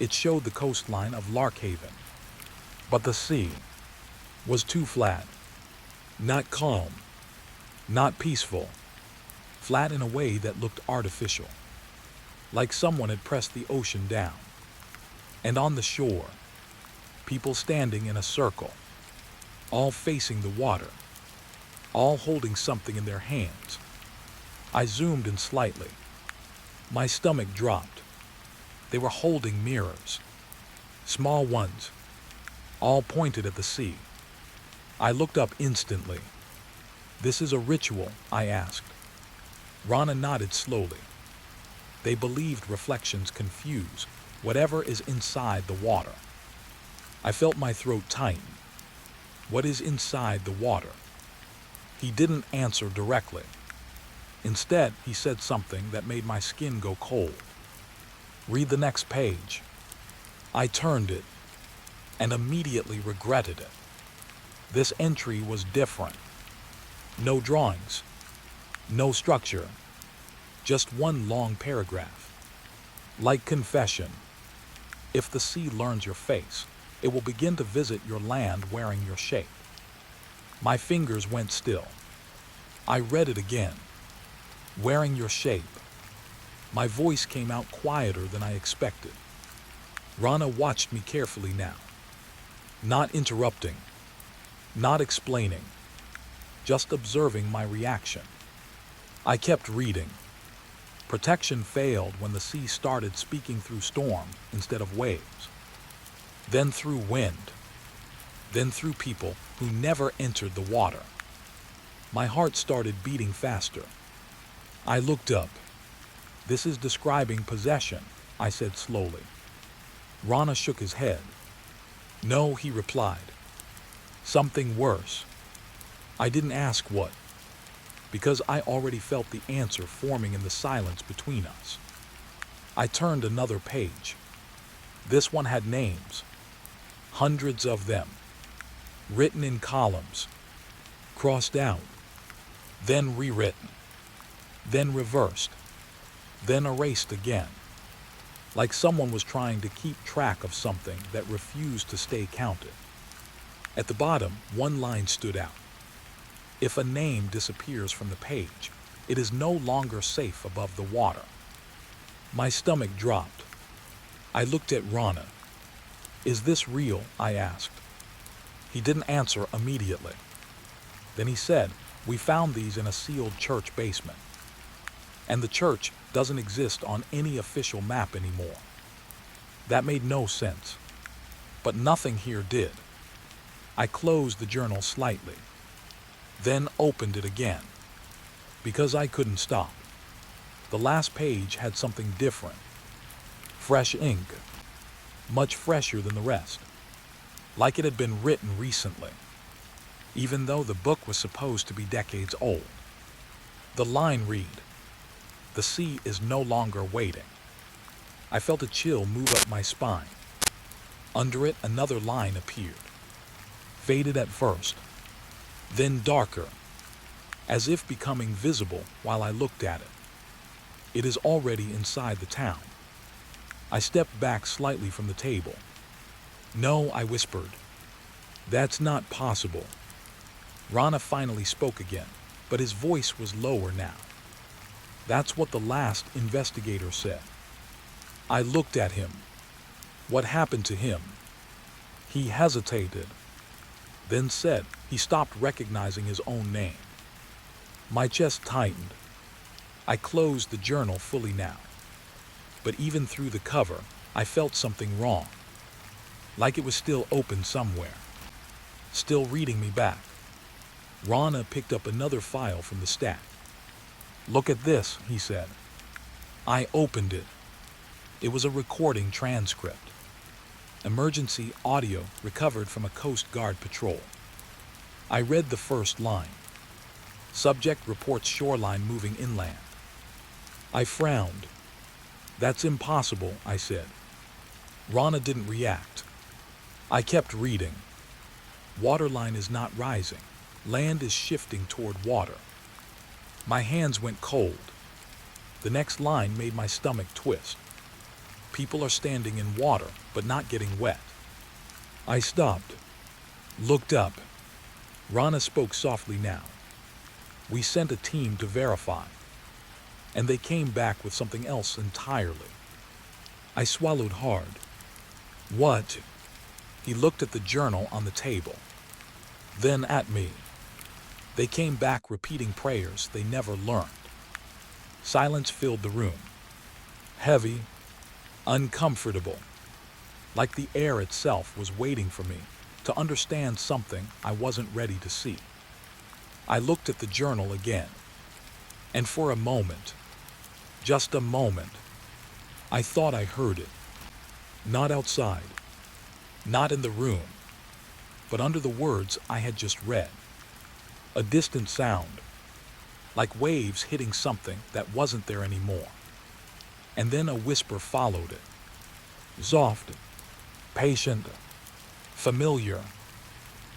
It showed the coastline of Larkhaven, but the sea was too flat. Not calm, not peaceful, flat in a way that looked artificial, like someone had pressed the ocean down. And on the shore, people standing in a circle, all facing the water, all holding something in their hands. I zoomed in slightly. My stomach dropped. They were holding mirrors, small ones, all pointed at the sea. I looked up instantly. This is a ritual, I asked. Rana nodded slowly. They believed reflections confuse whatever is inside the water. I felt my throat tighten. What is inside the water? He didn't answer directly. Instead, he said something that made my skin go cold. Read the next page. I turned it and immediately regretted it. This entry was different. No drawings, no structure, just one long paragraph. Like confession. If the sea learns your face, it will begin to visit your land wearing your shape. My fingers went still. I read it again. Wearing your shape. My voice came out quieter than I expected. Rana watched me carefully now. Not interrupting. Not explaining. Just observing my reaction. I kept reading. Protection failed when the sea started speaking through storm instead of waves. Then through wind. Then through people who never entered the water. My heart started beating faster. I looked up. This is describing possession, I said slowly. Rana shook his head. No, he replied. Something worse. I didn't ask what, because I already felt the answer forming in the silence between us. I turned another page. This one had names, hundreds of them, written in columns, crossed out, then rewritten, then reversed, then erased again, like someone was trying to keep track of something that refused to stay counted. At the bottom, one line stood out. If a name disappears from the page, it is no longer safe above the water. My stomach dropped. I looked at Rana. Is this real? I asked. He didn't answer immediately. Then he said, we found these in a sealed church basement. And the church doesn't exist on any official map anymore. That made no sense. But nothing here did. I closed the journal slightly, then opened it again, because I couldn't stop. The last page had something different. Fresh ink, much fresher than the rest, like it had been written recently, even though the book was supposed to be decades old. The line read, "The sea is no longer waiting." I felt a chill move up my spine. Under it, another line appeared, faded at first, then darker, as if becoming visible while I looked at it. It is already inside the town. I stepped back slightly from the table. No, I whispered. That's not possible. Rana finally spoke again, but his voice was lower now. That's what the last investigator said. I looked at him. What happened to him? He hesitated, then said he stopped recognizing his own name. My chest tightened. I closed the journal fully now. But even through the cover, I felt something wrong. Like it was still open somewhere, still reading me back. Rana picked up another file from the stack. Look at this, he said. I opened it. It was a recording transcript. Emergency audio recovered from a Coast Guard patrol. I read the first line. Subject reports shoreline moving inland. I frowned. That's impossible, I said. Rana didn't react. I kept reading. Waterline is not rising. Land is shifting toward water. My hands went cold. The next line made my stomach twist. People are standing in water, but not getting wet. I stopped, looked up. Rana spoke softly now. We sent a team to verify, and they came back with something else entirely. I swallowed hard. What? He looked at the journal on the table, then at me. They came back repeating prayers they never learned. Silence filled the room. Heavy, uncomfortable, like the air itself was waiting for me to understand something I wasn't ready to see. I looked at the journal again, and for a moment, just a moment, I thought I heard it. Not outside, not in the room, but under the words I had just read. A distant sound, like waves hitting something that wasn't there anymore. And then a whisper followed it. Soft, patient, familiar,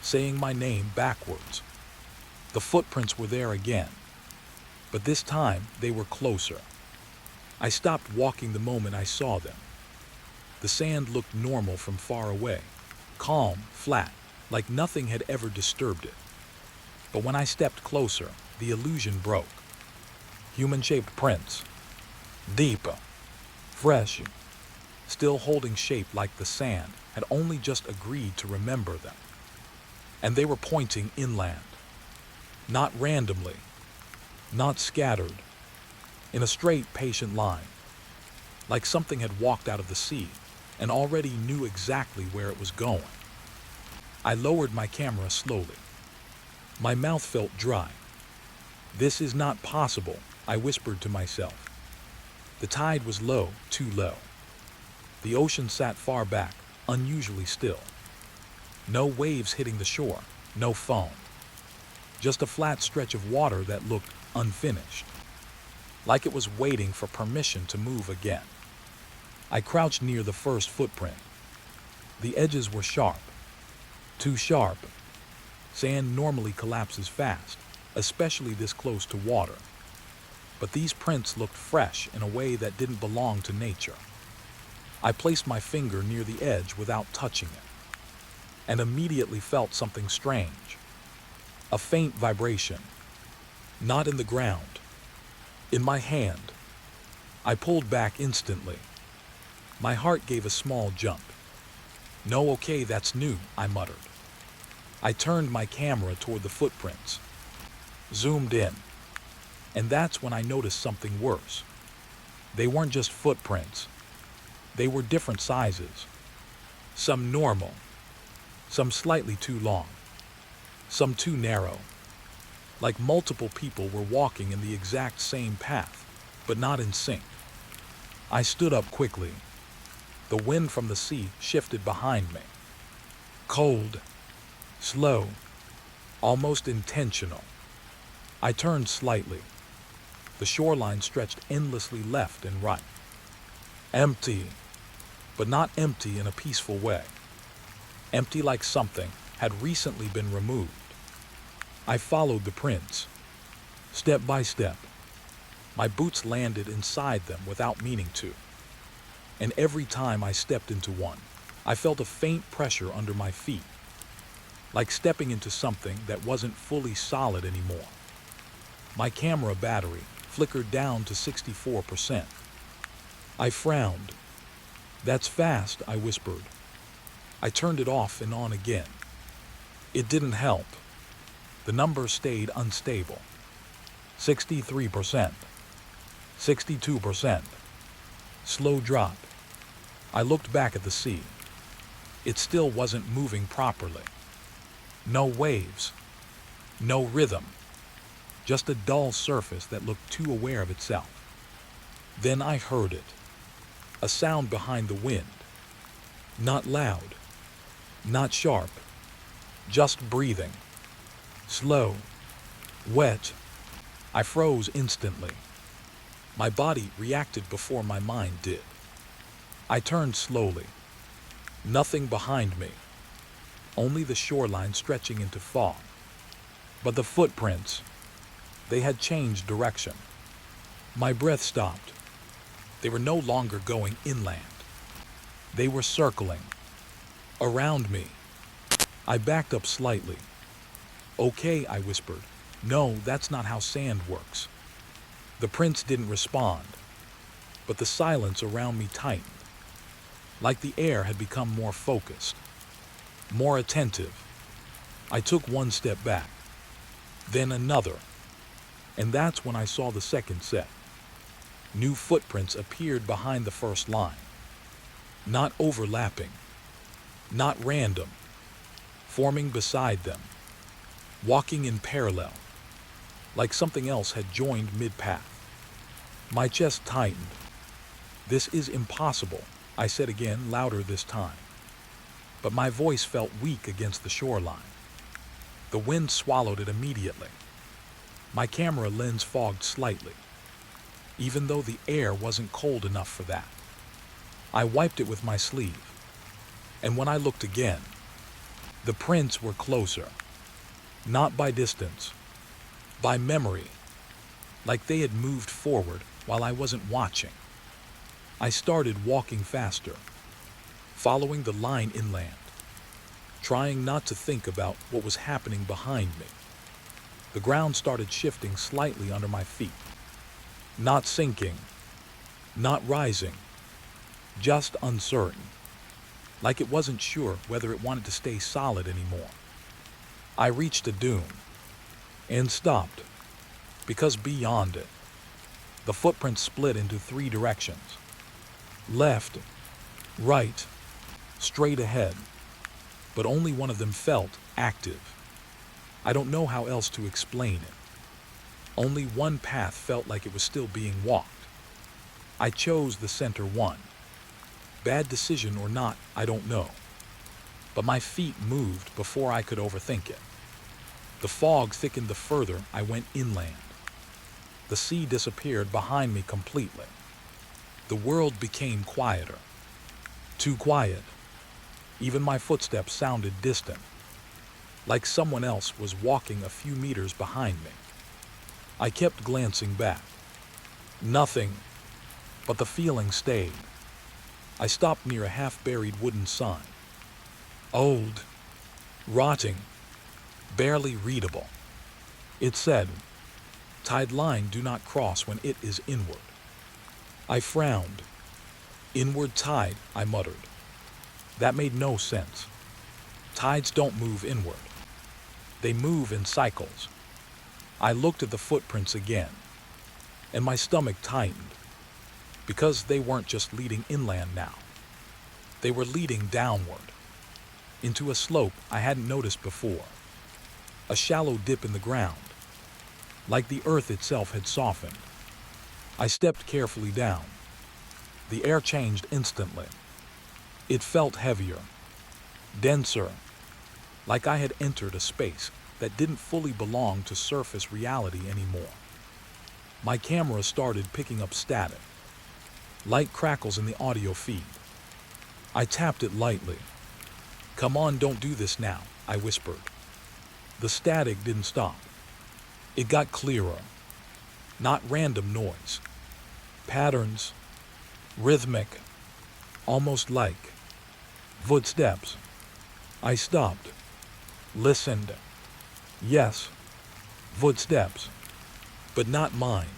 saying my name backwards. The footprints were there again, but this time they were closer. I stopped walking the moment I saw them. The sand looked normal from far away, calm, flat, like nothing had ever disturbed it. But when I stepped closer, the illusion broke. Human-shaped prints, deep, fresh, still holding shape like the sand had only just agreed to remember them. And they were pointing inland, not randomly, not scattered, in a straight, patient line, like something had walked out of the sea and already knew exactly where it was going. I lowered my camera slowly. My mouth felt dry. This is not possible, I whispered to myself. The tide was low, too low. The ocean sat far back, unusually still. No waves hitting the shore, no foam. Just a flat stretch of water that looked unfinished, like it was waiting for permission to move again. I crouched near the first footprint. The edges were sharp, too sharp. Sand normally collapses fast, especially this close to water. But these prints looked fresh in a way that didn't belong to nature. I placed my finger near the edge without touching it, and immediately felt something strange. A faint vibration, not in the ground, in my hand. I pulled back instantly. My heart gave a small jump. "No, okay, that's new," I muttered. I turned my camera toward the footprints, zoomed in, and that's when I noticed something worse. They weren't just footprints. They were different sizes. Some normal, some slightly too long, some too narrow. Like multiple people were walking in the exact same path, but not in sync. I stood up quickly. The wind from the sea shifted behind me. Cold, slow, almost intentional. I turned slightly. The shoreline stretched endlessly left and right. Empty, but not empty in a peaceful way. Empty like something had recently been removed. I followed the prints, step by step. My boots landed inside them without meaning to. And every time I stepped into one, I felt a faint pressure under my feet, like stepping into something that wasn't fully solid anymore. My camera battery flickered down to 64%. I frowned. "That's fast," I whispered. I turned it off and on again. It didn't help. The number stayed unstable. 63%. 62%. Slow drop. I looked back at the sea. It still wasn't moving properly. No waves. No rhythm. Just a dull surface that looked too aware of itself. Then I heard it. A sound behind the wind. Not loud. Not sharp. Just breathing. Slow. Wet. I froze instantly. My body reacted before my mind did. I turned slowly. Nothing behind me. Only the shoreline stretching into fog. But the footprints, they had changed direction. My breath stopped. They were no longer going inland. They were circling around me. I backed up slightly. "Okay," I whispered. "No, that's not how sand works." The prints didn't respond, but the silence around me tightened, like the air had become more focused, more attentive. I took one step back, then another, and that's when I saw the second set. New footprints appeared behind the first line, not overlapping, not random, forming beside them, walking in parallel, like something else had joined mid-path. My chest tightened. "This is impossible," I said again, louder this time. But my voice felt weak against the shoreline. The wind swallowed it immediately. My camera lens fogged slightly, even though the air wasn't cold enough for that. I wiped it with my sleeve, and when I looked again, the prints were closer. Not by distance, by memory, like they had moved forward while I wasn't watching. I started walking faster, following the line inland, trying not to think about what was happening behind me. The ground started shifting slightly under my feet, not sinking, not rising, just uncertain, like it wasn't sure whether it wanted to stay solid anymore. I reached a dune and stopped, because beyond it, the footprints split into 3 directions: left, right, straight ahead, but only one of them felt active. I don't know how else to explain it. Only one path felt like it was still being walked. I chose the center one. Bad decision or not, I don't know. But my feet moved before I could overthink it. The fog thickened the further I went inland. The sea disappeared behind me completely. The world became quieter. Too quiet. Even my footsteps sounded distant, like someone else was walking a few meters behind me. I kept glancing back. Nothing, but the feeling stayed. I stopped near a half-buried wooden sign. Old, rotting, barely readable. It said, "Tide line do not cross when it is inward." I frowned. Inward tide, I muttered. That made no sense. Tides don't move inward. They move in cycles. I looked at the footprints again, and my stomach tightened, because they weren't just leading inland now. They were leading downward, into a slope I hadn't noticed before. A shallow dip in the ground, like the earth itself had softened. I stepped carefully down. The air changed instantly. It felt heavier, denser, like I had entered a space that didn't fully belong to surface reality anymore. My camera started picking up static, light crackles in the audio feed. I tapped it lightly. "Come on, don't do this now," I whispered. The static didn't stop. It got clearer. Not random noise. Patterns, rhythmic, almost like footsteps. I stopped, listened. Yes, footsteps, but not mine,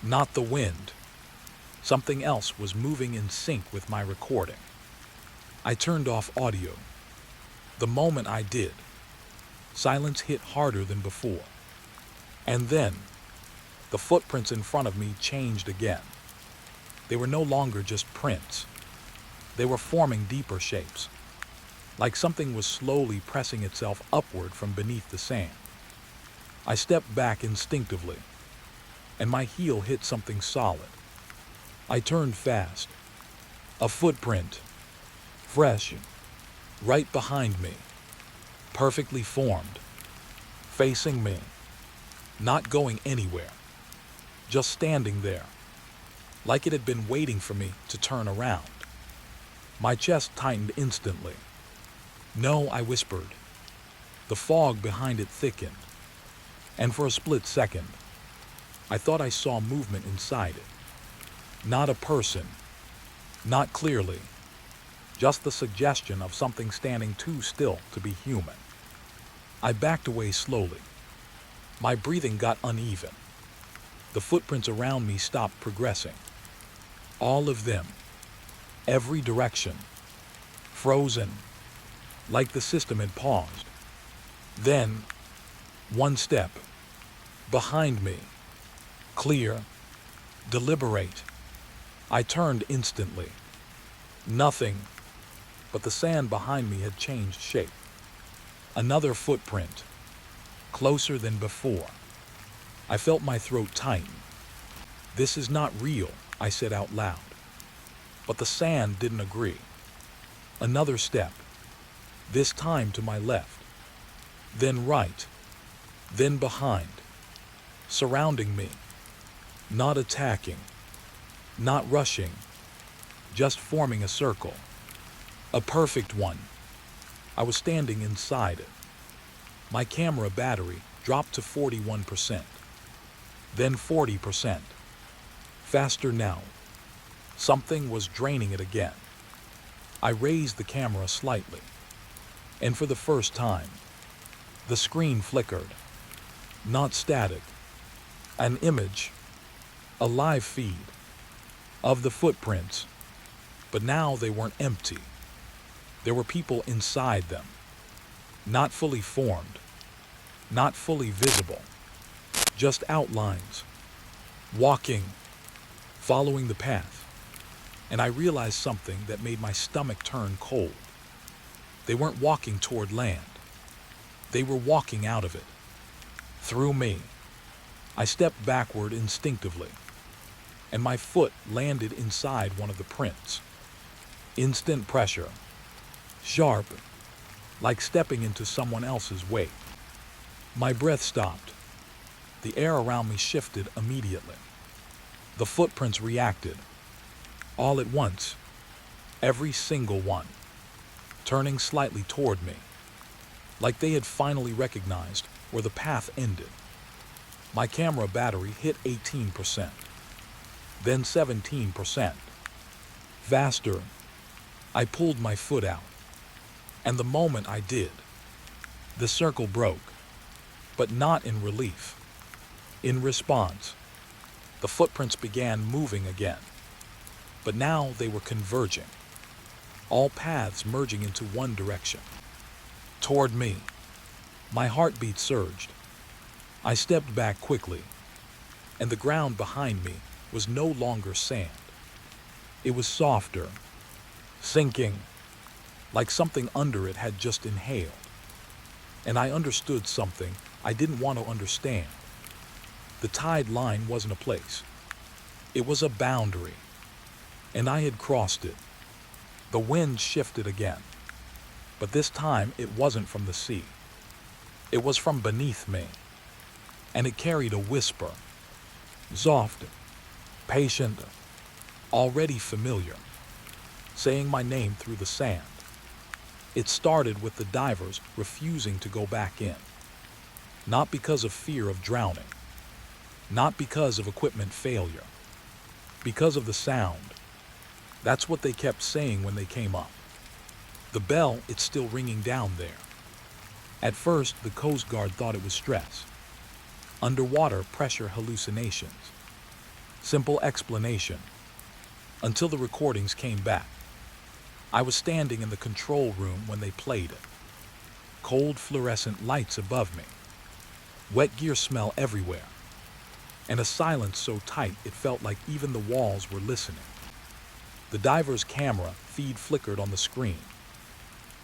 not the wind. Something else was moving in sync with my recording. I turned off audio. The moment I did, silence hit harder than before. And then, the footprints in front of me changed again. They were no longer just prints. They were forming deeper shapes, like something was slowly pressing itself upward from beneath the sand. I stepped back instinctively, and my heel hit something solid. I turned fast. A footprint, fresh, right behind me, perfectly formed, facing me, not going anywhere, just standing there, like it had been waiting for me to turn around. My chest tightened instantly. "No," I whispered. The fog behind it thickened, and for a split second, I thought I saw movement inside it. Not a person, not clearly, just the suggestion of something standing too still to be human. I backed away slowly. My breathing got uneven. The footprints around me stopped progressing. All of them, every direction, frozen, like the system had paused. Then, one step, behind me, clear, deliberate. I turned instantly. Nothing, but the sand behind me had changed shape. Another footprint, closer than before. I felt my throat tighten. "This is not real," I said out loud. But the sand didn't agree. Another step, this time to my left, then right, then behind, surrounding me, not attacking, not rushing, just forming a circle. A perfect one. I was standing inside it. My camera battery dropped to 41%, then 40%. Faster now. Something was draining it again. I raised the camera slightly, and for the first time, the screen flickered. Not static. An image, a live feed, of the footprints, but now they weren't empty. There were people inside them, not fully formed, not fully visible, just outlines, walking, following the path. And I realized something that made my stomach turn cold. They weren't walking toward land. They were walking out of it, through me. I stepped backward instinctively, and my foot landed inside one of the prints. Instant pressure. Sharp, like stepping into someone else's weight. My breath stopped. The air around me shifted immediately. The footprints reacted. All at once. Every single one. Turning slightly toward me. Like they had finally recognized where the path ended. My camera battery hit 18%. Then 17%. Faster. I pulled my foot out. And the moment I did, the circle broke. But not in relief. In response, the footprints began moving again. But now they were converging. All paths merging into one direction. Toward me. My heartbeat surged. I stepped back quickly, and the ground behind me was no longer sand. It was softer, sinking, like something under it had just inhaled. And I understood something I didn't want to understand. The tide line wasn't a place. It was a boundary, and I had crossed it. The wind shifted again, but this time it wasn't from the sea. It was from beneath me, and it carried a whisper, soft, patient, already familiar, saying my name through the sand. It started with the divers refusing to go back in, not because of fear of drowning, not because of equipment failure, because of the sound. That's what they kept saying when they came up. The bell, it's still ringing down there. At first, the Coast Guard thought it was stress. Underwater pressure hallucinations. Simple explanation. Until the recordings came back. I was standing in the control room when they played it. Cold fluorescent lights above me. Wet gear smell everywhere. And a silence so tight it felt like even the walls were listening. The diver's camera feed flickered on the screen.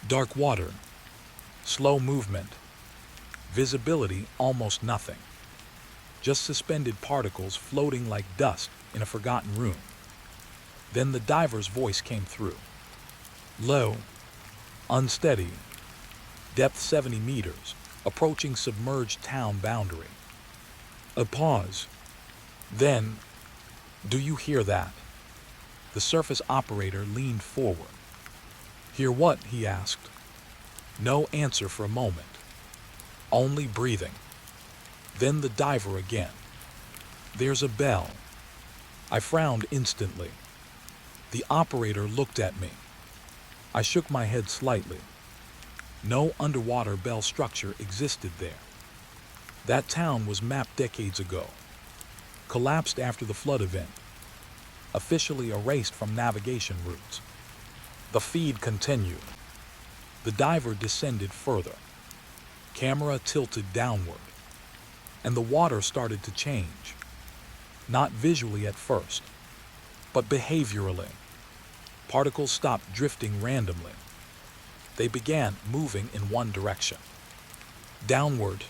Dark water. Slow movement. Visibility almost nothing. Just suspended particles floating like dust in a forgotten room. Then the diver's voice came through. Low. Unsteady. Depth 70 meters. Approaching submerged town boundary. A pause. Then, do you hear that? The surface operator leaned forward. Hear what? He asked. No answer for a moment. Only breathing. Then the diver again. There's a bell. I frowned instantly. The operator looked at me. I shook my head slightly. No underwater bell structure existed there. That town was mapped decades ago. Collapsed after the flood event. Officially erased from navigation routes. The feed continued. The diver descended further. Camera tilted downward. And the water started to change. Not visually at first, but behaviorally. Particles stopped drifting randomly. They began moving in one direction. Downward,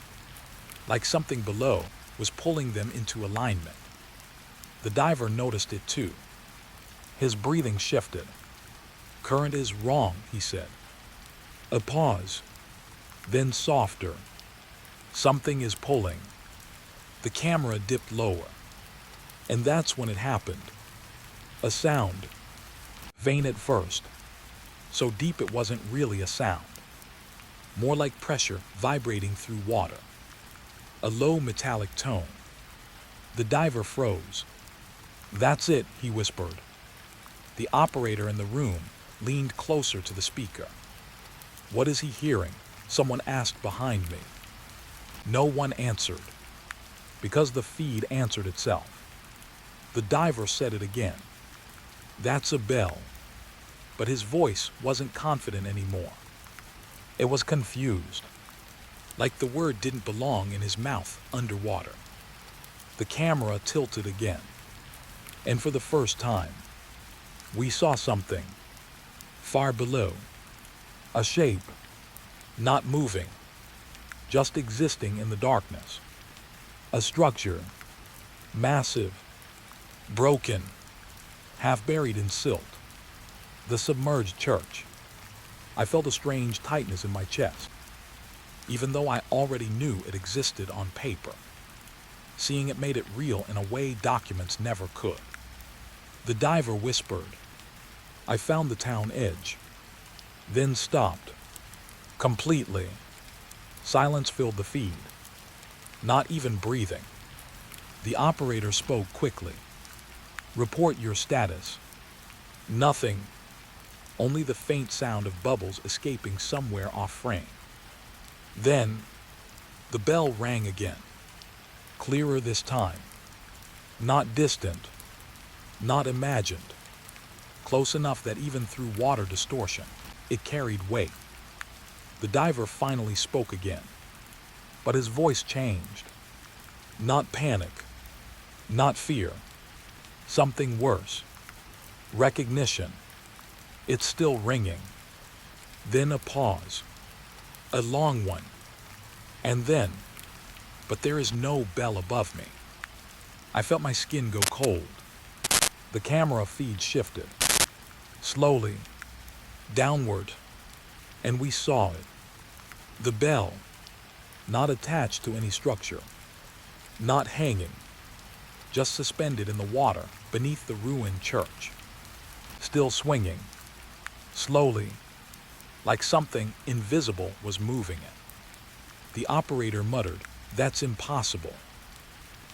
like something below was pulling them into alignment. The diver noticed it too. His breathing shifted. Current is wrong, he said. A pause. Then softer. Something is pulling. The camera dipped lower. And that's when it happened. A sound. Faint at first. So deep it wasn't really a sound. More like pressure vibrating through water. A low metallic tone. The diver froze. That's it, he whispered. The operator in the room leaned closer to the speaker. What is he hearing? Someone asked behind me. No one answered, because the feed answered itself. The diver said it again. That's a bell. But his voice wasn't confident anymore. It was confused, like the word didn't belong in his mouth underwater. The camera tilted again, and for the first time, we saw something far below. A shape, not moving, just existing in the darkness. A structure, massive, broken, half buried in silt. The submerged church. I felt a strange tightness in my chest, even though I already knew it existed on paper. Seeing it made it real in a way documents never could. The diver whispered, "I found the town edge," then stopped. Completely. Silence filled the feed. Not even breathing. The operator spoke quickly. "Report your status." Nothing. Only the faint sound of bubbles escaping somewhere off frame. Then, the bell rang again. Clearer this time. Not distant. Not imagined. Close enough that even through water distortion, it carried weight. The diver finally spoke again. But his voice changed. Not panic. Not fear. Something worse. Recognition. It's still ringing. Then a pause. A long one. And then, but there is no bell above me. I felt my skin go cold. The camera feed shifted. Slowly. Downward. And we saw it. The bell. Not attached to any structure. Not hanging. Just suspended in the water beneath the ruined church. Still swinging. Slowly. Like something invisible was moving it. The operator muttered, "That's impossible."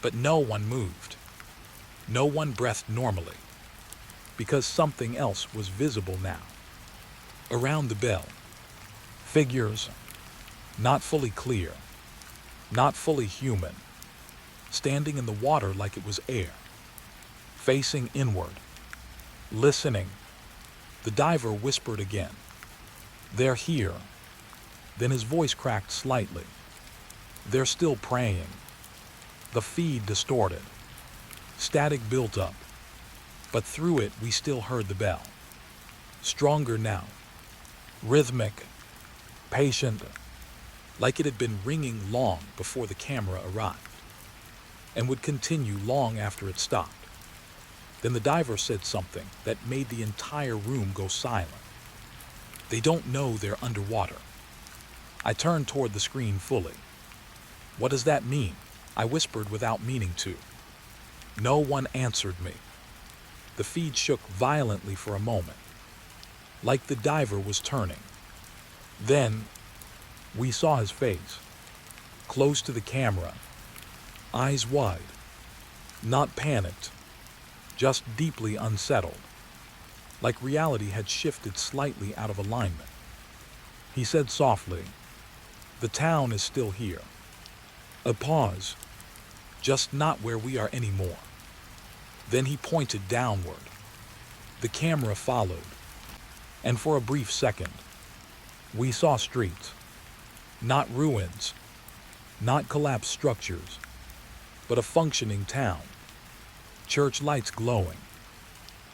But no one moved. No one breathed normally. Because something else was visible now. Around the bell. Figures. Not fully clear. Not fully human. Standing in the water like it was air. Facing inward. Listening. The diver whispered again. "They're here." Then his voice cracked slightly. "They're still praying." The feed distorted. Static built up. But through it we still heard the bell. Stronger now. Rhythmic. Patient. Like it had been ringing long before the camera arrived. And would continue long after it stopped. Then the diver said something that made the entire room go silent. "They don't know they're underwater." I turned toward the screen fully. "What does that mean?" I whispered without meaning to. No one answered me. The feed shook violently for a moment, like the diver was turning. Then, we saw his face, close to the camera, eyes wide, not panicked, just deeply unsettled, like reality had shifted slightly out of alignment. He said softly, "The town is still here." A pause, just not where we are anymore. Then he pointed downward. The camera followed, and for a brief second, we saw streets, not ruins, not collapsed structures, but a functioning town. Church lights glowing,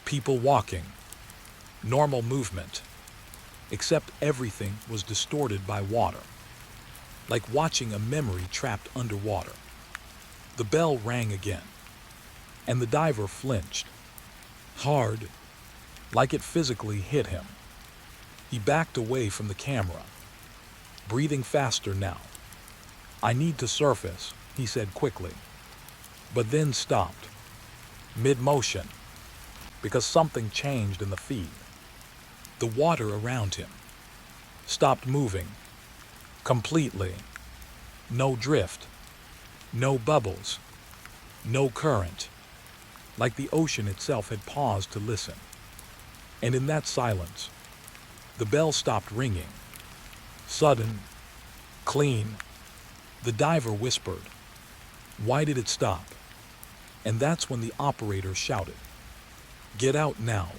people walking, normal movement, except everything was distorted by water, like watching a memory trapped underwater. The bell rang again, and the diver flinched, hard, like it physically hit him. He backed away from the camera, breathing faster now. "I need to surface," he said quickly, but then stopped, mid-motion, because something changed in the feed. The water around him stopped moving, completely. No drift, no bubbles, no current, like the ocean itself had paused to listen. And in that silence, the bell stopped ringing. Sudden, clean. The diver whispered, "Why did it stop?" And that's when the operator shouted, "Get out now."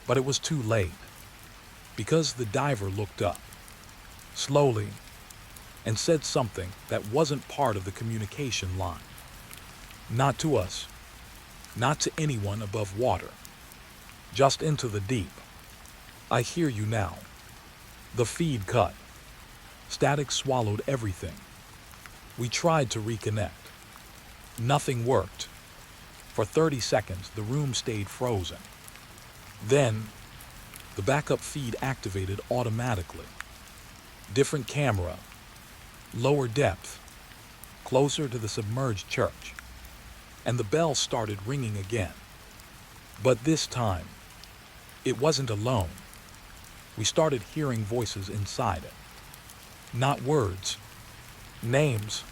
But it was too late, because the diver looked up, slowly, and said something that wasn't part of the communication line. Not to us, not to anyone above water, just into the deep. "I hear you now." The feed cut. Static swallowed everything. We tried to reconnect. Nothing worked. For 30 seconds, the room stayed frozen. Then, The backup feed activated automatically. Different camera, lower depth, closer to the submerged church. And the bell started ringing again. But this time, it wasn't alone. We started hearing voices inside it. Not words, names,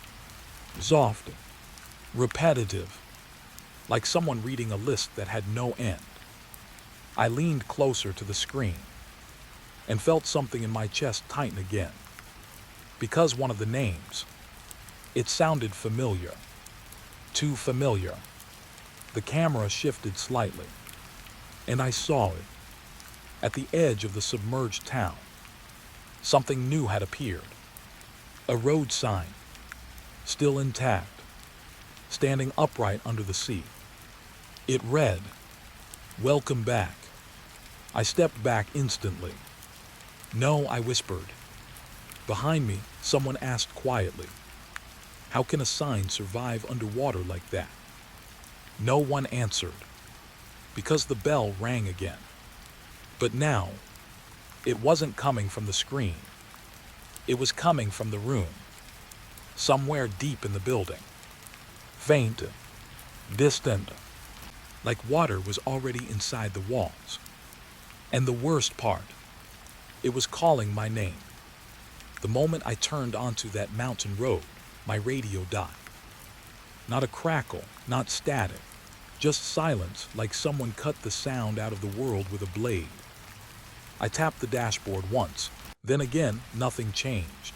soft, repetitive, like someone reading a list that had no end. I leaned closer to the screen and felt something in my chest tighten again. Because one of the names, it sounded familiar. Too familiar. The camera shifted slightly, and I saw it. At the edge of the submerged town, something new had appeared. A road sign, still intact, standing upright under the sea. It read, "Welcome back." I stepped back instantly. "No," I whispered. Behind me, someone asked quietly, "How can a sign survive underwater like that?" No one answered, because the bell rang again. But now, it wasn't coming from the screen. It was coming from the room, somewhere deep in the building. Faint, distant, like water was already inside the walls. And the worst part, it was calling my name. The moment I turned onto that mountain road, my radio died. Not a crackle, not static, just silence, like someone cut the sound out of the world with a blade. I tapped the dashboard once, then again, nothing changed.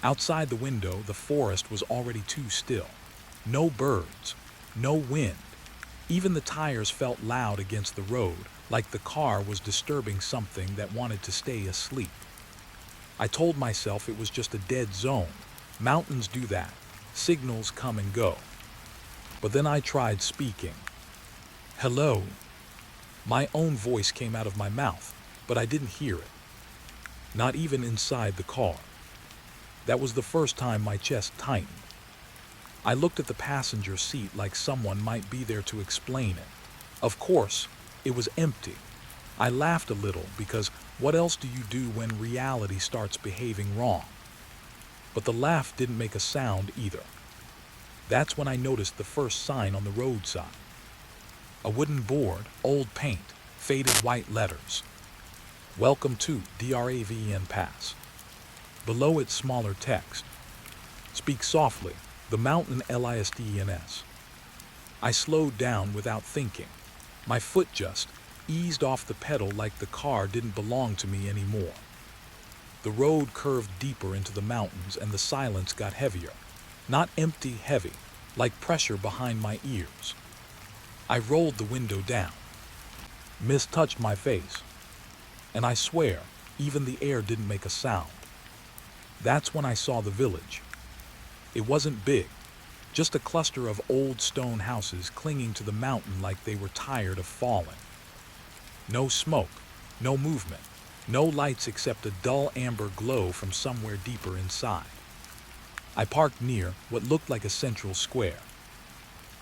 Outside the window, the forest was already too still. No birds, no wind. Even the tires felt loud against the road, like the car was disturbing something that wanted to stay asleep. I told myself it was just a dead zone. Mountains do that. Signals come and go. But then I tried speaking. "Hello." My own voice came out of my mouth, but I didn't hear it. Not even inside the car. That was the first time my chest tightened. I looked at the passenger seat like someone might be there to explain it. Of course, it was empty. I laughed a little because what else do you do when reality starts behaving wrong? But the laugh didn't make a sound either. That's when I noticed the first sign on the roadside. A wooden board, old paint, faded white letters. "Welcome to DRAVN Pass." Below it, smaller text. "Speak softly, the mountain LISTENS." I slowed down without thinking. My foot just eased off the pedal like the car didn't belong to me anymore. The road curved deeper into the mountains and the silence got heavier. Not empty, heavy, like pressure behind my ears. I rolled the window down. Mist touched my face. And I swear, even the air didn't make a sound. That's when I saw the village. It wasn't big, just a cluster of old stone houses clinging to the mountain like they were tired of falling. No smoke, no movement, no lights except a dull amber glow from somewhere deeper inside. I parked near what looked like a central square.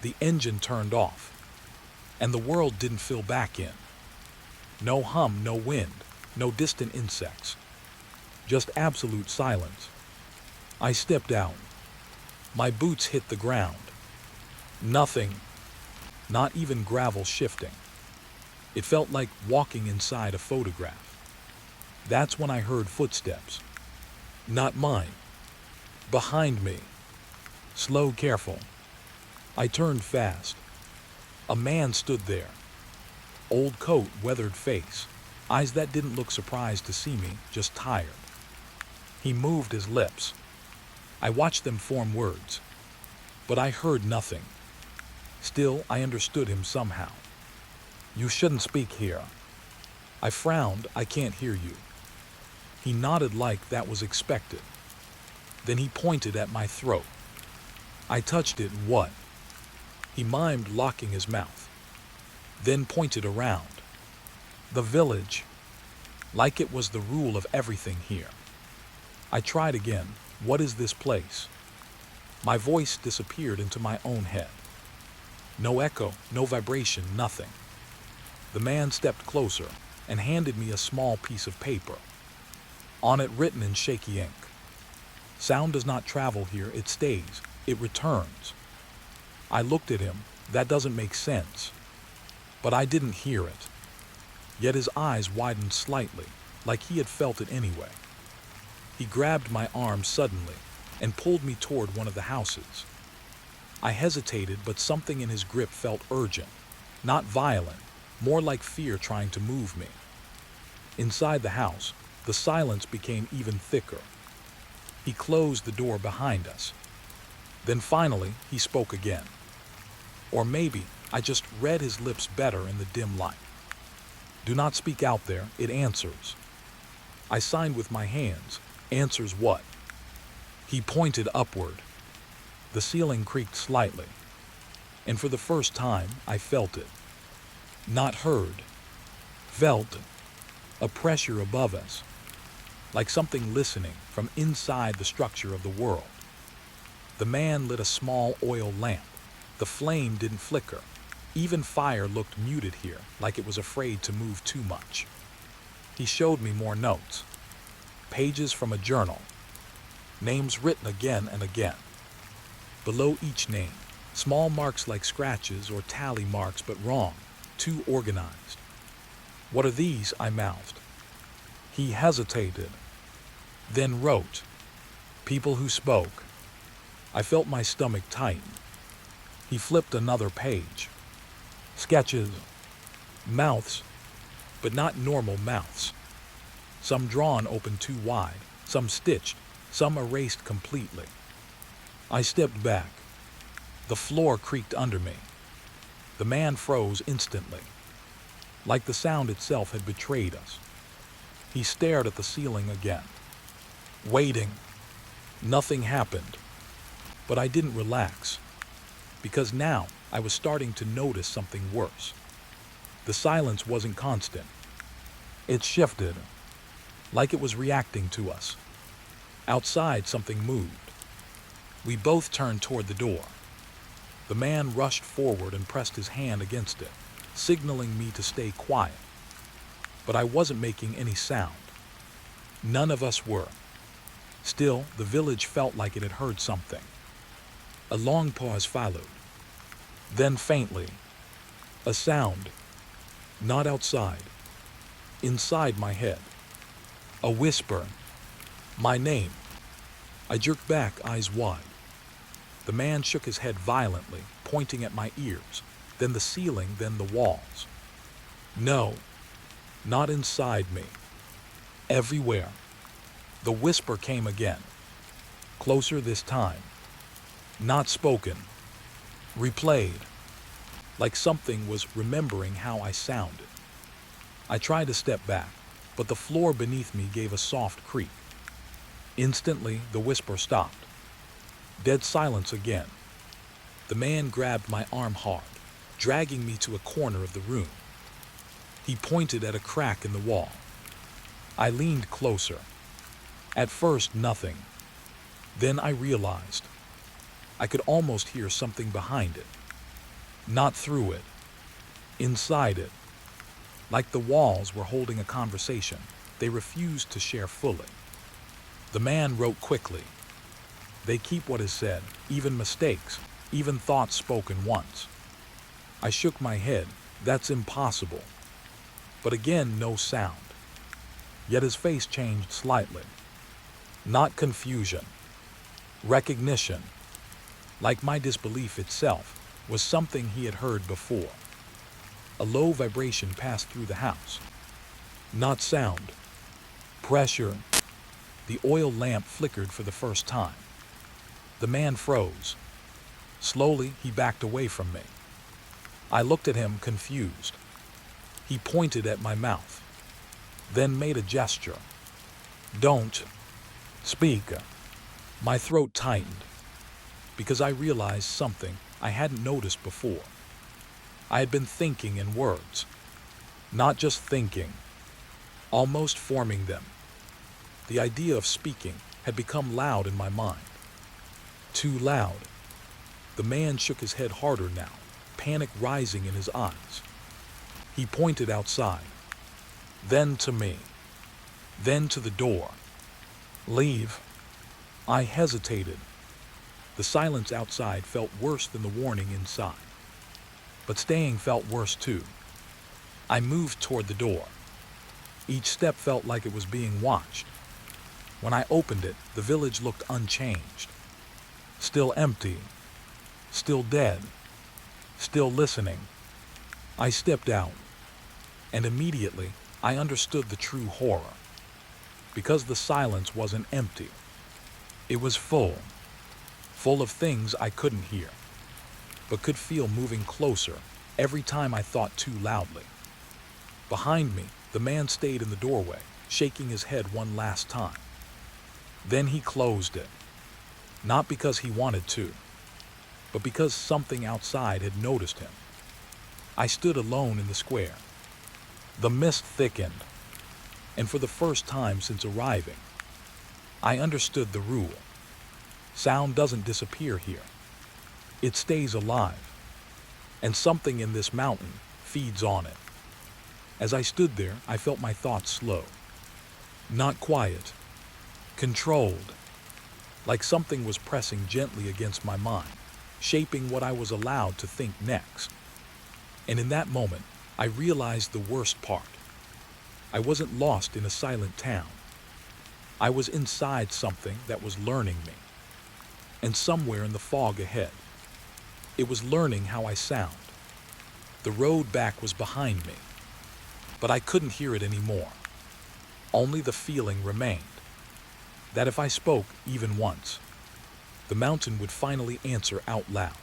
The engine turned off, and the world didn't fill back in. No hum, no wind, no distant insects. Just absolute silence. I stepped out. My boots hit the ground. Nothing, not even gravel shifting. It felt like walking inside a photograph. That's when I heard footsteps. Not mine. Behind me. Slow, careful. I turned fast. A man stood there. Old coat, weathered face. Eyes that didn't look surprised to see me, just tired. He moved his lips. I watched them form words. But I heard nothing. Still, I understood him somehow. "You shouldn't speak here." I frowned. "I can't hear you." He nodded like that was expected. Then he pointed at my throat. I touched it. What? He mimed locking his mouth. Then pointed around. The village. Like it was the rule of everything here. I tried again. "What is this place?" My voice disappeared into my own head. No echo, no vibration, nothing. The man stepped closer. and handed me a small piece of paper. On it written in shaky ink, "Sound does not travel here, it stays, it returns." I looked at him. That doesn't make sense. But I didn't hear it. Yet his eyes widened slightly, like he had felt it anyway. He grabbed my arm suddenly and pulled me toward one of the houses. I hesitated, but something in his grip felt urgent, not violent, more like fear trying to move me. Inside the house, the silence became even thicker. He closed the door behind us. Then finally, he spoke again. Or maybe I just read his lips better in the dim light. "Do not speak out there, it answers." I signed with my hands. "Answers what?" He pointed upward. The ceiling creaked slightly, and for the first time I felt it. Not heard. Felt a pressure above us, like something listening from inside the structure of the world. The man lit a small oil lamp. The flame didn't flicker. Even fire looked muted here, like it was afraid to move too much. He showed me more notes. Pages from a journal. Names written again and again. Below each name, small marks like scratches or tally marks, but wrong, too organized. "What are these?" I mouthed. He hesitated, then wrote, "People who spoke." I felt my stomach tighten. He flipped another page. Sketches. Mouths, but not normal mouths. Some drawn open too wide, some stitched, some erased completely. I stepped back. The floor creaked under me. The man froze instantly, like the sound itself had betrayed us. He stared at the ceiling again, waiting. Nothing happened, but I didn't relax, because now I was starting to notice something worse. The silence wasn't constant. It shifted, like it was reacting to us. Outside, something moved. We both turned toward the door. The man rushed forward and pressed his hand against it, signaling me to stay quiet. But I wasn't making any sound. None of us were. Still, the village felt like it had heard something. A long pause followed. Then faintly, a sound. Not outside. Inside my head. A whisper. My name. I jerked back, eyes wide. The man shook his head violently, pointing at my ears, then the ceiling, then the walls. No, not inside me. Everywhere. The whisper came again. Closer this time. Not spoken. Replayed. Like something was remembering how I sounded. I tried to step back, but the floor beneath me gave a soft creak. Instantly, the whisper stopped. Dead silence again. The man grabbed my arm hard, dragging me to a corner of the room. He pointed at a crack in the wall. I leaned closer. At first, nothing. Then I realized. I could almost hear something behind it. Not through it. Inside it. Like the walls were holding a conversation they refused to share fully. The man wrote quickly. They keep what is said, even mistakes, even thoughts spoken once. I shook my head. That's impossible. But again, no sound. Yet his face changed slightly. Not confusion. Recognition. Like my disbelief itself was something he had heard before. A low vibration passed through the house. Not sound. Pressure. The oil lamp flickered for the first time. The man froze. Slowly, he backed away from me. I looked at him, confused. He pointed at my mouth, then made a gesture. Don't speak. My throat tightened, because I realized something I hadn't noticed before. I had been thinking in words. Not just thinking, almost forming them. The idea of speaking had become loud in my mind. Too loud. The man shook his head harder now, panic rising in his eyes. He pointed outside. then to me, then to the door. Leave. I hesitated. The silence outside felt worse than the warning inside. But staying felt worse too. I moved toward the door. Each step felt like it was being watched. When I opened it, the village looked unchanged. Still empty. Still dead. Still listening. I stepped out. And immediately, I understood the true horror. Because the silence wasn't empty. It was full. Full of things I couldn't hear, but could feel moving closer every time I thought too loudly. Behind me, the man stayed in the doorway, shaking his head one last time. Then he closed it. Not because he wanted to, but because something outside had noticed him. I stood alone in the square. The mist thickened, and for the first time since arriving, I understood the rule. Sound doesn't disappear here. It stays alive, and something in this mountain feeds on it. As I stood there, I felt my thoughts slow. Not quiet, controlled, like something was pressing gently against my mind, shaping what I was allowed to think next. And in that moment, I realized the worst part. I wasn't lost in a silent town. I was inside something that was learning me. And somewhere in the fog ahead, it was learning how I sound. The road back was behind me, but I couldn't hear it anymore. Only the feeling remained, that if I spoke even once, the mountain would finally answer out loud.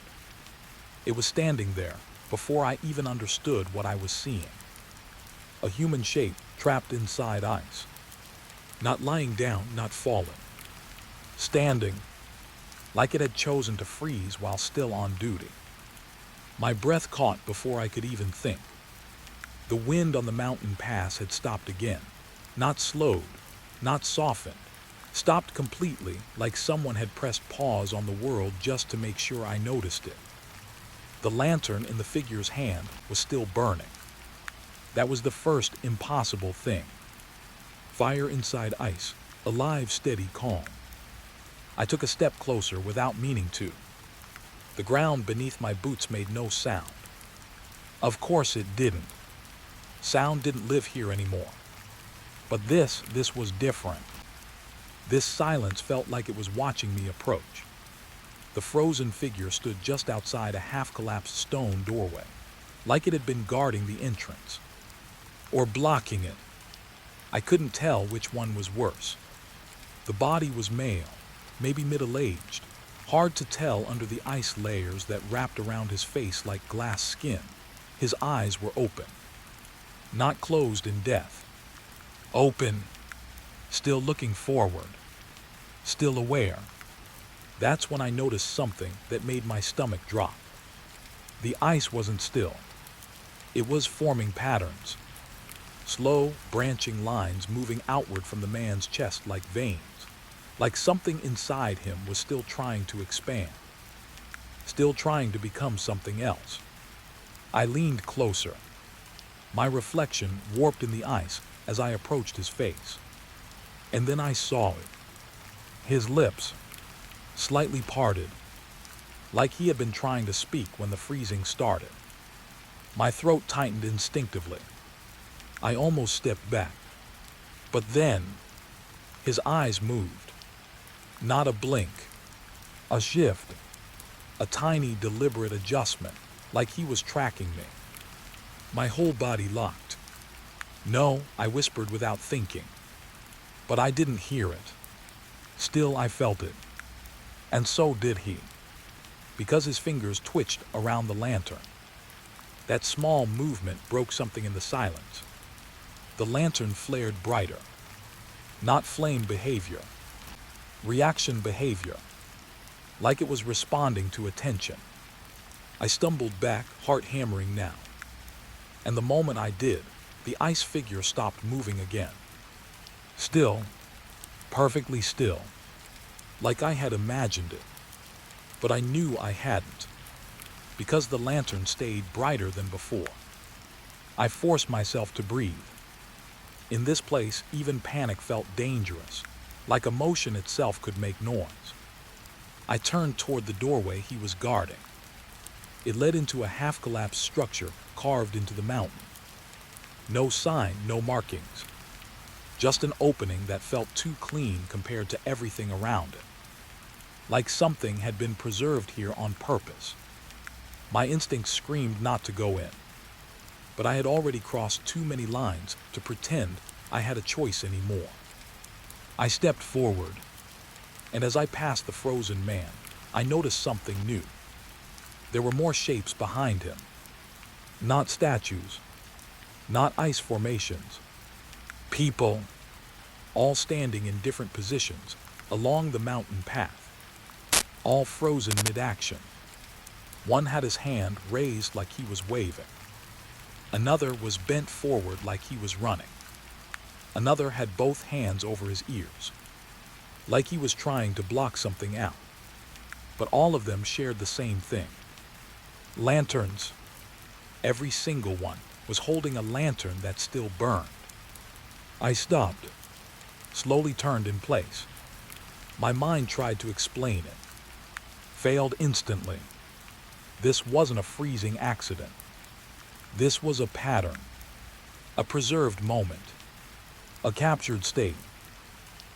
It was standing there before I even understood what I was seeing. A human shape trapped inside ice. Not lying down, not falling. Standing, like it had chosen to freeze while still on duty. My breath caught before I could even think. The wind on the mountain pass had stopped again. Not slowed, not softened. Stopped completely, like someone had pressed pause on the world just to make sure I noticed it. The lantern in the figure's hand was still burning. That was the first impossible thing. Fire inside ice, alive, steady, calm. I took a step closer without meaning to. The ground beneath my boots made no sound. Of course it didn't. Sound didn't live here anymore. But this was different. This silence felt like it was watching me approach. The frozen figure stood just outside a half-collapsed stone doorway, like it had been guarding the entrance. Or blocking it. I couldn't tell which one was worse. The body was male, maybe middle-aged, hard to tell under the ice layers that wrapped around his face like glass skin. His eyes were open. Not closed in death. Open. Still looking forward. Still aware. That's when I noticed something that made my stomach drop. The ice wasn't still. It was forming patterns. Slow, branching lines moving outward from the man's chest like veins. Like something inside him was still trying to expand. Still trying to become something else. I leaned closer. My reflection warped in the ice as I approached his face. And then I saw it. His lips, slightly parted, like he had been trying to speak when the freezing started. My throat tightened instinctively. I almost stepped back. But then, his eyes moved. Not a blink. A shift. A tiny, deliberate adjustment, like he was tracking me. My whole body locked. No, I whispered without thinking. But I didn't hear it. Still, I felt it. And so did he. Because his fingers twitched around the lantern. That small movement broke something in the silence. The lantern flared brighter. Not flame behavior. Reaction behavior. Like it was responding to attention. I stumbled back, heart hammering now. And the moment I did, the ice figure stopped moving again. Still, perfectly still, like I had imagined it. But I knew I hadn't, because the lantern stayed brighter than before. I forced myself to breathe. In this place, even panic felt dangerous, like emotion itself could make noise. I turned toward the doorway he was guarding. It led into a half-collapsed structure carved into the mountain. No sign, no markings. Just an opening that felt too clean compared to everything around it. Like something had been preserved here on purpose. My instincts screamed not to go in. But I had already crossed too many lines to pretend I had a choice anymore. I stepped forward, and as I passed the frozen man, I noticed something new. There were more shapes behind him. Not statues, not ice formations. People, all standing in different positions along the mountain path, all frozen mid-action. One had his hand raised like he was waving. Another was bent forward like he was running. Another had both hands over his ears, like he was trying to block something out. But all of them shared the same thing. Lanterns. Every single one was holding a lantern that still burned. I stopped, slowly turned in place. My mind tried to explain it. Failed instantly. This wasn't a freezing accident. This was a pattern, a preserved moment, a captured state,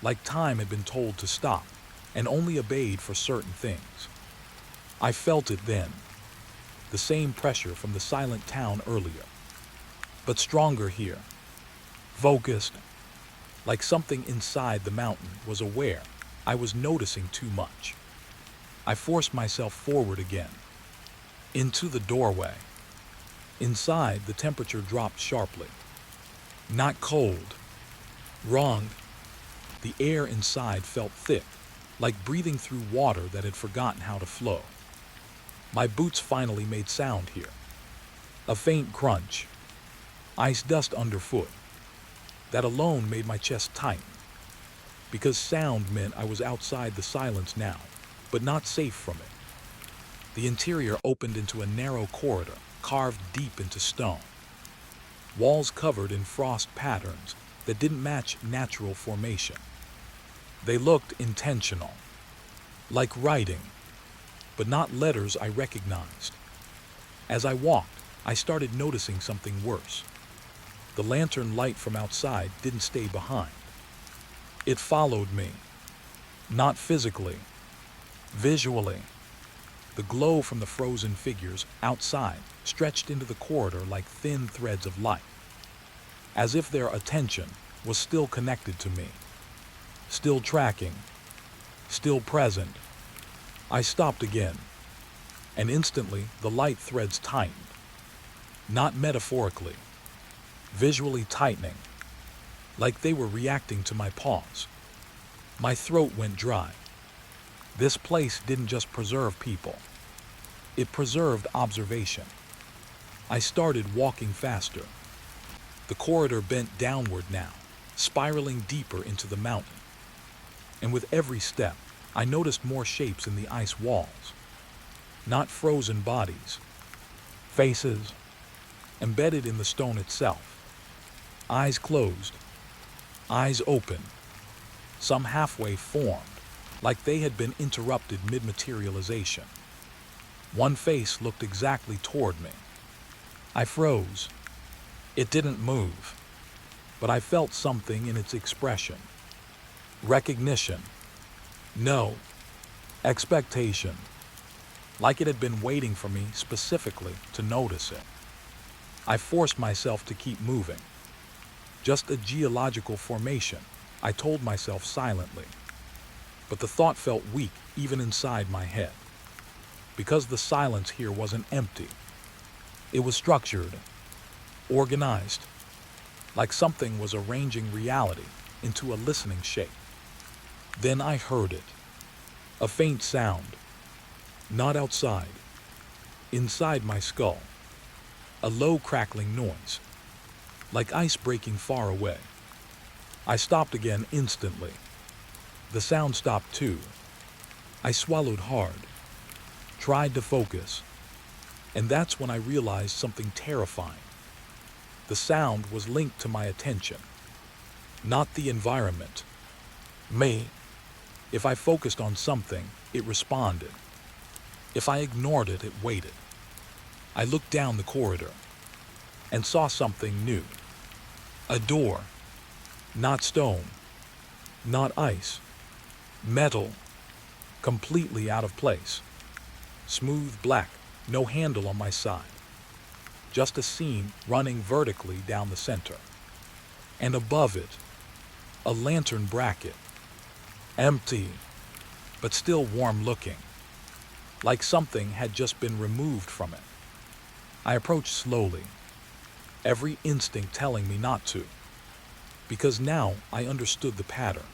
like time had been told to stop and only obeyed for certain things. I felt it then, the same pressure from the silent town earlier, but stronger here, focused, like something inside the mountain was aware I was noticing too much. I forced myself forward again, into the doorway. Inside, the temperature dropped sharply. Not cold. Wrong. The air inside felt thick, like breathing through water that had forgotten how to flow. My boots finally made sound here. A faint crunch. Ice dust underfoot. That alone made my chest tighten. Because sound meant I was outside the silence now, but not safe from it. The interior opened into a narrow corridor, carved deep into stone. Walls covered in frost patterns that didn't match natural formation. They looked intentional, like writing, but not letters I recognized. As I walked, I started noticing something worse. The lantern light from outside didn't stay behind. It followed me, not physically, visually. The glow from the frozen figures outside stretched into the corridor like thin threads of light, as if their attention was still connected to me, still tracking, still present. I stopped again, and instantly the light threads tightened, not metaphorically, visually tightening, like they were reacting to my pause. My throat went dry. This place didn't just preserve people. It preserved observation. I started walking faster. The corridor bent downward now, spiraling deeper into the mountain. And with every step, I noticed more shapes in the ice walls. Not frozen bodies. Faces, embedded in the stone itself. Eyes closed. Eyes open. Some halfway formed, like they had been interrupted mid-materialization. One face looked exactly toward me. I froze. It didn't move, but I felt something in its expression. Recognition. No. Expectation. Like it had been waiting for me specifically to notice it. I forced myself to keep moving. Just a geological formation, I told myself silently. But the thought felt weak even inside my head. Because the silence here wasn't empty. It was structured, organized, like something was arranging reality into a listening shape. Then I heard it. A faint sound. Not outside. Inside my skull. A low crackling noise. Like ice breaking far away. I stopped again instantly. The sound stopped too. I swallowed hard. Tried to focus. And that's when I realized something terrifying. The sound was linked to my attention. not the environment. Me. If I focused on something, it responded. If I ignored it, it waited. I looked down the corridor and saw something new. A door. Not stone. Not ice. Metal. Completely out of place. Smooth black, no handle on my side. Just a seam running vertically down the center. And above it, a lantern bracket. Empty, but still warm looking. Like something had just been removed from it. I approached slowly, every instinct telling me not to, because now I understood the pattern.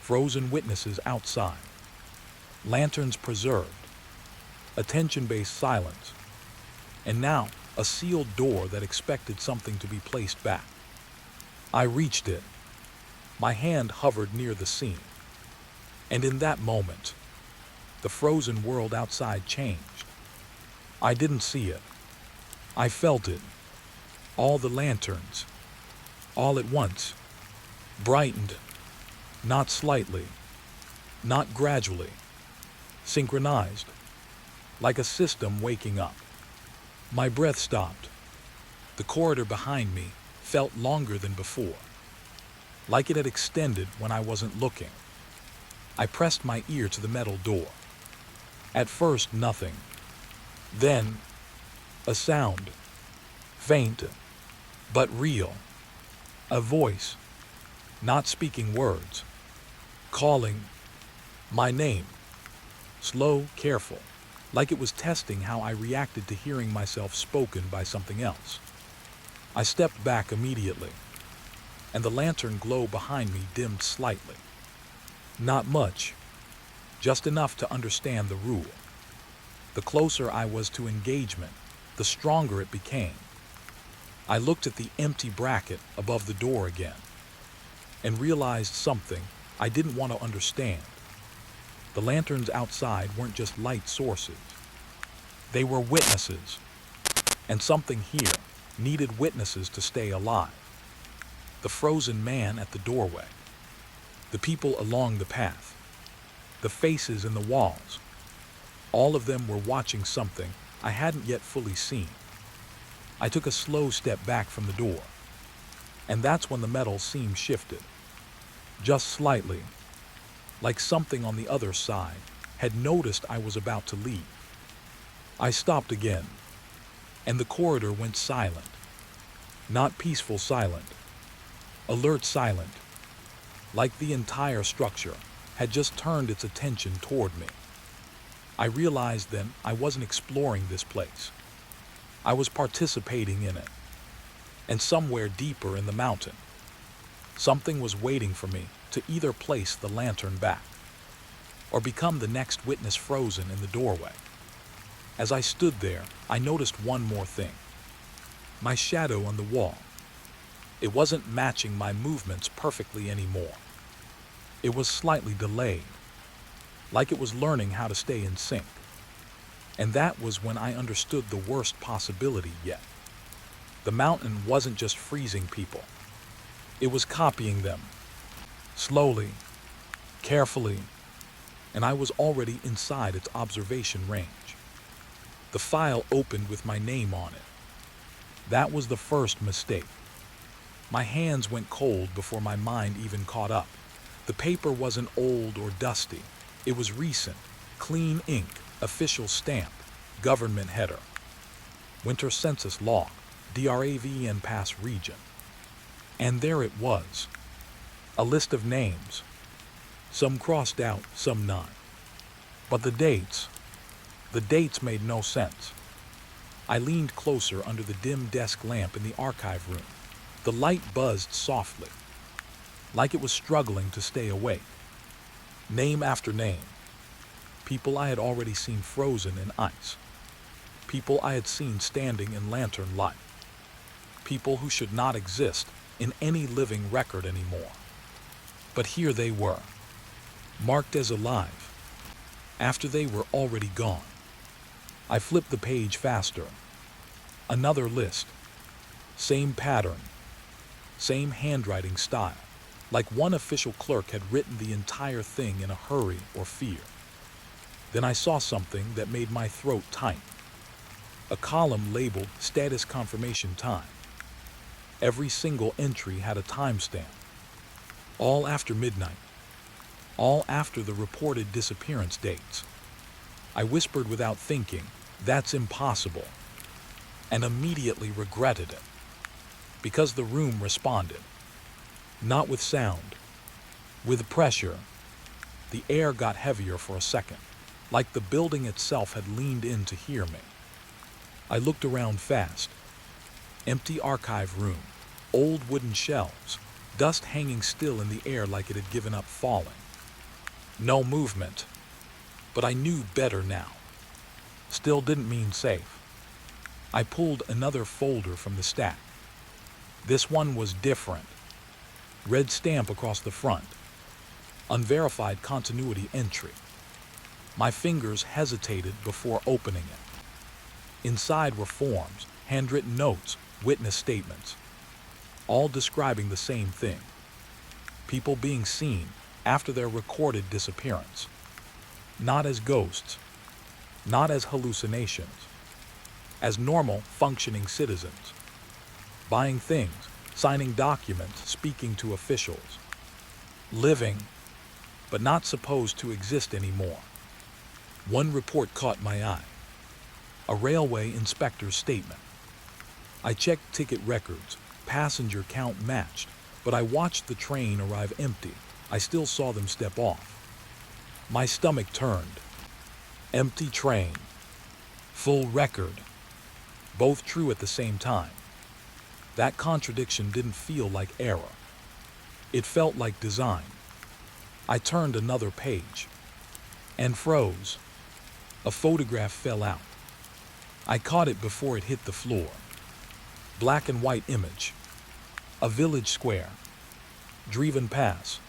Frozen witnesses outside, lanterns preserved, attention-based silence, and now a sealed door that expected something to be placed back. I reached it. My hand hovered near the seam, and in that moment, the frozen world outside changed. I didn't see it. I felt it. All the lanterns, all at once, brightened, not slightly, not gradually, synchronized, like a system waking up. My breath stopped. The corridor behind me felt longer than before, like it had extended when I wasn't looking. I pressed my ear to the metal door. At first, nothing. Then, a sound, faint, but real. A voice, not speaking words, calling my name. Slow, careful, like it was testing how I reacted to hearing myself spoken by something else. I stepped back immediately, and the lantern glow behind me dimmed slightly. Not much, just enough to understand the rule. The closer I was to engagement, the stronger it became. I looked at the empty bracket above the door again, and realized something I didn't want to understand. The lanterns outside weren't just light sources. They were witnesses, and something here needed witnesses to stay alive. The frozen man at the doorway, the people along the path, the faces in the walls, all of them were watching something I hadn't yet fully seen. I took a slow step back from the door, and that's when the metal seam shifted, just slightly, like something on the other side had noticed I was about to leave. I stopped again, and the corridor went silent. Not peaceful silent, alert silent, like the entire structure had just turned its attention toward me. I realized then I wasn't exploring this place. I was participating in it. And somewhere deeper in the mountain, something was waiting for me to either place the lantern back or become the next witness frozen in the doorway. As I stood there, I noticed one more thing. My shadow on the wall. It wasn't matching my movements perfectly anymore. It was slightly delayed, like it was learning how to stay in sync. And that was when I understood the worst possibility yet. The mountain wasn't just freezing people. It was copying them, slowly, carefully, and I was already inside its observation range. The file opened with my name on it. That was the first mistake. My hands went cold before my mind even caught up. The paper wasn't old or dusty. It was recent, clean ink, official stamp, government header. Winter census log, DRAVN Pass region. And there it was. A list of names. Some crossed out, some not. But the dates made no sense. I leaned closer under the dim desk lamp in the archive room. The light buzzed softly, like it was struggling to stay awake. Name after name. People I had already seen frozen in ice. People I had seen standing in lantern light. People who should not exist in any living record anymore. But here they were, marked as alive, after they were already gone. I flipped the page faster. Another list. Same pattern. same handwriting style, like one official clerk had written the entire thing in a hurry or fear. Then I saw something that made my throat tighten. A column labeled Status Confirmation Time. Every single entry had a timestamp. All after midnight. All after the reported disappearance dates. I whispered without thinking, "That's impossible," and immediately regretted it. Because the room responded. Not with sound. With pressure. The air got heavier for a second, like the building itself had leaned in to hear me. I looked around fast. Empty archive room. Old wooden shelves. Dust hanging still in the air like it had given up falling. No movement. But I knew better now. Still didn't mean safe. I pulled another folder from the stack. This one was different. Red stamp across the front. Unverified continuity entry. My fingers hesitated before opening it. Inside were forms, handwritten notes, witness statements, all describing the same thing. People being seen after their recorded disappearance. Not as ghosts, not as hallucinations, as normal, functioning citizens. Buying things, signing documents, speaking to officials. Living, but not supposed to exist anymore. One report caught my eye. A railway inspector's statement. I checked ticket records, passenger count matched, but I watched the train arrive empty. I still saw them step off. My stomach turned. Empty train. Full record. Both true at the same time. That contradiction didn't feel like error. It felt like design. I turned another page and froze. A photograph fell out. I caught it before it hit the floor. Black and white image. A village square. Driven Pass.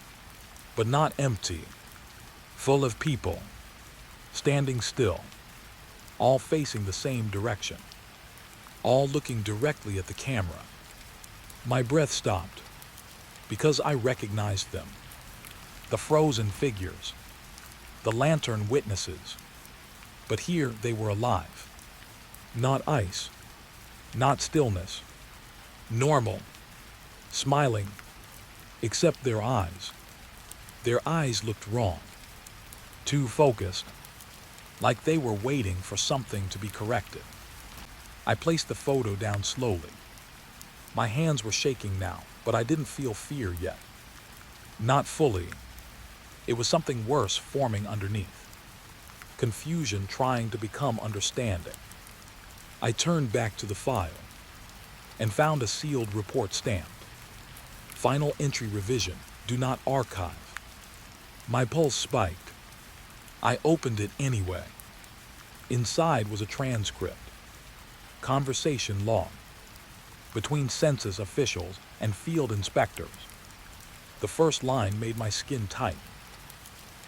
But not empty. Full of people. Standing still. All facing the same direction. All looking directly at the camera. My breath stopped. Because I recognized them. The frozen figures. The lantern witnesses. But here they were alive. Not ice. Not stillness. Normal. Smiling. Except their eyes. Their eyes looked wrong. Too focused. Like they were waiting for something to be corrected. I placed the photo down slowly. My hands were shaking now, but I didn't feel fear yet. Not fully. It was something worse forming underneath. Confusion trying to become understanding. I turned back to the file and found a sealed report stamped. Final entry revision, do not archive. My pulse spiked. I opened it anyway. Inside was a transcript. Conversation log. Between census officials and field inspectors. The first line made my skin tight.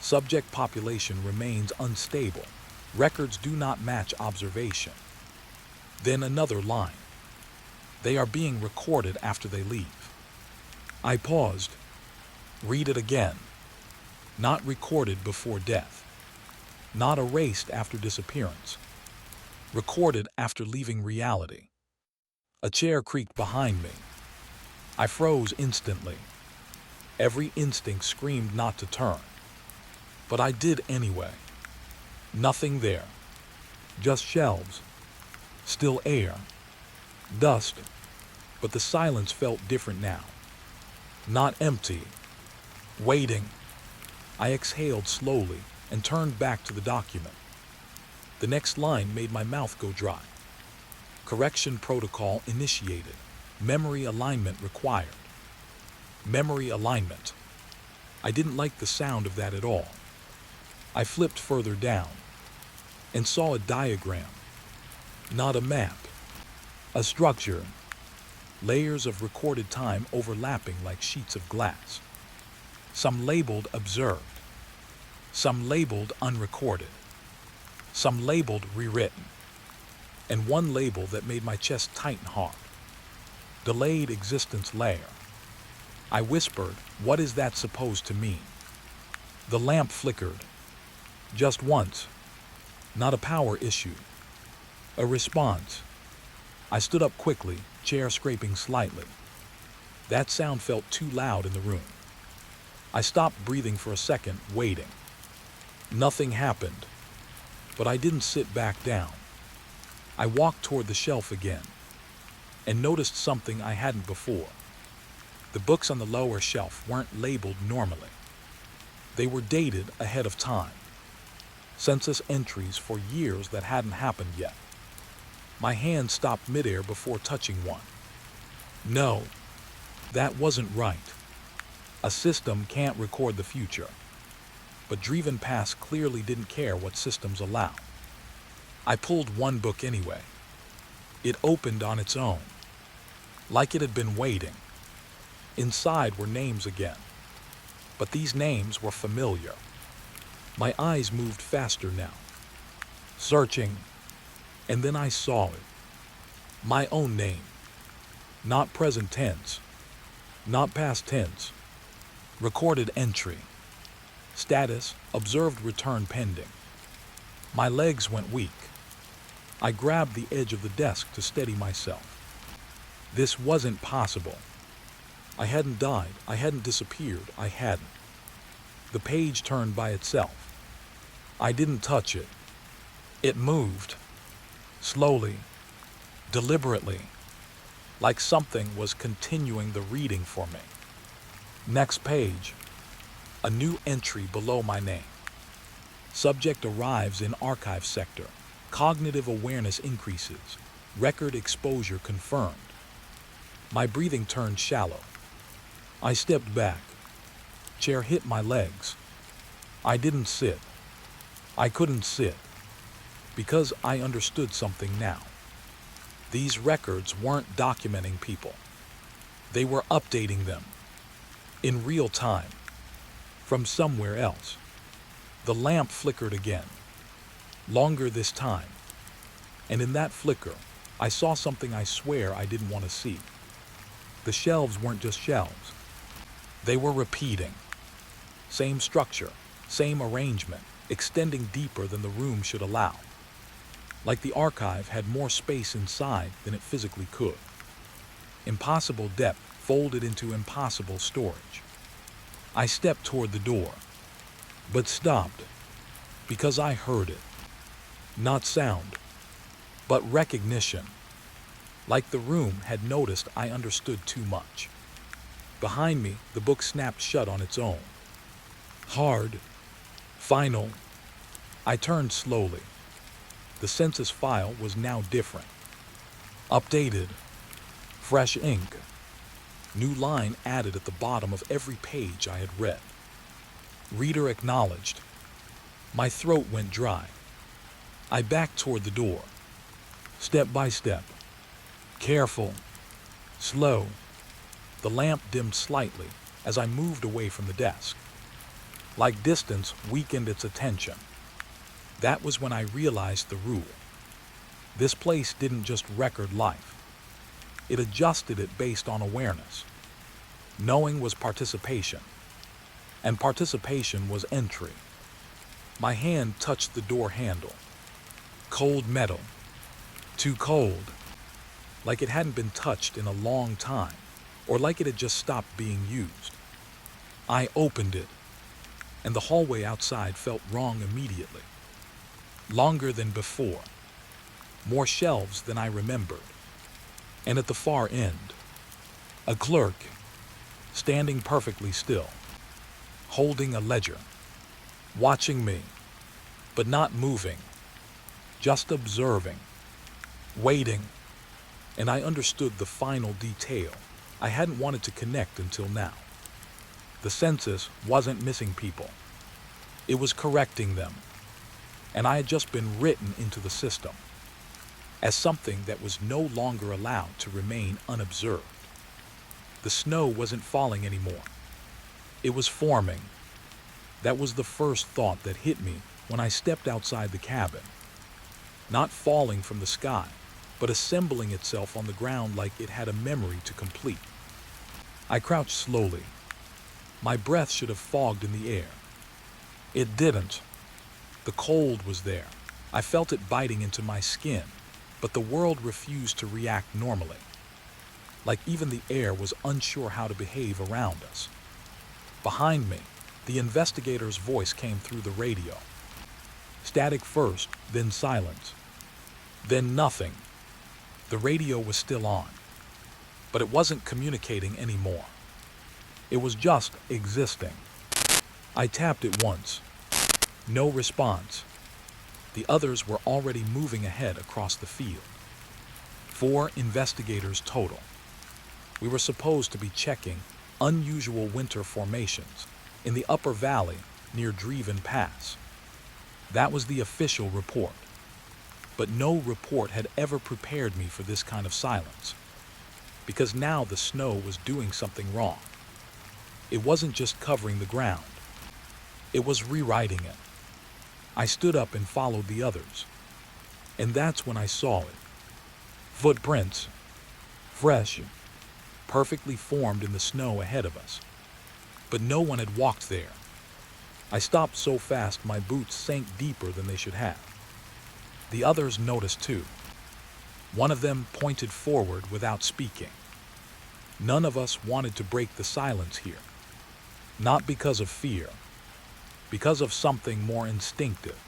Subject population remains unstable. Records do not match observation. Then another line. They are being recorded after they leave. I paused. Read it again. Not recorded before death. Not erased after disappearance. Recorded after leaving reality. A chair creaked behind me. I froze instantly. Every instinct screamed not to turn. But I did anyway. Nothing there. Just shelves. Still air. Dust. But the silence felt different now. Not empty. Waiting. I exhaled slowly and turned back to the document. The next line made my mouth go dry. Correction protocol initiated. Memory alignment required. Memory alignment. I didn't like the sound of that at all. I flipped further down and saw a diagram. Not a map. A structure. Layers of recorded time overlapping like sheets of glass. Some labeled observed. Some labeled unrecorded. Some labeled rewritten. And one label that made my chest tighten hard. Delayed existence layer. I whispered, "What is that supposed to mean?" The lamp flickered. Just once. Not a power issue. A response. I stood up quickly, chair scraping slightly. That sound felt too loud in the room. I stopped breathing for a second, waiting. Nothing happened, but I didn't sit back down. I walked toward the shelf again and noticed something I hadn't before. The books on the lower shelf weren't labeled normally. They were dated ahead of time. Census entries for years that hadn't happened yet. My hand stopped midair before touching one. No, that wasn't right. A system can't record the future. But driven past clearly didn't care what systems allow. I pulled one book anyway. It opened on its own, like it had been waiting. Inside were names again, but these names were familiar. My eyes moved faster now, searching, and then I saw it. My own name. Not present tense, not past tense. Recorded entry. Status, observed return pending. My legs went weak. I grabbed the edge of the desk to steady myself. This wasn't possible. I hadn't died, I hadn't disappeared, I hadn't. The page turned by itself. I didn't touch it. It moved. Slowly, deliberately, like something was continuing the reading for me. Next page. A new entry below my name. Subject arrives in archive sector. Cognitive awareness increases. Record exposure confirmed. My breathing turned shallow. I stepped back. Chair hit my legs. I didn't sit. I couldn't sit. Because I understood something now. These records weren't documenting people. They were updating them. In real time. From somewhere else. The lamp flickered again. Longer this time. And in that flicker, I saw something I swear I didn't want to see. The shelves weren't just shelves. They were repeating. Same structure, same arrangement, extending deeper than the room should allow. Like the archive had more space inside than it physically could. Impossible depth folded into impossible storage. I stepped toward the door, but stopped, because I heard it. Not sound, but recognition. Like the room had noticed I understood too much. Behind me, the book snapped shut on its own. Hard. Final. I turned slowly. The census file was now different. Updated. Fresh ink. New line added at the bottom of every page I had read. Reader acknowledged. My throat went dry. I backed toward the door. Step by step. Careful. Slow. The lamp dimmed slightly as I moved away from the desk. Like distance weakened its attention. That was when I realized the rule. This place didn't just record life. It adjusted it based on awareness. Knowing was participation, and participation was entry. My hand touched the door handle. Cold metal. Too cold. Like it hadn't been touched in a long time, or like it had just stopped being used. I opened it, and the hallway outside felt wrong immediately. Longer than before. More shelves than I remembered. And at the far end, a clerk, standing perfectly still, holding a ledger, watching me, but not moving, just observing, waiting, and I understood the final detail I hadn't wanted to connect until now. The census wasn't missing people. It was correcting them, and I had just been written into the system as something that was no longer allowed to remain unobserved. The snow wasn't falling anymore. It was forming. That was the first thought that hit me when I stepped outside the cabin. Not falling from the sky, but assembling itself on the ground like it had a memory to complete. I crouched slowly. My breath should have fogged in the air. It didn't. The cold was there. I felt it biting into my skin, but the world refused to react normally. Like even the air was unsure how to behave around us. Behind me, the investigator's voice came through the radio. Static first, then silence. Then nothing. The radio was still on, but it wasn't communicating anymore. It was just existing. I tapped it once. No response. The others were already moving ahead across the field. 4 investigators total. We were supposed to be checking unusual winter formations in the upper valley near Dreven Pass. That was the official report. But no report had ever prepared me for this kind of silence, because now the snow was doing something wrong. It wasn't just covering the ground. It was rewriting it. I stood up and followed the others. And that's when I saw it. Footprints. Fresh. Perfectly formed in the snow ahead of us. But no one had walked there. I stopped so fast my boots sank deeper than they should have. The others noticed too. One of them pointed forward without speaking. None of us wanted to break the silence here. Not because of fear. Because of something more instinctive.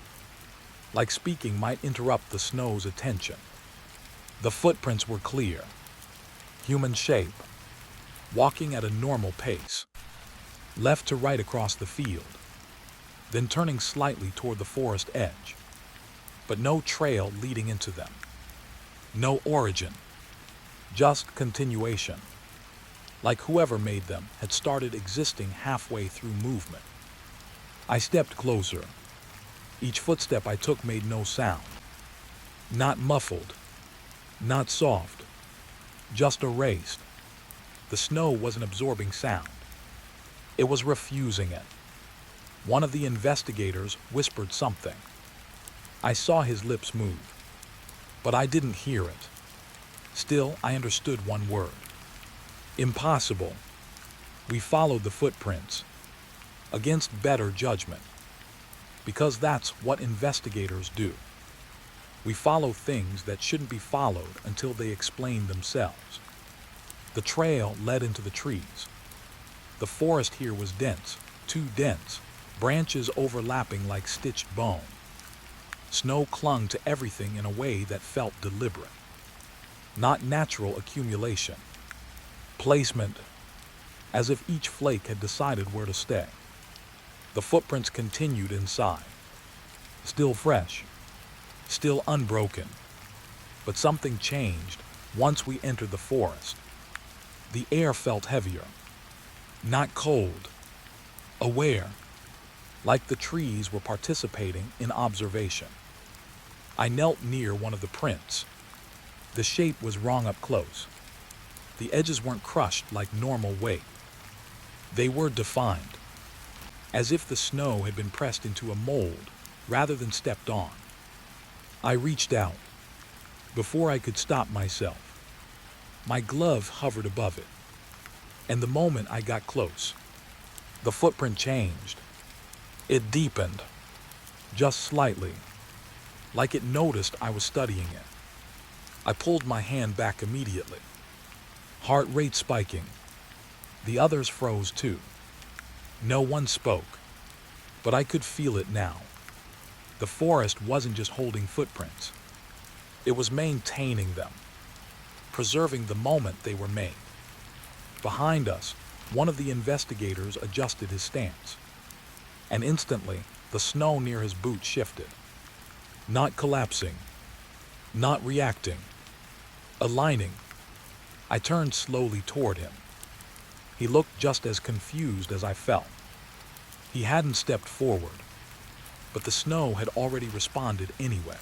Like speaking might interrupt the snow's attention. The footprints were clear. Human shape. Walking at a normal pace. Left to right across the field. Then turning slightly toward the forest edge. But no trail leading into them. No origin. Just continuation. Like whoever made them had started existing halfway through movement. I stepped closer. Each footstep I took made no sound. Not muffled. Not soft. Just erased. The snow wasn't absorbing sound. It was refusing it. One of the investigators whispered something. I saw his lips move, but I didn't hear it. Still, I understood one word. Impossible. We followed the footprints, against better judgment, because that's what investigators do. We follow things that shouldn't be followed until they explain themselves. The trail led into the trees. The forest here was dense, too dense, branches overlapping like stitched bone. Snow clung to everything in a way that felt deliberate. Not natural accumulation. Placement, as if each flake had decided where to stay. The footprints continued inside. Still fresh. Still unbroken. But something changed once we entered the forest. The air felt heavier. Not cold. Aware. Like the trees were participating in observation. I knelt near one of the prints. The shape was wrong up close. The edges weren't crushed like normal weight. They were defined, as if the snow had been pressed into a mold rather than stepped on. I reached out. Before I could stop myself, my glove hovered above it. And the moment I got close, the footprint changed. It deepened, just slightly, like it noticed I was studying it. I pulled my hand back immediately, heart rate spiking. The others froze too. No one spoke, but I could feel it now. The forest wasn't just holding footprints. It was maintaining them, preserving the moment they were made. Behind us, one of the investigators adjusted his stance, and instantly, the snow near his boot shifted. Not collapsing, not reacting, aligning. I turned slowly toward him. He looked just as confused as I felt. He hadn't stepped forward, but the snow had already responded anyway,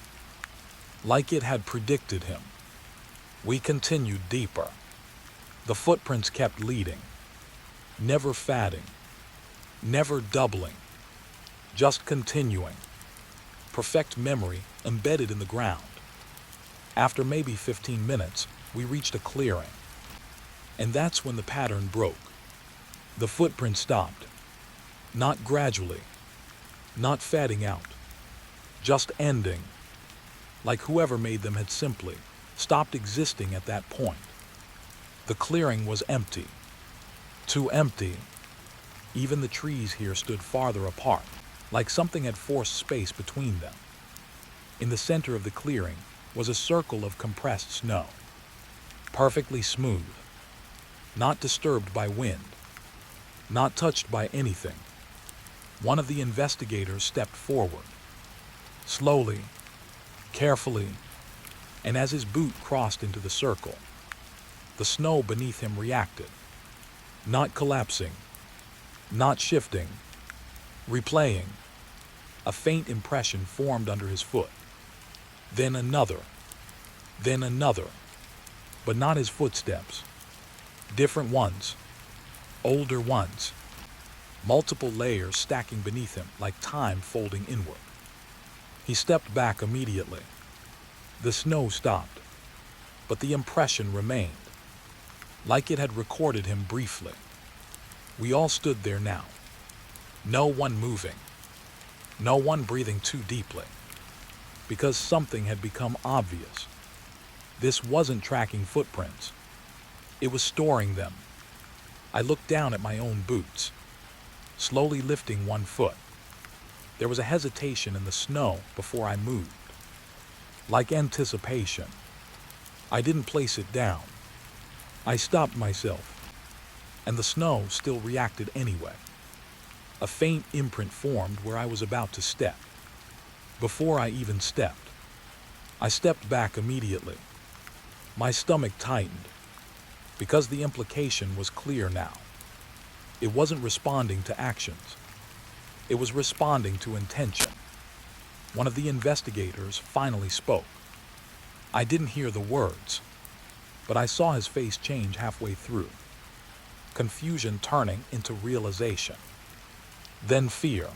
like it had predicted him. We continued deeper. The footprints kept leading, never fatting, never doubling, just continuing. Perfect memory embedded in the ground. After maybe 15 minutes, we reached a clearing. And that's when the pattern broke. The footprints stopped, not gradually, not fading out, just ending, like whoever made them had simply stopped existing at that point. The clearing was empty, too empty. Even the trees here stood farther apart, like something had forced space between them. In the center of the clearing was a circle of compressed snow, perfectly smooth, not disturbed by wind, not touched by anything. One of the investigators stepped forward, slowly, carefully, and as his boot crossed into the circle, the snow beneath him reacted, not collapsing, not shifting, replaying. A faint impression formed under his foot. Then another, but not his footsteps. Different ones, older ones, multiple layers stacking beneath him like time folding inward. He stepped back immediately. The snow stopped, but the impression remained, like it had recorded him briefly. We all stood there now, no one moving, no one breathing too deeply, because something had become obvious. This wasn't tracking footprints, it was storing them. I looked down at my own boots, slowly lifting one foot. There was a hesitation in the snow before I moved, like anticipation. I didn't place it down. I stopped myself, and the snow still reacted anyway. A faint imprint formed where I was about to step. Before I even stepped, I stepped back immediately. My stomach tightened, because the implication was clear now. It wasn't responding to actions. It was responding to intention. One of the investigators finally spoke. I didn't hear the words, but I saw his face change halfway through. Confusion turning into realization. Then fear.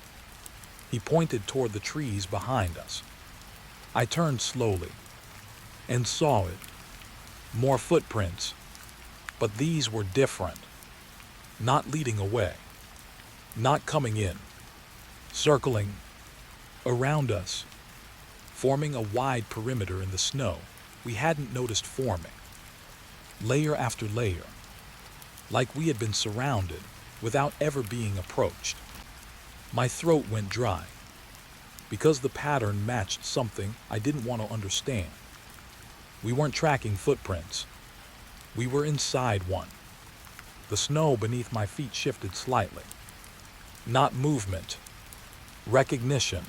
He pointed toward the trees behind us. I turned slowly and saw it. More footprints, but these were different. Not leading away, not coming in, circling around us, forming a wide perimeter in the snow we hadn't noticed forming. Layer after layer, like we had been surrounded without ever being approached. My throat went dry, because the pattern matched something I didn't want to understand. We weren't tracking footprints. We were inside one. The snow beneath my feet shifted slightly. Not movement, recognition.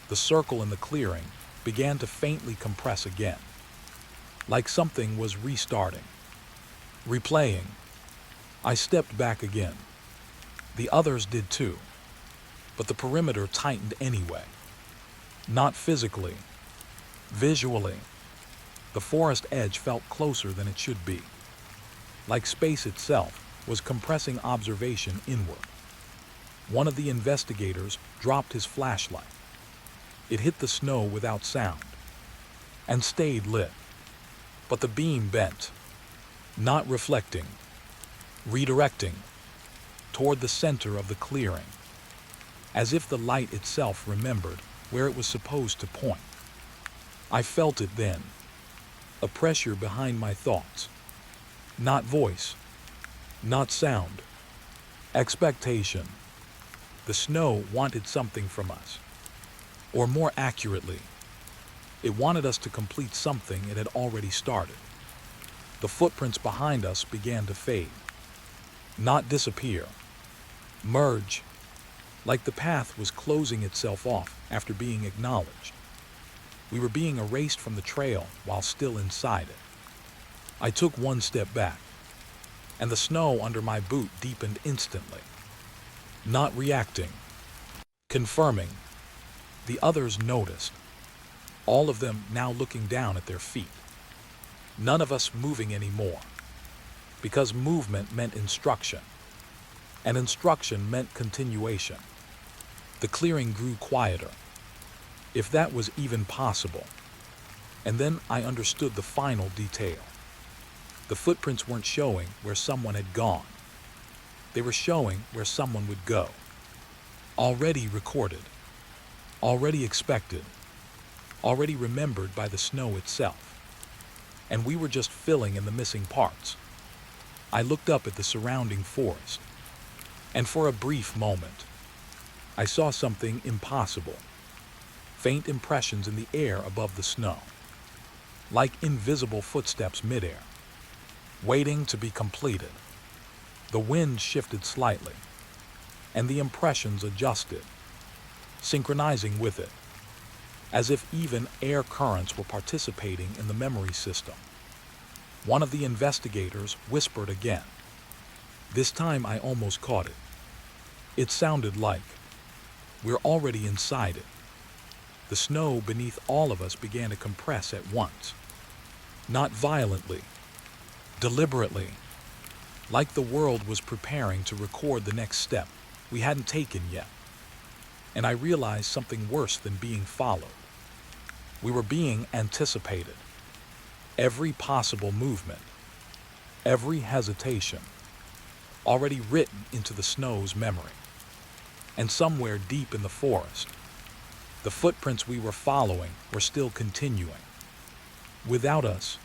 The circle in the clearing began to faintly compress again, like something was restarting, replaying. I stepped back again. The others did too, but the perimeter tightened anyway. Not physically, visually. The forest edge felt closer than it should be, like space itself was compressing observation inward. One of the investigators dropped his flashlight. It hit the snow without sound, and stayed lit. But the beam bent, not reflecting, redirecting, toward the center of the clearing, as if the light itself remembered where it was supposed to point. I felt it then, a pressure behind my thoughts. Not voice, not sound, expectation. The snow wanted something from us. Or more accurately, it wanted us to complete something it had already started. The footprints behind us began to fade, not disappear, merge, like the path was closing itself off after being acknowledged. We were being erased from the trail while still inside it. I took one step back, and the snow under my boot deepened instantly. Not reacting, confirming. The others noticed, all of them now looking down at their feet. None of us moving anymore, because movement meant instruction, and instruction meant continuation. The clearing grew quieter, if that was even possible. And then I understood the final detail. The footprints weren't showing where someone had gone. They were showing where someone would go. Already recorded, already expected, already remembered by the snow itself. And we were just filling in the missing parts. I looked up at the surrounding forest, and for a brief moment, I saw something impossible. Faint impressions in the air above the snow, like invisible footsteps midair, waiting to be completed. The wind shifted slightly, and the impressions adjusted, synchronizing with it, as if even air currents were participating in the memory system. One of the investigators whispered again. This time I almost caught it. It sounded like, "We're already inside it." The snow beneath all of us began to compress at once. Not violently, deliberately, like the world was preparing to record the next step we hadn't taken yet. And I realized something worse than being followed. We were being anticipated. Every possible movement, every hesitation, already written into the snow's memory. And somewhere deep in the forest, the footprints we were following were still continuing. Without us,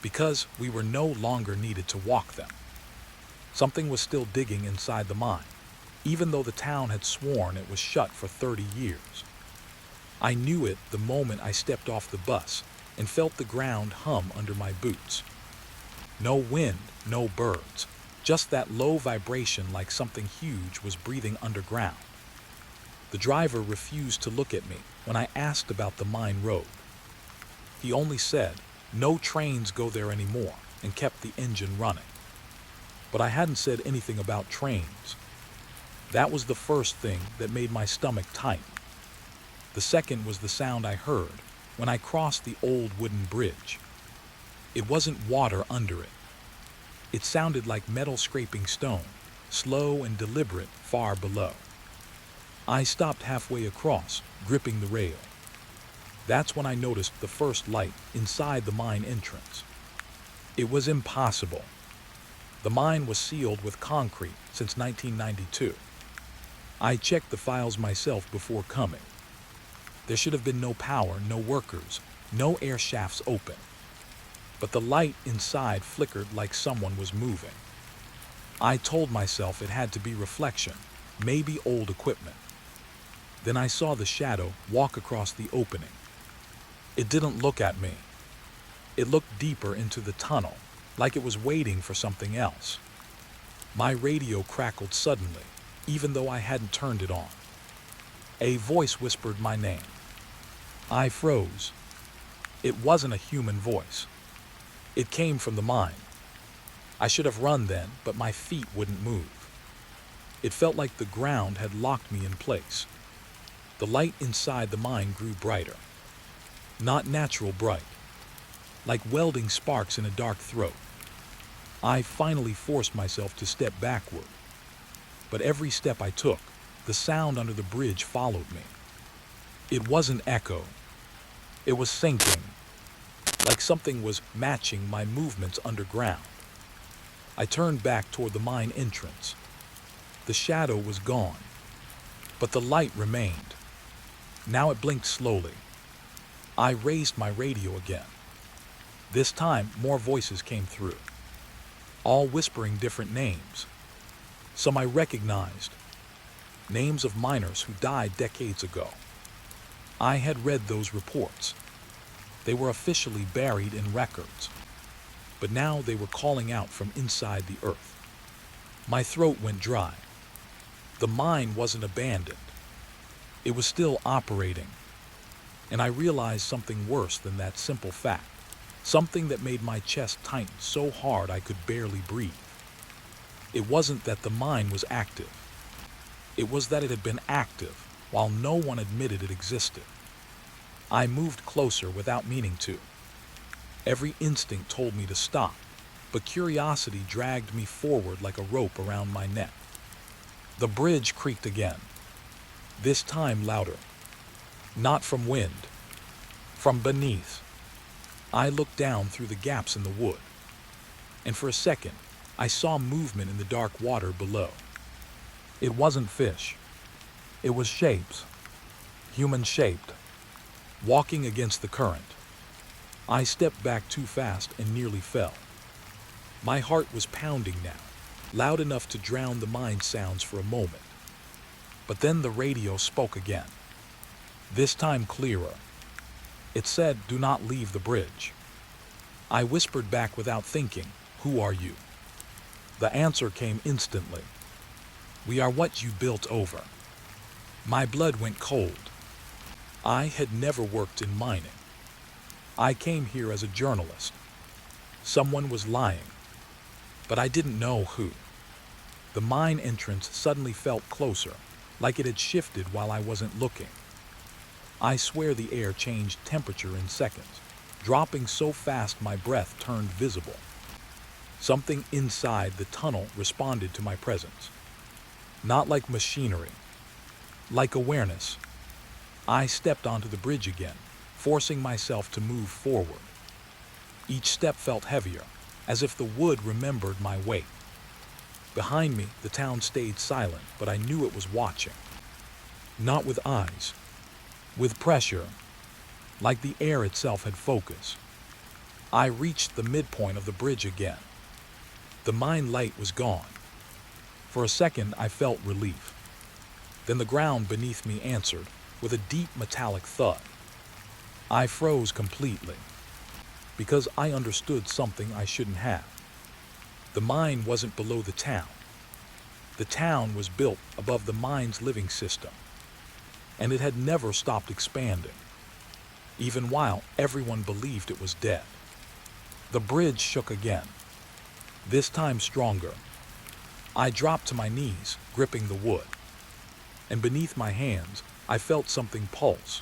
because we were no longer needed to walk them. Something was still digging inside the mine, even though the town had sworn it was shut for 30 years. I knew it the moment I stepped off the bus and felt the ground hum under my boots. No wind, no birds, just that low vibration like something huge was breathing underground. The driver refused to look at me when I asked about the mine road. He only said, "No trains go there anymore," and kept the engine running. But I hadn't said anything about trains. That was the first thing that made my stomach tighten. The second was the sound I heard when I crossed the old wooden bridge. It wasn't water under it. It sounded like metal scraping stone, slow and deliberate far below. I stopped halfway across, gripping the rail. That's when I noticed the first light inside the mine entrance. It was impossible. The mine was sealed with concrete since 1992. I checked the files myself before coming. There should have been no power, no workers, no air shafts open. But the light inside flickered like someone was moving. I told myself it had to be reflection, maybe old equipment. Then I saw the shadow walk across the opening. It didn't look at me. It looked deeper into the tunnel, like it was waiting for something else. My radio crackled suddenly, even though I hadn't turned it on. A voice whispered my name. I froze. It wasn't a human voice. It came from the mine. I should have run then, but my feet wouldn't move. It felt like the ground had locked me in place. The light inside the mine grew brighter. Not natural bright, like welding sparks in a dark throat. I finally forced myself to step backward. But every step I took, the sound under the bridge followed me. It wasn't echo. It was sinking, like something was matching my movements underground. I turned back toward the mine entrance. The shadow was gone, but the light remained. Now it blinked slowly. I raised my radio again. This time, more voices came through, all whispering different names. Some I recognized, names of miners who died decades ago. I had read those reports. They were officially buried in records, but now they were calling out from inside the earth. My throat went dry. The mine wasn't abandoned. It was still operating. And I realized something worse than that simple fact, something that made my chest tighten so hard I could barely breathe. It wasn't that the mine was active. It was that it had been active while no one admitted it existed. I moved closer without meaning to. Every instinct told me to stop, but curiosity dragged me forward like a rope around my neck. The bridge creaked again, this time louder. Not from wind, from beneath. I looked down through the gaps in the wood, and for a second, I saw movement in the dark water below. It wasn't fish. It was shapes, human-shaped, walking against the current. I stepped back too fast and nearly fell. My heart was pounding now, loud enough to drown the mind sounds for a moment. But then the radio spoke again, this time clearer. It said, "Do not leave the bridge." I whispered back without thinking, "Who are you?" The answer came instantly. "We are what you built over." My blood went cold. I had never worked in mining. I came here as a journalist. Someone was lying, but I didn't know who. The mine entrance suddenly felt closer, like it had shifted while I wasn't looking. I swear the air changed temperature in seconds, dropping so fast my breath turned visible. Something inside the tunnel responded to my presence. Not like machinery, like awareness. I stepped onto the bridge again, forcing myself to move forward. Each step felt heavier, as if the wood remembered my weight. Behind me, the town stayed silent, but I knew it was watching. Not with eyes, with pressure, like the air itself had focus. I reached the midpoint of the bridge again. The mine light was gone. For a second, I felt relief. Then the ground beneath me answered with a deep metallic thud. I froze completely, because I understood something I shouldn't have. The mine wasn't below the town. The town was built above the mine's living system, and it had never stopped expanding, even while everyone believed it was dead. The bridge shook again, this time stronger. I dropped to my knees, gripping the wood, and beneath my hands, I felt something pulse.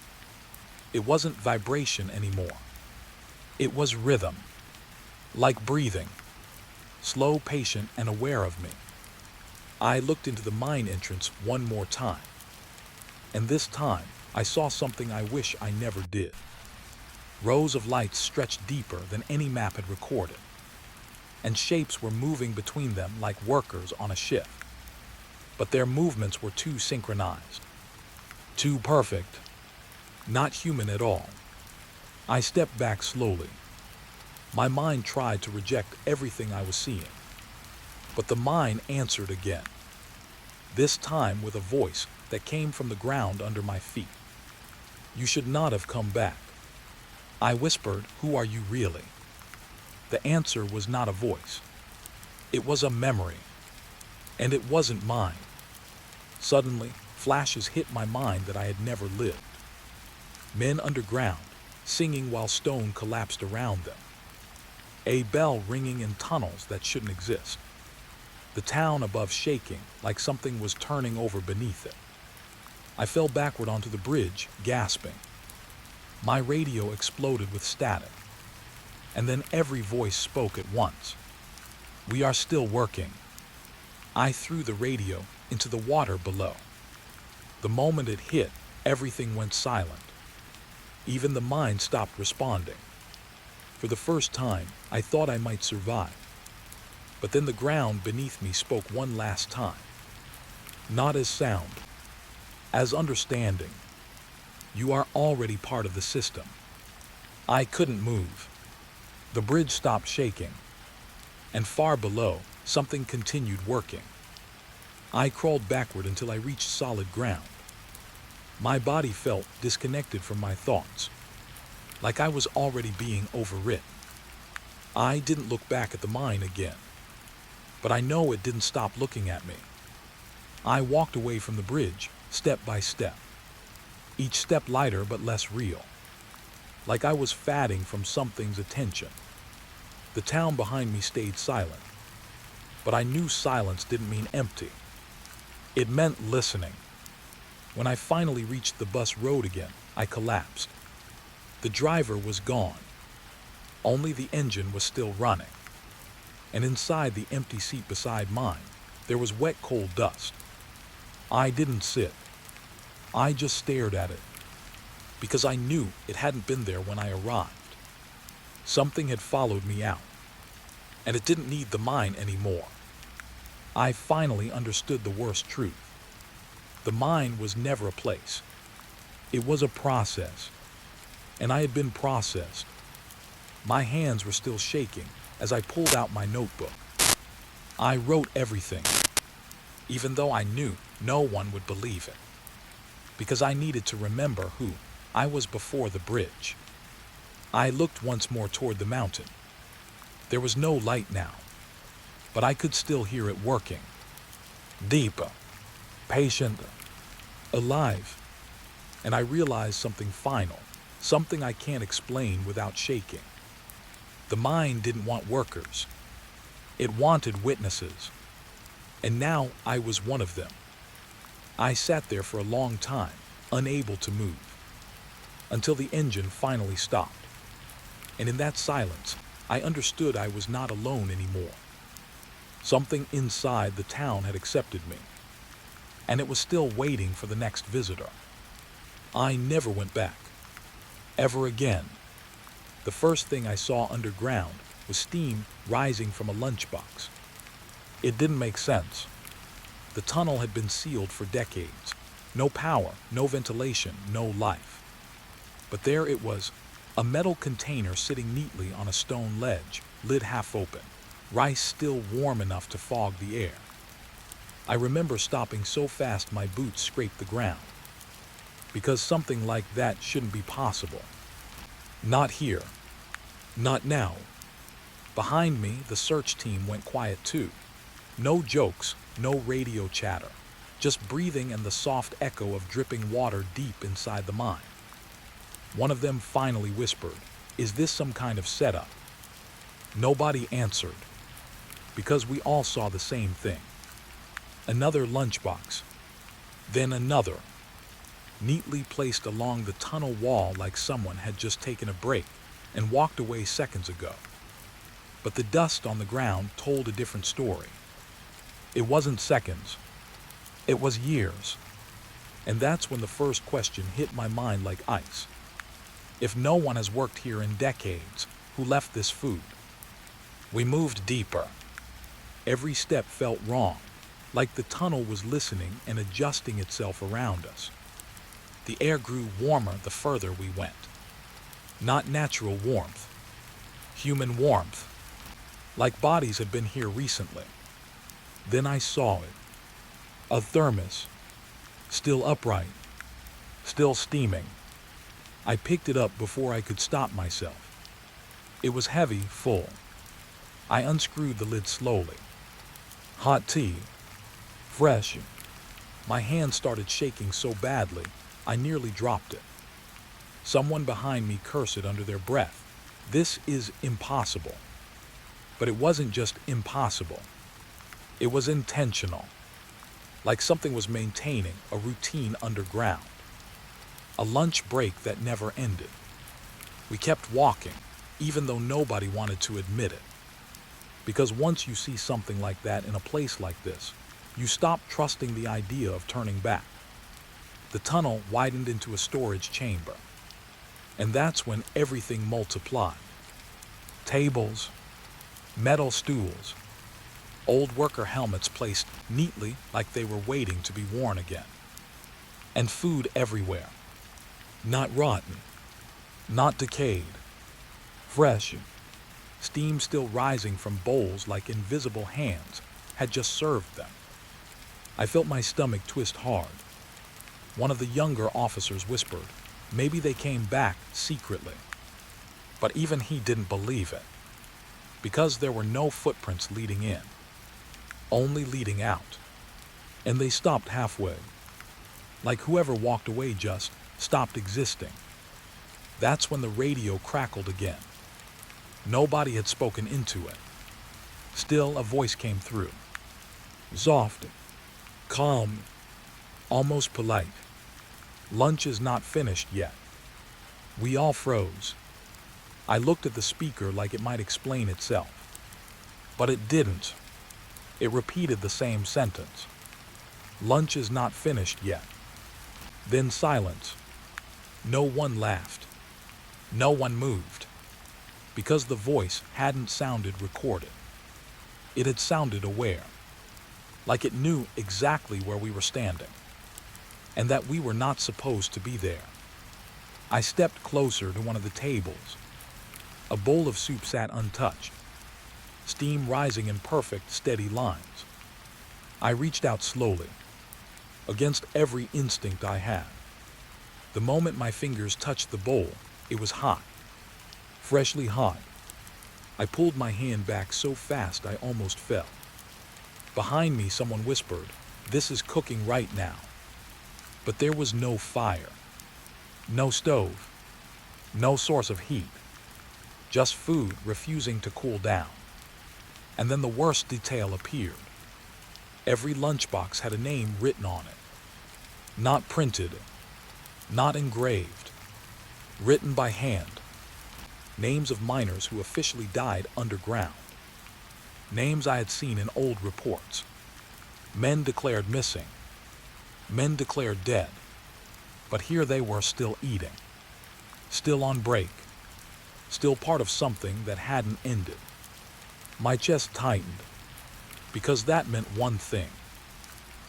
It wasn't vibration anymore. It was rhythm, like breathing, slow, patient, and aware of me. I looked into the mine entrance one more time, and this time I saw something I wish I never did. Rows of lights stretched deeper than any map had recorded, and shapes were moving between them like workers on a shift. But their movements were too synchronized, too perfect, not human at all. I stepped back slowly. My mind tried to reject everything I was seeing, but the mine answered again, this time with a voice that came from the ground under my feet. "You should not have come back." I whispered, "Who are you really?" The answer was not a voice. It was a memory, and it wasn't mine. Suddenly, flashes hit my mind that I had never lived. Men underground, singing while stone collapsed around them. A bell ringing in tunnels that shouldn't exist. The town above shaking like something was turning over beneath it. I fell backward onto the bridge, gasping. My radio exploded with static, and then every voice spoke at once. "We are still working." I threw the radio into the water below. The moment it hit, everything went silent. Even the mine stopped responding. For the first time, I thought I might survive. But then the ground beneath me spoke one last time. Not as sound, as understanding. "You are already part of the system." I couldn't move. The bridge stopped shaking, and far below, something continued working. I crawled backward until I reached solid ground. My body felt disconnected from my thoughts, like I was already being overwritten. I didn't look back at the mine again, but I know it didn't stop looking at me. I walked away from the bridge, step by step, each step lighter but less real, like I was fatting from something's attention. The town behind me stayed silent, but I knew silence didn't mean empty. It meant listening. When I finally reached the bus road again, I collapsed. The driver was gone. Only the engine was still running. And inside the empty seat beside mine, there was wet, cold dust. I didn't sit. I just stared at it, because I knew it hadn't been there when I arrived. Something had followed me out, and it didn't need the mine anymore. I finally understood the worst truth. The mine was never a place. It was a process, and I had been processed. My hands were still shaking as I pulled out my notebook. I wrote everything, even though I knew no one would believe it, because I needed to remember who I was before the bridge. I looked once more toward the mountain. There was no light now, but I could still hear it working. Deeper, patient, alive. And I realized something final, something I can't explain without shaking. The mine didn't want workers. It wanted witnesses. And now I was one of them. I sat there for a long time, unable to move, until the engine finally stopped. And in that silence, I understood I was not alone anymore. Something inside the town had accepted me, and it was still waiting for the next visitor. I never went back, ever again. The first thing I saw underground was steam rising from a lunchbox. It didn't make sense. The tunnel had been sealed for decades. No power, no ventilation, no life. But there it was, a metal container sitting neatly on a stone ledge, lid half open, rice still warm enough to fog the air. I remember stopping so fast my boots scraped the ground. Because something like that shouldn't be possible. Not here. Not now. Behind me, the search team went quiet too. No jokes, no radio chatter, just breathing and the soft echo of dripping water deep inside the mine. One of them finally whispered, "Is this some kind of setup?" Nobody answered, because we all saw the same thing. Another lunchbox, then another, neatly placed along the tunnel wall like someone had just taken a break and walked away seconds ago. But the dust on the ground told a different story. It wasn't seconds, it was years. And that's when the first question hit my mind like ice. If no one has worked here in decades, who left this food? We moved deeper. Every step felt wrong, like the tunnel was listening and adjusting itself around us. The air grew warmer the further we went. Not natural warmth, human warmth, like bodies had been here recently. Then I saw it. A thermos, still upright, still steaming. I picked it up before I could stop myself. It was heavy, full. I unscrewed the lid slowly. Hot tea, fresh. My hand started shaking so badly, I nearly dropped it. Someone behind me cursed under their breath. This is impossible. But it wasn't just impossible. It was intentional. Like something was maintaining a routine underground. A lunch break that never ended. We kept walking, even though nobody wanted to admit it. Because once you see something like that in a place like this, you stop trusting the idea of turning back. The tunnel widened into a storage chamber. And that's when everything multiplied. Tables, metal stools, old worker helmets placed neatly like they were waiting to be worn again. And food everywhere. Not rotten, not decayed, fresh. Steam still rising from bowls like invisible hands had just served them. I felt my stomach twist hard. One of the younger officers whispered, maybe they came back secretly. But even he didn't believe it, because there were no footprints leading in, only leading out. And they stopped halfway, like whoever walked away just stopped existing. That's when the radio crackled again. Nobody had spoken into it. Still, a voice came through. Soft, calm, almost polite. Lunch is not finished yet. We all froze. I looked at the speaker like it might explain itself. But it didn't. It repeated the same sentence. Lunch is not finished yet. Then silence. No one laughed. No one moved. Because the voice hadn't sounded recorded. It had sounded aware, like it knew exactly where we were standing, and that we were not supposed to be there. I stepped closer to one of the tables. A bowl of soup sat untouched, steam rising in perfect, steady lines. I reached out slowly, against every instinct I had. The moment my fingers touched the bowl, it was hot, freshly hot. I pulled my hand back so fast I almost fell. Behind me, someone whispered, "This is cooking right now." But there was no fire, no stove, no source of heat, just food refusing to cool down. And then the worst detail appeared. Every lunchbox had a name written on it. Not printed, not engraved, written by hand. Names of miners who officially died underground. Names I had seen in old reports. Men declared missing. Men declared dead. But here they were, still eating. Still on break. Still part of something that hadn't ended. My chest tightened, because that meant one thing.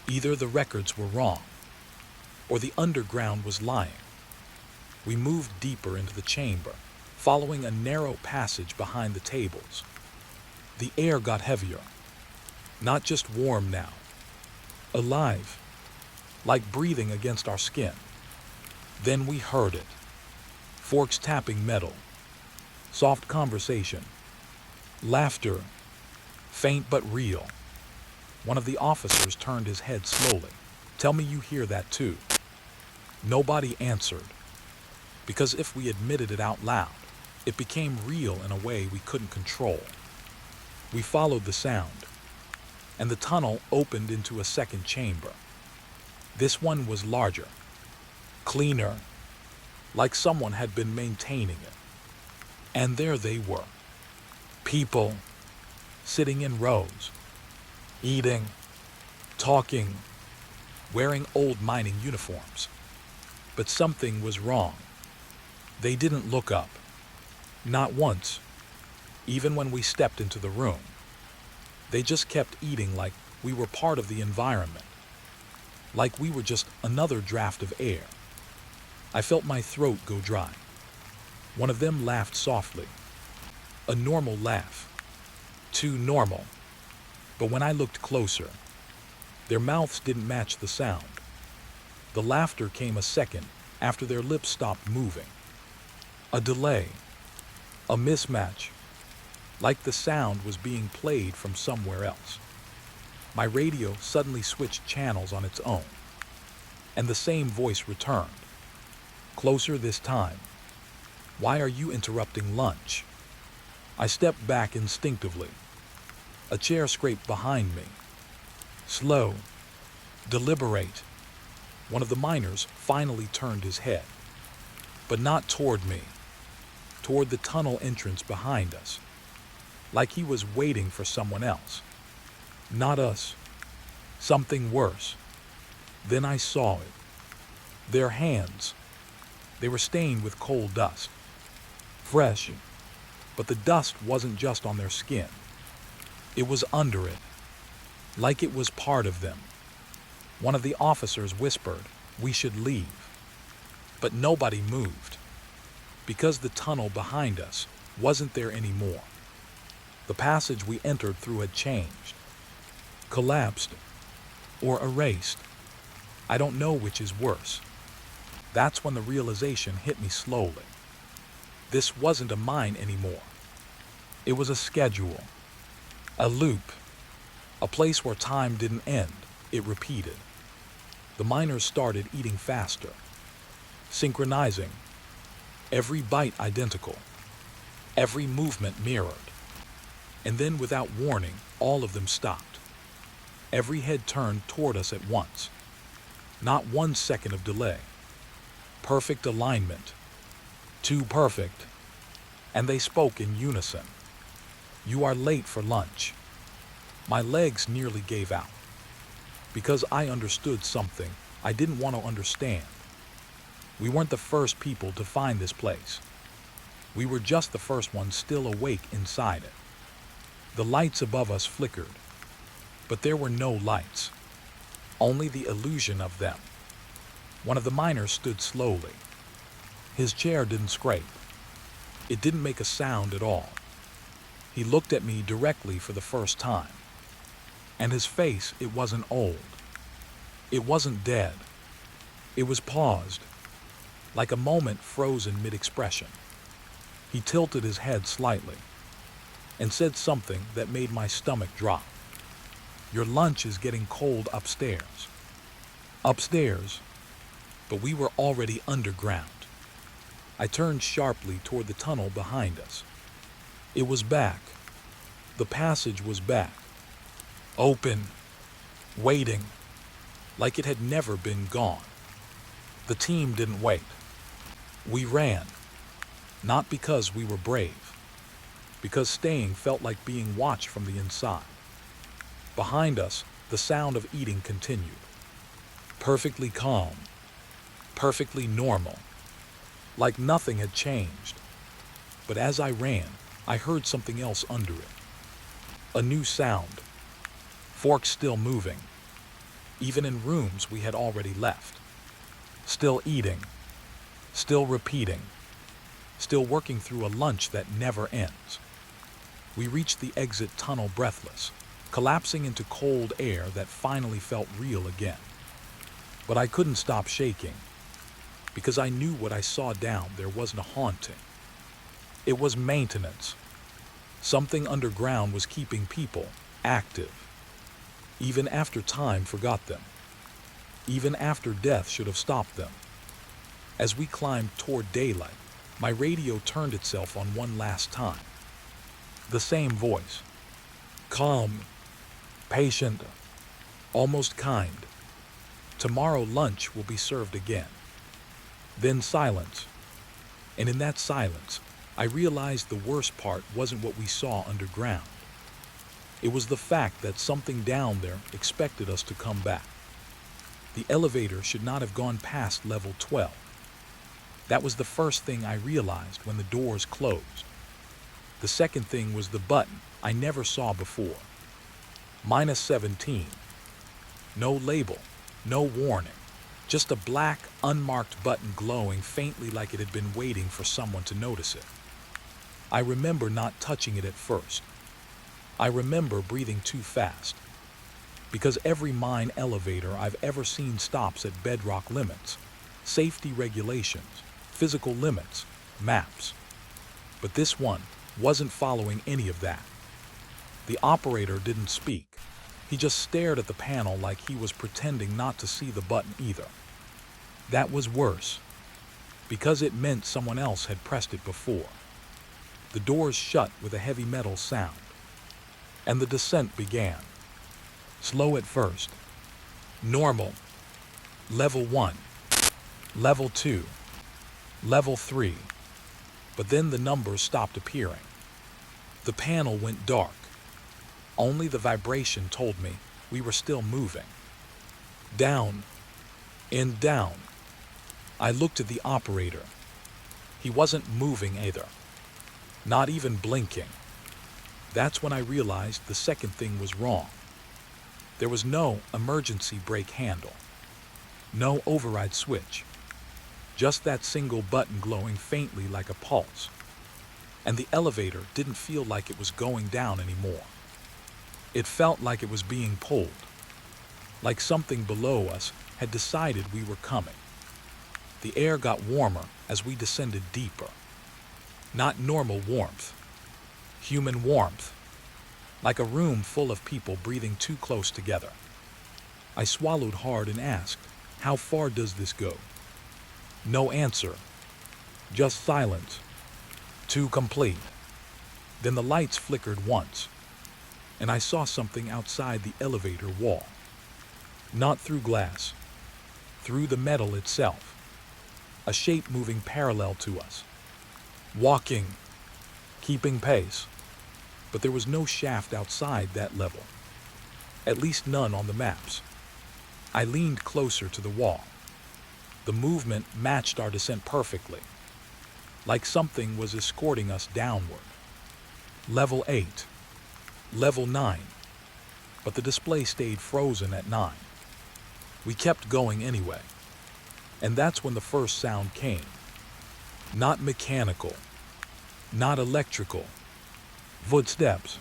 Either the records were wrong, or the underground was lying. We moved deeper into the chamber, following a narrow passage behind the tables. The air got heavier, not just warm now, alive, like breathing against our skin. Then we heard it. Forks tapping metal, soft conversation, laughter, faint but real. One of the officers turned his head slowly. "Tell me you hear that too." Nobody answered, because if we admitted it out loud, it became real in a way we couldn't control. We followed the sound, and the tunnel opened into a second chamber. This one was larger, cleaner, like someone had been maintaining it. And there they were. People, sitting in rows, eating, talking, wearing old mining uniforms. But something was wrong. They didn't look up. Not once. Even when we stepped into the room. They just kept eating like we were part of the environment. Like we were just another draft of air. I felt my throat go dry. One of them laughed softly. A normal laugh. Too normal. But when I looked closer, their mouths didn't match the sound. The laughter came a second after their lips stopped moving. A delay. A mismatch. Like the sound was being played from somewhere else. My radio suddenly switched channels on its own, and the same voice returned. Closer this time. "Why are you interrupting lunch?" I stepped back instinctively. A chair scraped behind me. Slow, deliberate. One of the miners finally turned his head, but not toward me, toward the tunnel entrance behind us, like he was waiting for someone else. Not us. Something worse. Then I saw it. Their hands. They were stained with coal dust. Fresh. But the dust wasn't just on their skin. It was under it. Like it was part of them. One of the officers whispered, "We should leave." But nobody moved. Because the tunnel behind us wasn't there anymore. The passage we entered through had changed. Collapsed, or erased. I don't know which is worse. That's when the realization hit me slowly. This wasn't a mine anymore. It was a schedule, a loop, a place where time didn't end, it repeated. The miners started eating faster, synchronizing, every bite identical, every movement mirrored. And then without warning, all of them stopped. Every head turned toward us at once. Not 1 second of delay. Perfect alignment. Too perfect. And they spoke in unison. "You are late for lunch." My legs nearly gave out. Because I understood something I didn't want to understand. We weren't the first people to find this place. We were just the first ones still awake inside it. The lights above us flickered, but there were no lights, only the illusion of them. One of the miners stood slowly. His chair didn't scrape. It didn't make a sound at all. He looked at me directly for the first time. And his face, it wasn't old. It wasn't dead. It was paused, like a moment frozen mid-expression. He tilted his head slightly and said something that made my stomach drop. "Your lunch is getting cold upstairs." Upstairs, but we were already underground. I turned sharply toward the tunnel behind us. It was back. The passage was back. Open, waiting, like it had never been gone. The team didn't wait. We ran, not because we were brave, because staying felt like being watched from the inside. Behind us, the sound of eating continued. Perfectly calm, perfectly normal, like nothing had changed. But as I ran, I heard something else under it. A new sound. Forks still moving, even in rooms we had already left. Still eating, still repeating, still working through a lunch that never ends. We reached the exit tunnel breathless, collapsing into cold air that finally felt real again. But I couldn't stop shaking, because I knew what I saw down there wasn't a haunting. It was maintenance. Something underground was keeping people active, even after time forgot them, even after death should have stopped them. As we climbed toward daylight, my radio turned itself on one last time. The same voice. Calm, patient, almost kind. Tomorrow lunch will be served again. Then silence. And in that silence, I realized the worst part wasn't what we saw underground. It was the fact that something down there expected us to come back. The elevator should not have gone past level 12. That was the first thing I realized when the doors closed. The second thing was the button I never saw before. -17. No label, no warning. Just a black, unmarked button glowing faintly like it had been waiting for someone to notice it. I remember not touching it at first. I remember breathing too fast. Because every mine elevator I've ever seen stops at bedrock limits, safety regulations, physical limits, maps. But this one wasn't following any of that. The operator didn't speak. He just stared at the panel like he was pretending not to see the button either. That was worse, because it meant someone else had pressed it before. The doors shut with a heavy metal sound, and the descent began. Slow at first. Normal. Level 1. Level 2. Level 3. But then the numbers stopped appearing. The panel went dark. Only the vibration told me we were still moving. Down. And down. I looked at the operator. He wasn't moving either. Not even blinking. That's when I realized the second thing was wrong. There was no emergency brake handle. No override switch. Just that single button glowing faintly like a pulse. And the elevator didn't feel like it was going down anymore. It felt like it was being pulled. Like something below us had decided we were coming. The air got warmer as we descended deeper. Not normal warmth. Human warmth. Like a room full of people breathing too close together. I swallowed hard and asked, "How far does this go?" No answer. Just silence. Too complete. Then the lights flickered once, and I saw something outside the elevator wall. Not through glass. Through the metal itself. A shape moving parallel to us. Walking. Keeping pace. But there was no shaft outside that level. At least none on the maps. I leaned closer to the wall. The movement matched our descent perfectly. Like something was escorting us downward. Level 8. Level 9. But the display stayed frozen at 9. We kept going anyway. And that's when the first sound came. Not mechanical. Not electrical. Footsteps.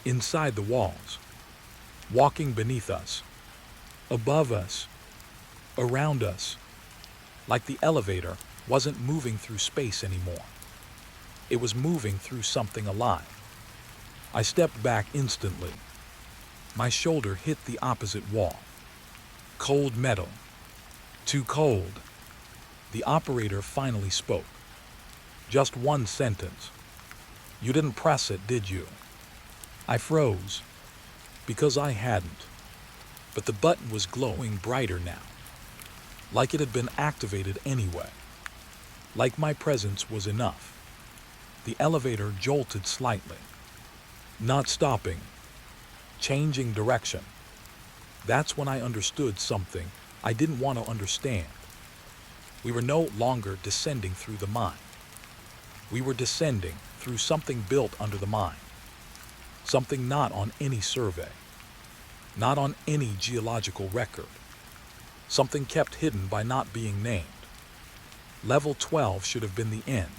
Inside the walls. Walking beneath us. Above us. Around us. Like the elevator wasn't moving through space anymore. It was moving through something alive. I stepped back instantly. My shoulder hit the opposite wall. Cold metal. Too cold. The operator finally spoke. Just one sentence. "You didn't press it, did you?" I froze. Because I hadn't. But the button was glowing brighter now. Like it had been activated anyway. Like my presence was enough. The elevator jolted slightly. Not stopping. Changing direction. That's when I understood something I didn't want to understand. We were no longer descending through the mine. We were descending through something built under the mine. Something not on any survey. Not on any geological record. Something kept hidden by not being named. Level 12 should have been the end.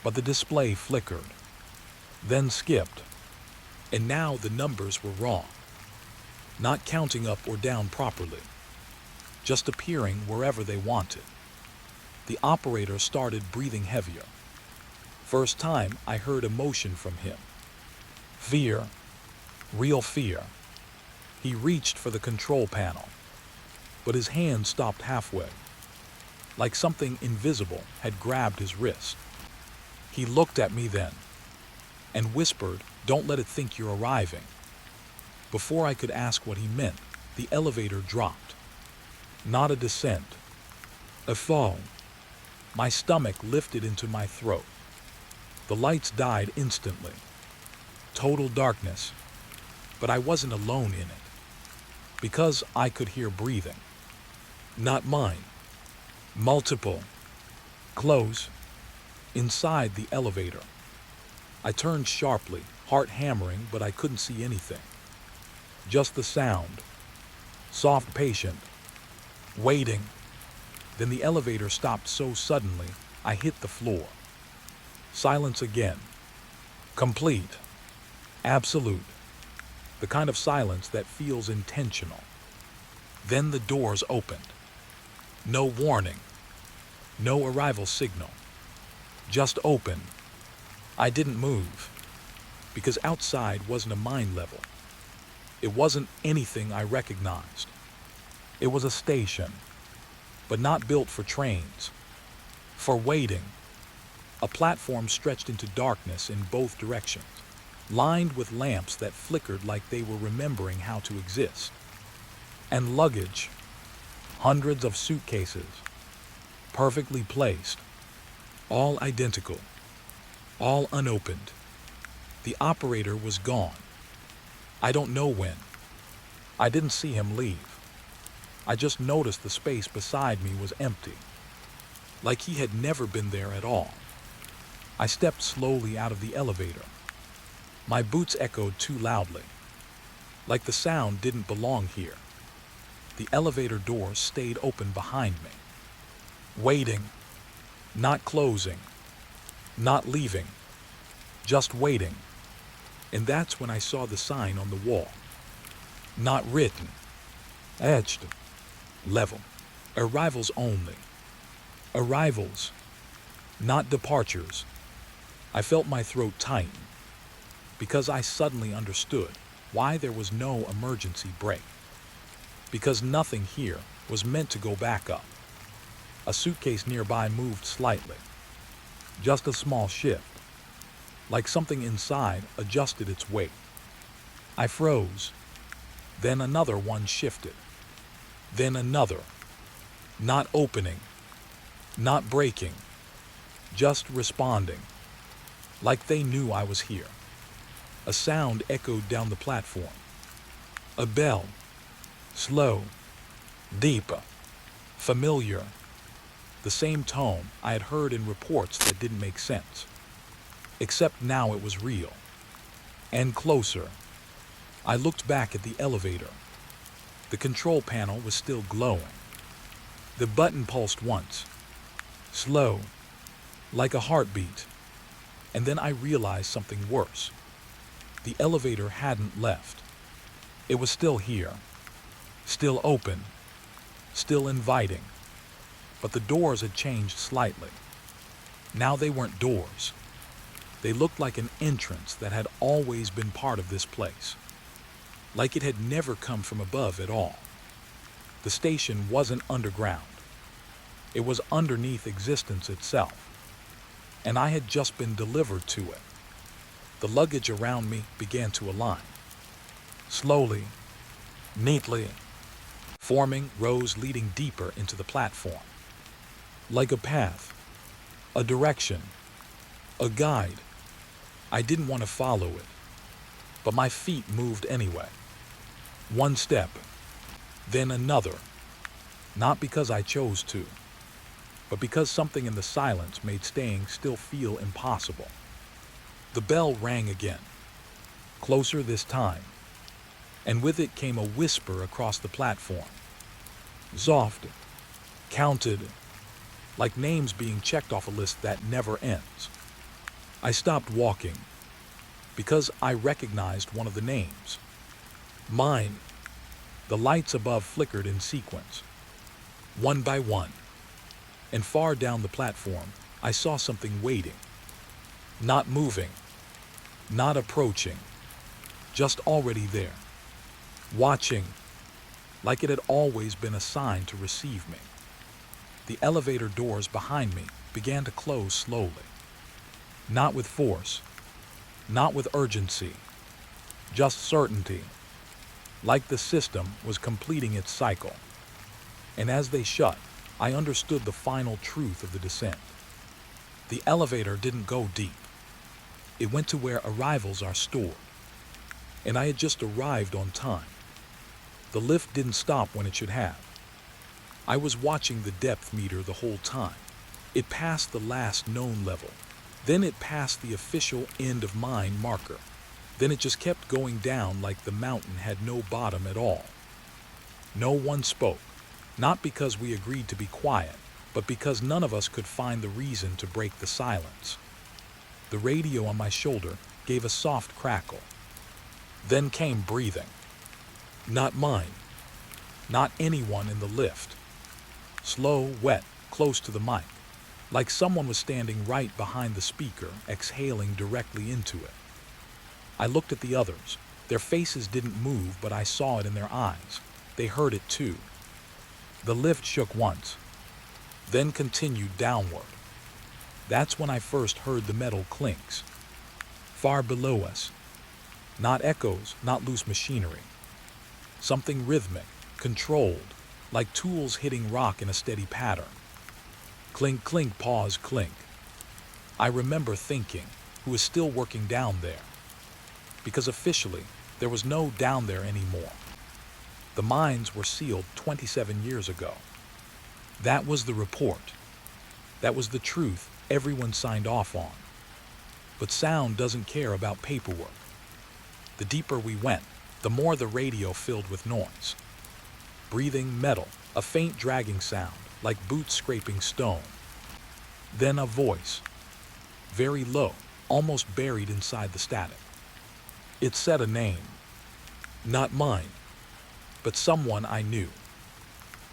But the display flickered. Then skipped. And now the numbers were wrong. Not counting up or down properly. Just appearing wherever they wanted. The operator started breathing heavier. First time I heard emotion from him. Fear. Real fear. He reached for the control panel. But his hand stopped halfway. Like something invisible had grabbed his wrist. He looked at me then. And whispered, "Don't let it think you're arriving." Before I could ask what he meant, the elevator dropped. Not a descent. A fall. My stomach lifted into my throat. The lights died instantly. Total darkness. But I wasn't alone in it. Because I could hear breathing. Not mine. Multiple. Close. Inside the elevator. I turned sharply, heart hammering, but I couldn't see anything. Just the sound. Soft, patient. Waiting. Then the elevator stopped so suddenly, I hit the floor. Silence again. Complete. Absolute. The kind of silence that feels intentional. Then the doors opened. No warning. No arrival signal. Just open. I didn't move. Because outside wasn't a mine level. It wasn't anything I recognized. It was a station. But not built for trains. For waiting. A platform stretched into darkness in both directions. Lined with lamps that flickered like they were remembering how to exist. And luggage. Hundreds of suitcases. Perfectly placed. All identical. All unopened. The operator was gone. I don't know when. I didn't see him leave. I just noticed the space beside me was empty. Like he had never been there at all. I stepped slowly out of the elevator. My boots echoed too loudly. Like the sound didn't belong here. The elevator door stayed open behind me. Waiting. Not closing. Not leaving. Just waiting. And that's when I saw the sign on the wall. Not written. Etched. Level. Arrivals only. Arrivals. Not departures. I felt my throat tighten. Because I suddenly understood why there was no emergency brake. Because nothing here was meant to go back up. A suitcase nearby moved slightly. Just a small shift. Like something inside adjusted its weight. I froze. Then another one shifted. Then another. Not opening. Not breaking. Just responding. Like they knew I was here. A sound echoed down the platform. A bell. Slow. Deep. Familiar. The same tone I had heard in reports that didn't make sense. Except now it was real. and closer. I looked back at the elevator. The control panel was still glowing. The button pulsed once, slow, like a heartbeat, and then I realized something worse. The elevator hadn't left. It was still here, still open, still inviting, but the doors had changed slightly. Now they weren't doors. They looked like an entrance that had always been part of this place, like it had never come from above at all. The station wasn't underground. It was underneath existence itself, and I had just been delivered to it. The luggage around me began to align. Slowly, neatly, forming rows leading deeper into the platform. Like a path, a direction, a guide. I didn't want to follow it, but my feet moved anyway. One step, then another, not because I chose to, but because something in the silence made staying still feel impossible. The bell rang again, closer this time, and with it came a whisper across the platform. Soft, counted, like names being checked off a list that never ends. I stopped walking, because I recognized one of the names. Mine. The lights above flickered in sequence, one by one, and far down the platform, I saw something waiting. Not moving, not approaching, just already there, watching, like it had always been assigned to receive me. The elevator doors behind me began to close slowly. Not with force, not with urgency, just certainty, like the system was completing its cycle. And as they shut, I understood the final truth of the descent. The elevator didn't go deep. It went to where arrivals are stored. And I had just arrived on time. The lift didn't stop when it should have. I was watching the depth meter the whole time. It passed the last known level. Then it passed the official end of mine marker. Then it just kept going down like the mountain had no bottom at all. No one spoke, not because we agreed to be quiet, but because none of us could find the reason to break the silence. The radio on my shoulder gave a soft crackle. Then came breathing. Not mine. Not anyone in the lift. Slow, wet, close to the mic, like someone was standing right behind the speaker, exhaling directly into it. I looked at the others. Their faces didn't move, but I saw it in their eyes. They heard it too. The lift shook once, then continued downward. That's when I first heard the metal clinks. Far below us. Not echoes, not loose machinery. Something rhythmic, controlled, like tools hitting rock in a steady pattern. Clink, clink, pause, clink. I remember thinking, who is still working down there? Because officially, there was no down there anymore. The mines were sealed 27 years ago. That was the report. That was the truth everyone signed off on. But sound doesn't care about paperwork. The deeper we went, the more the radio filled with noise. Breathing metal, a faint dragging sound, like boots scraping stone. Then a voice, very low, almost buried inside the static. It said a name. Not mine, but someone I knew.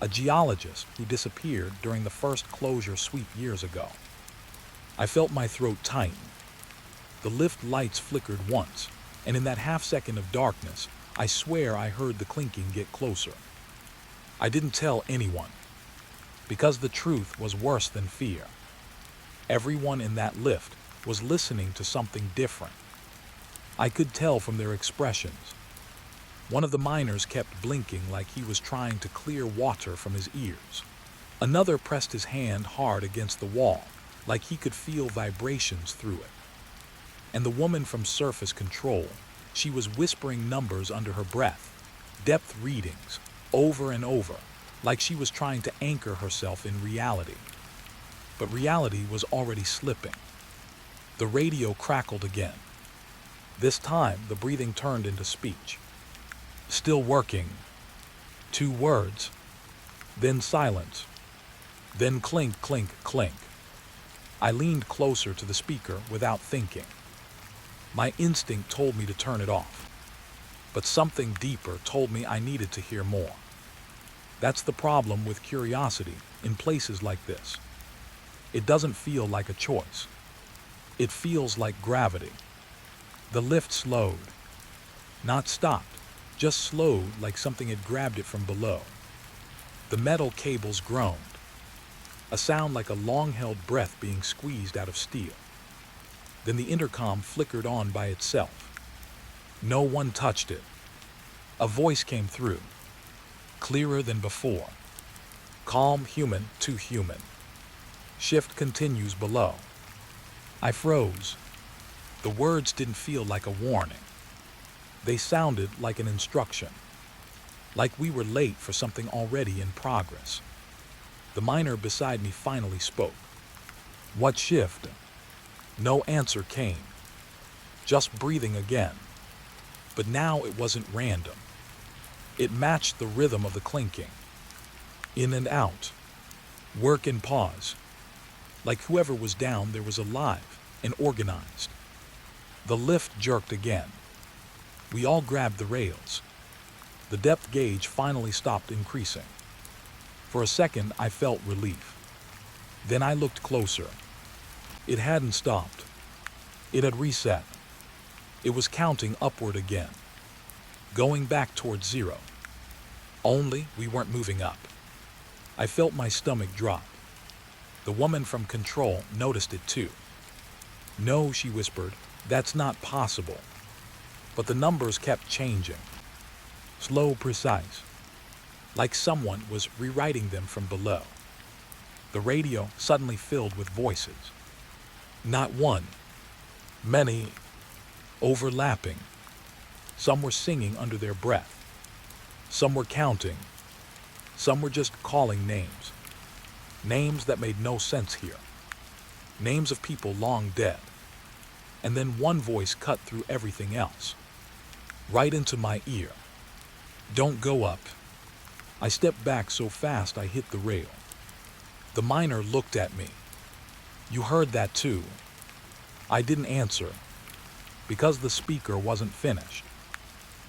A geologist who disappeared during the first closure sweep years ago. I felt my throat tighten. The lift lights flickered once, and in that half-second of darkness, I swear I heard the clinking get closer. I didn't tell anyone, because the truth was worse than fear. Everyone in that lift was listening to something different. I could tell from their expressions. One of the miners kept blinking like he was trying to clear water from his ears. Another pressed his hand hard against the wall, like he could feel vibrations through it. And the woman from surface control, she was whispering numbers under her breath, depth readings, over and over, like she was trying to anchor herself in reality. But reality was already slipping. The radio crackled again. This time, the breathing turned into speech. Still working. 2 words. Then silence. Then clink, clink, clink. I leaned closer to the speaker without thinking. My instinct told me to turn it off, but something deeper told me I needed to hear more. That's the problem with curiosity in places like this. It doesn't feel like a choice. It feels like gravity. The lift slowed. Not stopped, just slowed like something had grabbed it from below. The metal cables groaned. A sound like a long-held breath being squeezed out of steel. Then the intercom flickered on by itself. No one touched it. A voice came through, clearer than before. Calm human to human. Shift continues below. I froze. The words didn't feel like a warning. They sounded like an instruction. Like we were late for something already in progress. The miner beside me finally spoke. What shift? No answer came. Just breathing again. But now it wasn't random. It matched the rhythm of the clinking. In and out. Work and pause. Like whoever was down there was alive and organized. The lift jerked again. We all grabbed the rails. The depth gauge finally stopped increasing. For a second, I felt relief. Then I looked closer. It hadn't stopped. It had reset. It was counting upward again, going back towards 0. Only we weren't moving up. I felt my stomach drop. The woman from control noticed it too. No, she whispered, that's not possible. But the numbers kept changing. Slow, precise. Like someone was rewriting them from below. The radio suddenly filled with voices. Not one. Many. Overlapping. Some were singing under their breath. Some were counting. Some were just calling names. Names that made no sense here. Names of people long dead. And then one voice cut through everything else. Right into my ear. Don't go up. I stepped back so fast I hit the rail. The miner looked at me. You heard that too. I didn't answer. Because the speaker wasn't finished.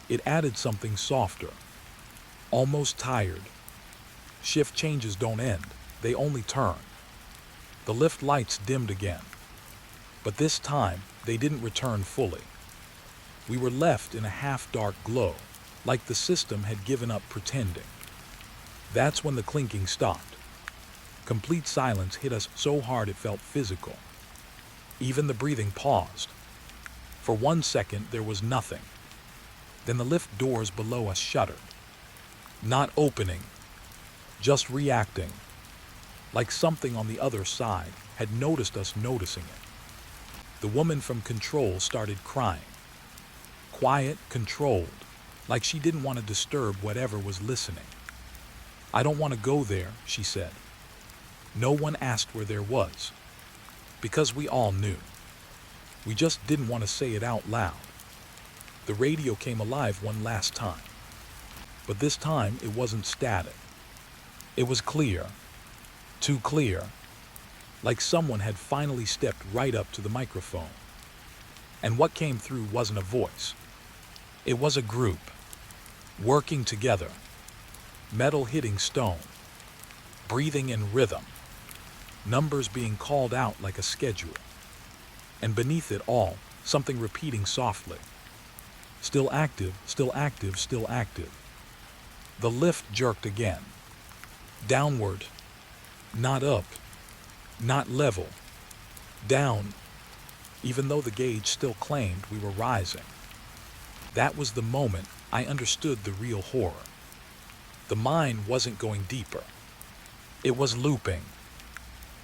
It added something softer. Almost tired. Shift changes don't end, they only turn. The lift lights dimmed again. But this time, they didn't return fully. We were left in a half-dark glow, like the system had given up pretending. That's when the clinking stopped. Complete silence hit us so hard it felt physical. Even the breathing paused. For 1 second, there was nothing. Then the lift doors below us shuddered. Not opening, just reacting. Like something on the other side had noticed us noticing it. The woman from control started crying. Quiet, controlled, like she didn't want to disturb whatever was listening. I don't want to go there, she said. No one asked where there was. Because we all knew. We just didn't want to say it out loud. The radio came alive one last time. But this time it wasn't static. It was clear. Too clear. Like someone had finally stepped right up to the microphone. And what came through wasn't a voice. It was a group. Working together. Metal hitting stone. Breathing in rhythm. Numbers being called out like a schedule. And beneath it all, something repeating softly. Still active, still active, still active. The lift jerked again. Downward. Not up. Not level. Down. Even though the gauge still claimed we were rising. That was the moment I understood the real horror. The mine wasn't going deeper. It was looping.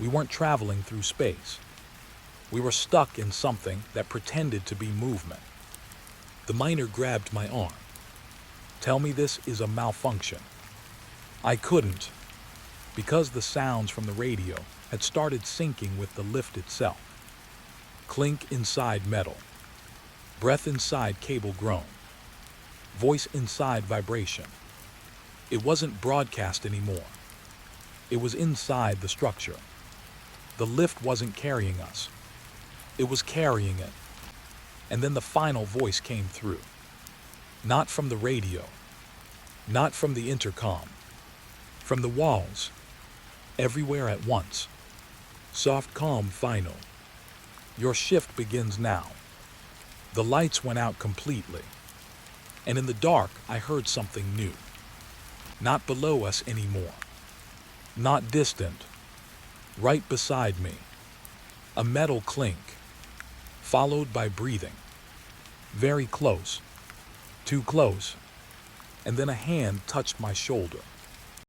We weren't traveling through space. We were stuck in something that pretended to be movement. The miner grabbed my arm. Tell me this is a malfunction. I couldn't, because the sounds from the radio had started syncing with the lift itself. Clink inside metal. Breath inside, cable groan. Voice inside, vibration. It wasn't broadcast anymore. It was inside the structure. The lift wasn't carrying us. It was carrying it. And then the final voice came through. Not from the radio. Not from the intercom. From the walls. Everywhere at once. Soft, calm, final. Your shift begins now. The lights went out completely. And in the dark, I heard something new. Not below us anymore. Not distant. Right beside me. A metal clink. Followed by breathing. Very close. Too close. And then a hand touched my shoulder.